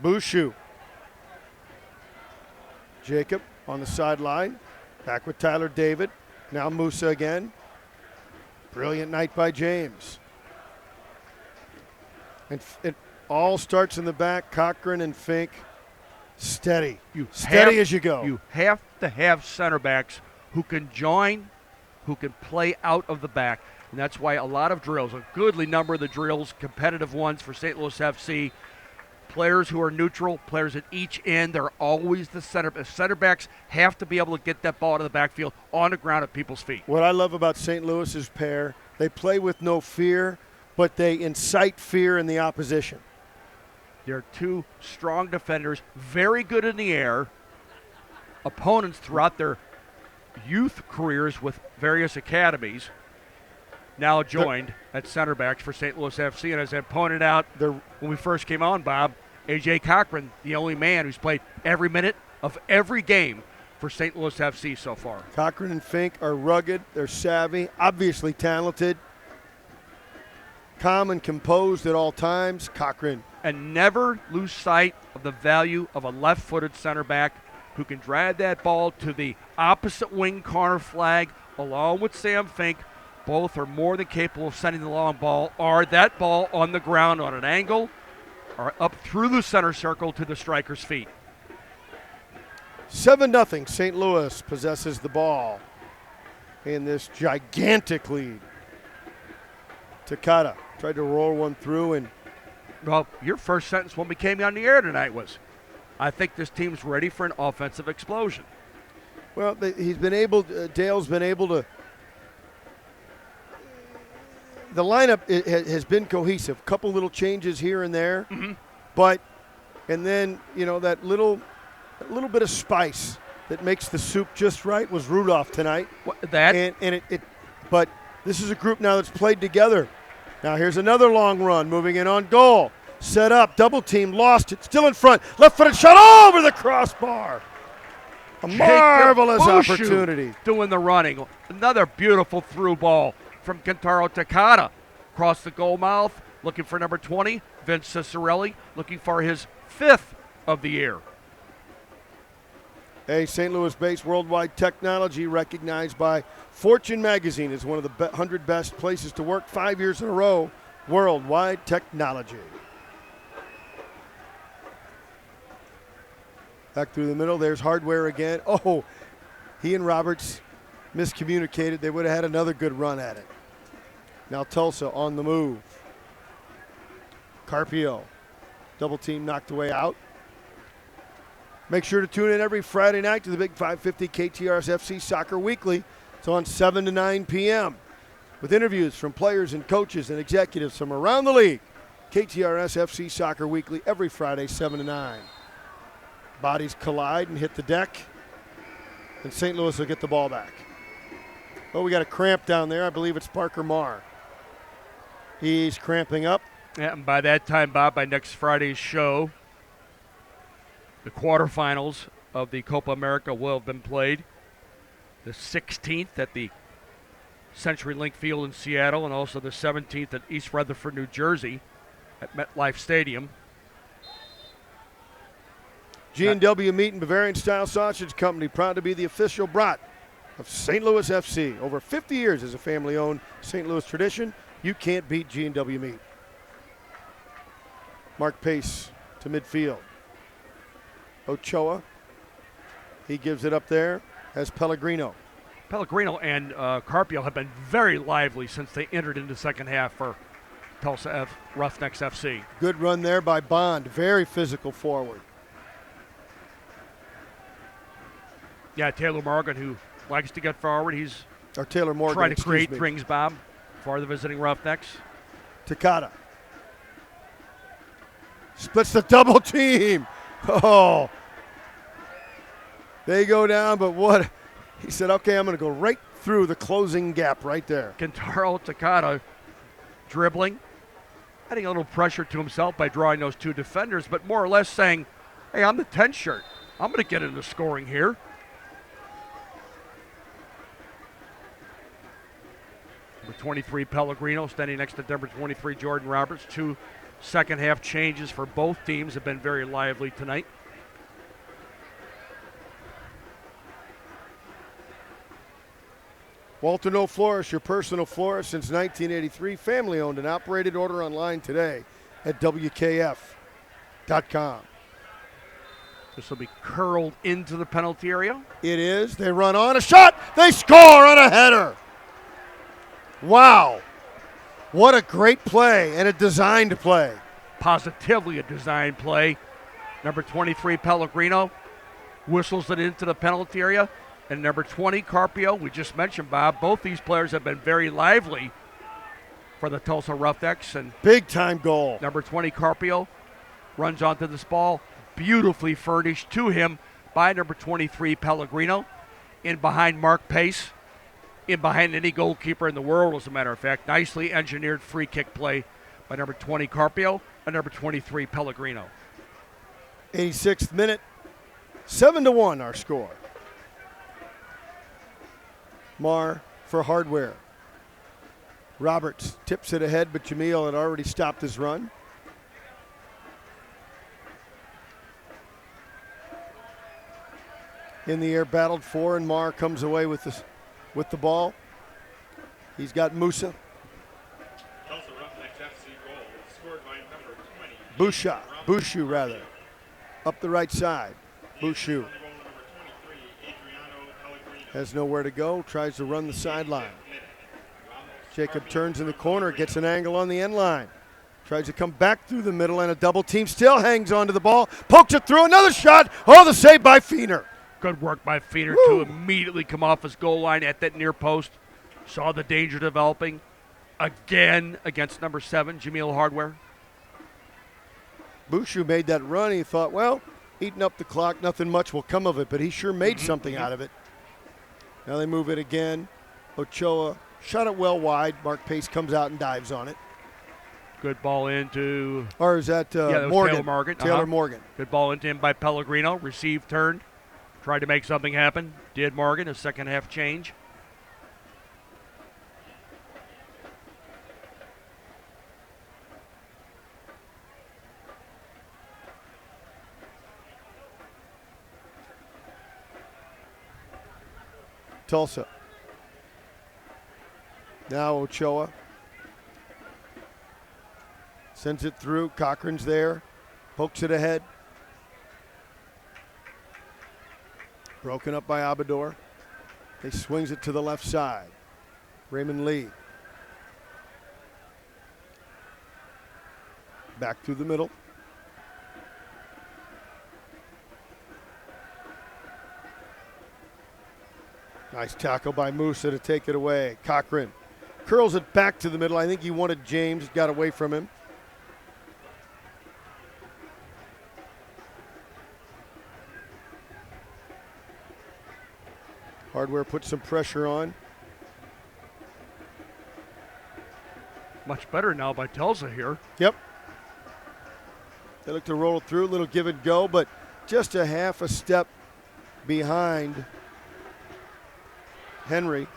Bushu. Jacob on the sideline. Back with Tyler David. Now Musa again. Brilliant night by James. And it all starts in the back. Cochran and Fink. Steady. Steady as you go. You have to have center backs who can join, who can play out of the back. And that's why a lot of drills, a goodly number of the drills, competitive ones for St. Louis FC, players who are neutral, players at each end, they're always the center. Center backs have to be able to get that ball to the backfield on the ground at people's feet. What I love about St. Louis's pair, they play with no fear, but they incite fear in the opposition. They're two strong defenders, very good in the air. Opponents throughout their youth careers with various academies now joined at center backs for St. Louis FC. And as I pointed out when we first came on, Bob, A.J. Cochran, the only man who's played every minute of every game for St. Louis FC so far. Cochran and Fink are rugged. They're savvy, obviously talented, calm and composed at all times. Cochran. And never lose sight of the value of a left-footed center back who can drive that ball to the opposite wing corner flag along with Sam Fink. Both are more than capable of sending the long ball or that ball on the ground on an angle or up through the center circle to the striker's feet. 7-0, St. Louis possesses the ball in this gigantic lead. Takata tried to roll one through, and well, your first sentence when we came on the air tonight was, I think this team's ready for an offensive explosion. Well, Dale's been able to, the lineup has been cohesive. A couple little changes here and there, but, and then, that little bit of spice that makes the soup just right was Rudolph tonight. But this is a group now that's played together. Now here's another long run, moving in on goal. Set up, double team, lost it, still in front. Left-footed shot over the crossbar. A marvelous opportunity. Doing the running. Another beautiful through ball from Kentaro Takata. Across the goal mouth, looking for number 20, Vince Cicerelli, looking for his 5th of the year. A St. Louis-based worldwide technology recognized by Fortune magazine as one of the 100 best places to work 5 years in a row. Worldwide technology. Back through the middle, there's Hardware again. Oh, he and Roberts miscommunicated. They would have had another good run at it. Now Tulsa on the move. Carpio, double team knocked away out. Make sure to tune in every Friday night to the Big 550 KTRS FC Soccer Weekly. It's on 7 to 9 p.m. with interviews from players and coaches and executives from around the league. KTRS FC Soccer Weekly every Friday, 7 to 9. Bodies collide and hit the deck, and St. Louis will get the ball back. Oh, we got a cramp down there. I believe it's Parker Marr. He's cramping up. Yeah, and by that time, Bob, by next Friday's show, the quarterfinals of the Copa America will have been played. The 16th at the CenturyLink Field in Seattle, and also the 17th at East Rutherford, New Jersey at MetLife Stadium. G&W Meat and Bavarian Style Sausage Company, proud to be the official brat of St. Louis FC. Over 50 years as a family-owned St. Louis tradition. You can't beat G&W Meat. Mark Pace to midfield. Ochoa, he gives it up there as Pellegrino. Pellegrino and Carpio have been very lively since they entered into the second half for Tulsa Roughnecks FC. Good run there by Bond, very physical forward. Yeah, Taylor Morgan, who likes to get forward. He's Taylor Morgan, trying to create things, Bob, for the visiting Roughnecks. Takata. Splits the double team. Oh. They go down, but what? He said, okay, I'm going to go right through the closing gap right there. Kentaro Takata dribbling, adding a little pressure to himself by drawing those two defenders, but more or less saying, hey, I'm the 10 shirt. I'm going to get into scoring here. Number 23, Pellegrino, standing next to number 23, Jordan Roberts. Two second half changes for both teams have been very lively tonight. Walter No Florist, your personal florist since 1983. Family owned and operated. Order online today at WKF.com. This will be curled into the penalty area. It is. They run on a shot. They score on a header. Wow. What a great play and a designed play. Positively a design play. Number 23, Pellegrino, whistles it into the penalty area. And number 20, Carpio, we just mentioned, Bob. Both these players have been very lively for the Tulsa Roughnecks. And big time goal. Number 20, Carpio, runs onto this ball, beautifully furnished to him by number 23, Pellegrino, in behind Mark Pace, in behind any goalkeeper in the world, as a matter of fact. Nicely engineered free kick play by number 20, Carpio, and number 23, Pellegrino. 86th minute, 7-1 our score. Marr for Hardware. Roberts tips it ahead, but Jamil had already stopped his run. In the air, battled for, and Marr comes away with the ball. He's got Musa. Tulsa Roughnecks FC goal scored by number 20. Bushu rather. Up the right side. Bushu has nowhere to go, tries to run the sideline. Jacob turns in the corner, gets an angle on the end line. Tries to come back through the middle, and a double team still hangs onto the ball. Pokes it through, another shot. Oh, the save by Feener. Good work by Feener to immediately come off his goal line at that near post. Saw the danger developing again against number 7, Jamil Hardware. Bushu made that run. He thought, well, eating up the clock, nothing much will come of it, but he sure made something out of it. Now they move it again. Ochoa shot it well wide. Mark Pace comes out and dives on it. Good ball into... Or is that that was Morgan? Taylor Morgan. Taylor Morgan. Good ball into him by Pellegrino. Received, turned. Tried to make something happen. Did Morgan, a second half change. Tulsa. Now Ochoa. Sends it through. Cochran's there. Pokes it ahead. Broken up by Abador. He swings it to the left side. Raymond Lee. Back through the middle. Nice tackle by Musa to take it away. Cochran curls it back to the middle. I think he wanted James, got away from him. Hardware puts some pressure on. Much better now by Tulsa here. Yep. They look to roll it through, a little give and go, but just a half a step behind Henry.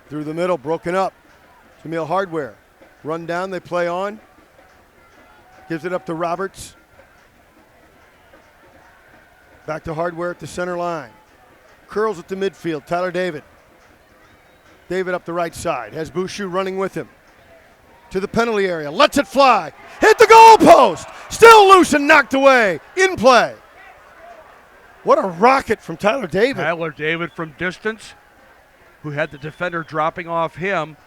Through the middle, broken up. Jamil Hardware. Run down, they play on. Gives it up to Roberts. Back to Hardware at the center line. Curls at the midfield, Tyler David. David up the right side, has Bushu running with him. To the penalty area, lets it fly. Hit the goal post! Still loose and knocked away. In play. What a rocket from Tyler David. Tyler David from distance, who had the defender dropping off him,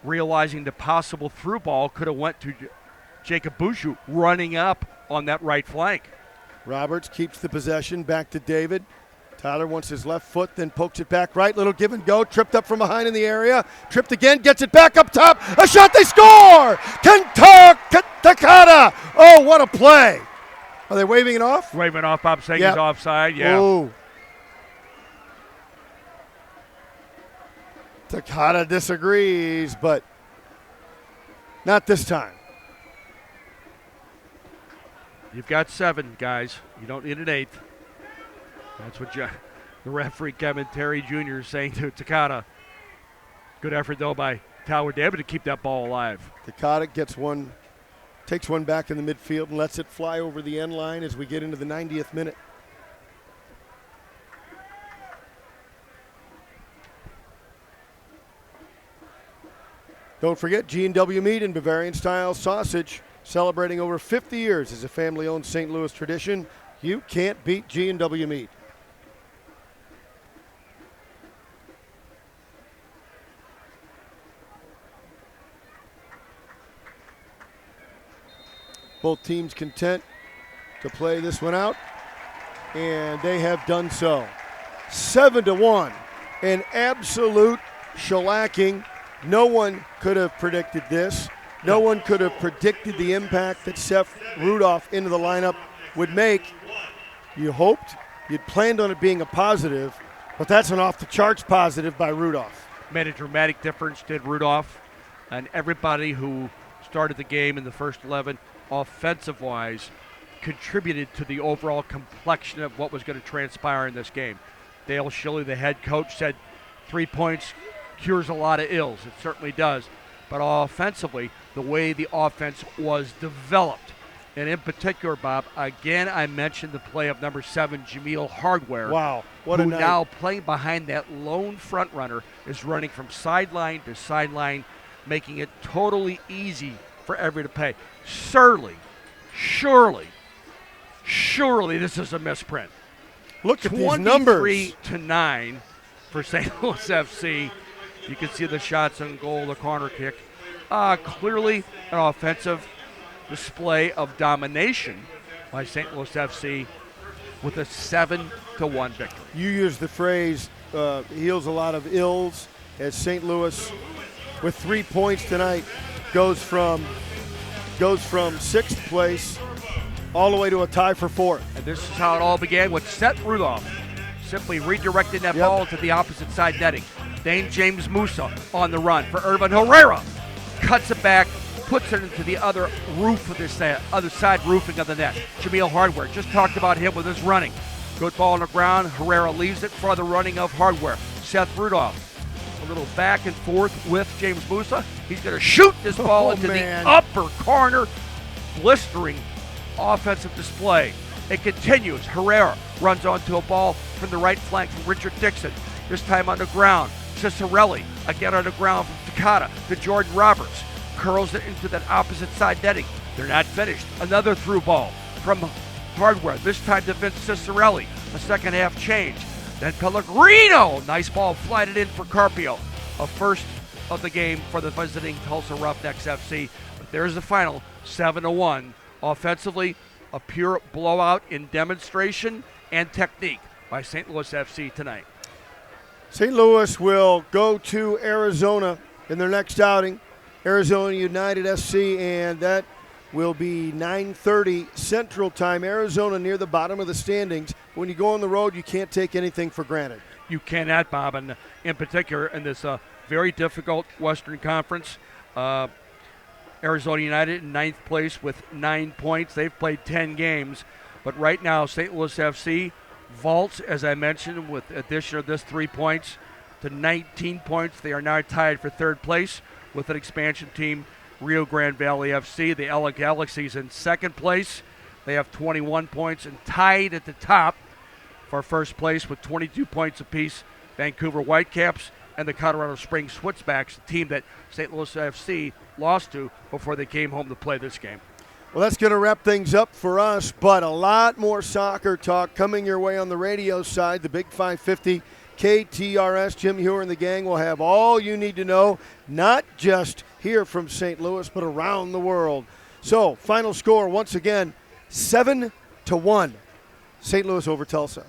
realizing the possible through ball could have went to Jacob Bushu running up on that right flank. Roberts keeps the possession, back to David. Tyler wants his left foot, then pokes it back right. Little give and go, tripped up from behind in the area. Tripped again, gets it back up top. A shot, they score! Takada! Oh, what a play. Are they waving it off? Waving off, Bob saying he's offside, yeah. Oh. Takada disagrees, but not this time. You've got 7, guys. You don't need an 8th. That's what the referee Kevin Terry Jr. is saying to Takada. Good effort, though, by Tyler David to keep that ball alive. Takada takes one back in the midfield and lets it fly over the end line as we get into the 90th minute. Don't forget G&W Meat and Bavarian-style sausage, celebrating over 50 years as a family-owned St. Louis tradition. You can't beat G&W Meat. Both teams content to play this one out, and they have done so. 7-1, an absolute shellacking. No one could have predicted this. No one could have predicted the impact that Seth Rudolph into the lineup would make. You hoped, you'd planned on it being a positive, but that's an off-the-charts positive by Rudolph. Made a dramatic difference, did Rudolph, and everybody who started the game in the first 11, offensive-wise, contributed to the overall complexion of what was going to transpire in this game. Dale Schilly, the head coach, said 3 points cures a lot of ills. It certainly does. But offensively, the way the offense was developed, and in particular, Bob, again, I mentioned the play of number 7, Jameel Hardware. Wow, what a who night. now playing behind that lone front runner is running from sideline to sideline, making it totally easy for everybody to pay. Surely this is a misprint. Look at these numbers. 23-9 for St. Louis FC. You can see the shots on goal, the corner kick. Clearly an offensive display of domination by St. Louis FC with a 7-1 victory. You used the phrase heals a lot of ills, as St. Louis, with 3 points tonight, goes from 6th place all the way to a tie for 4th. And this is how it all began with Seth Rudolph simply redirecting that ball to the opposite side netting. Then James Musa on the run for Urban Herrera. Cuts it back, puts it into the other roof of this other side roofing of the net. Jameel Hardware, just talked about him with his running. Good ball on the ground. Herrera leaves it for the running of Hardware. Seth Rudolph, a little back and forth with James Musa. He's going to shoot this ball into the upper corner. Blistering offensive display. It continues. Herrera runs onto a ball from the right flank from Richard Dixon. This time on the ground. Cicerelli again on the ground from Takata to Jordan Roberts. Curls it into that opposite side netting. They're not finished. Another through ball from Hardware. This time to Vince Cicerelli. A second half change. Then Pellegrino. Nice ball flighted in for Carpio. A first of the game for the visiting Tulsa Roughnecks FC. But there's the final, 7-1. Offensively, a pure blowout in demonstration and technique by St. Louis FC tonight. St. Louis will go to Arizona in their next outing, Arizona United SC, and that will be 9:30 Central Time. Arizona near the bottom of the standings. When you go on the road, you can't take anything for granted. You cannot, Bob, and in particular in this very difficult Western Conference. Arizona United in 9th place with 9 points. They've played 10 games, but right now St. Louis FC vaults, as I mentioned, with addition of this 3 points to 19 points. They are now tied for 3rd place with an expansion team, Rio Grande Valley FC. The LA Galaxy's in 2nd place. They have 21 points, and tied at the top for 1st place with 22 points apiece, Vancouver Whitecaps and the Colorado Springs Switchbacks, the team that St. Louis FC lost to before they came home to play this game. Well, that's going to wrap things up for us, but a lot more soccer talk coming your way on the radio side. The Big 550 KTRS. Jim Hewer and the gang will have all you need to know, not just here from St. Louis, but around the world. So, final score once again, 7-1. St. Louis over Tulsa.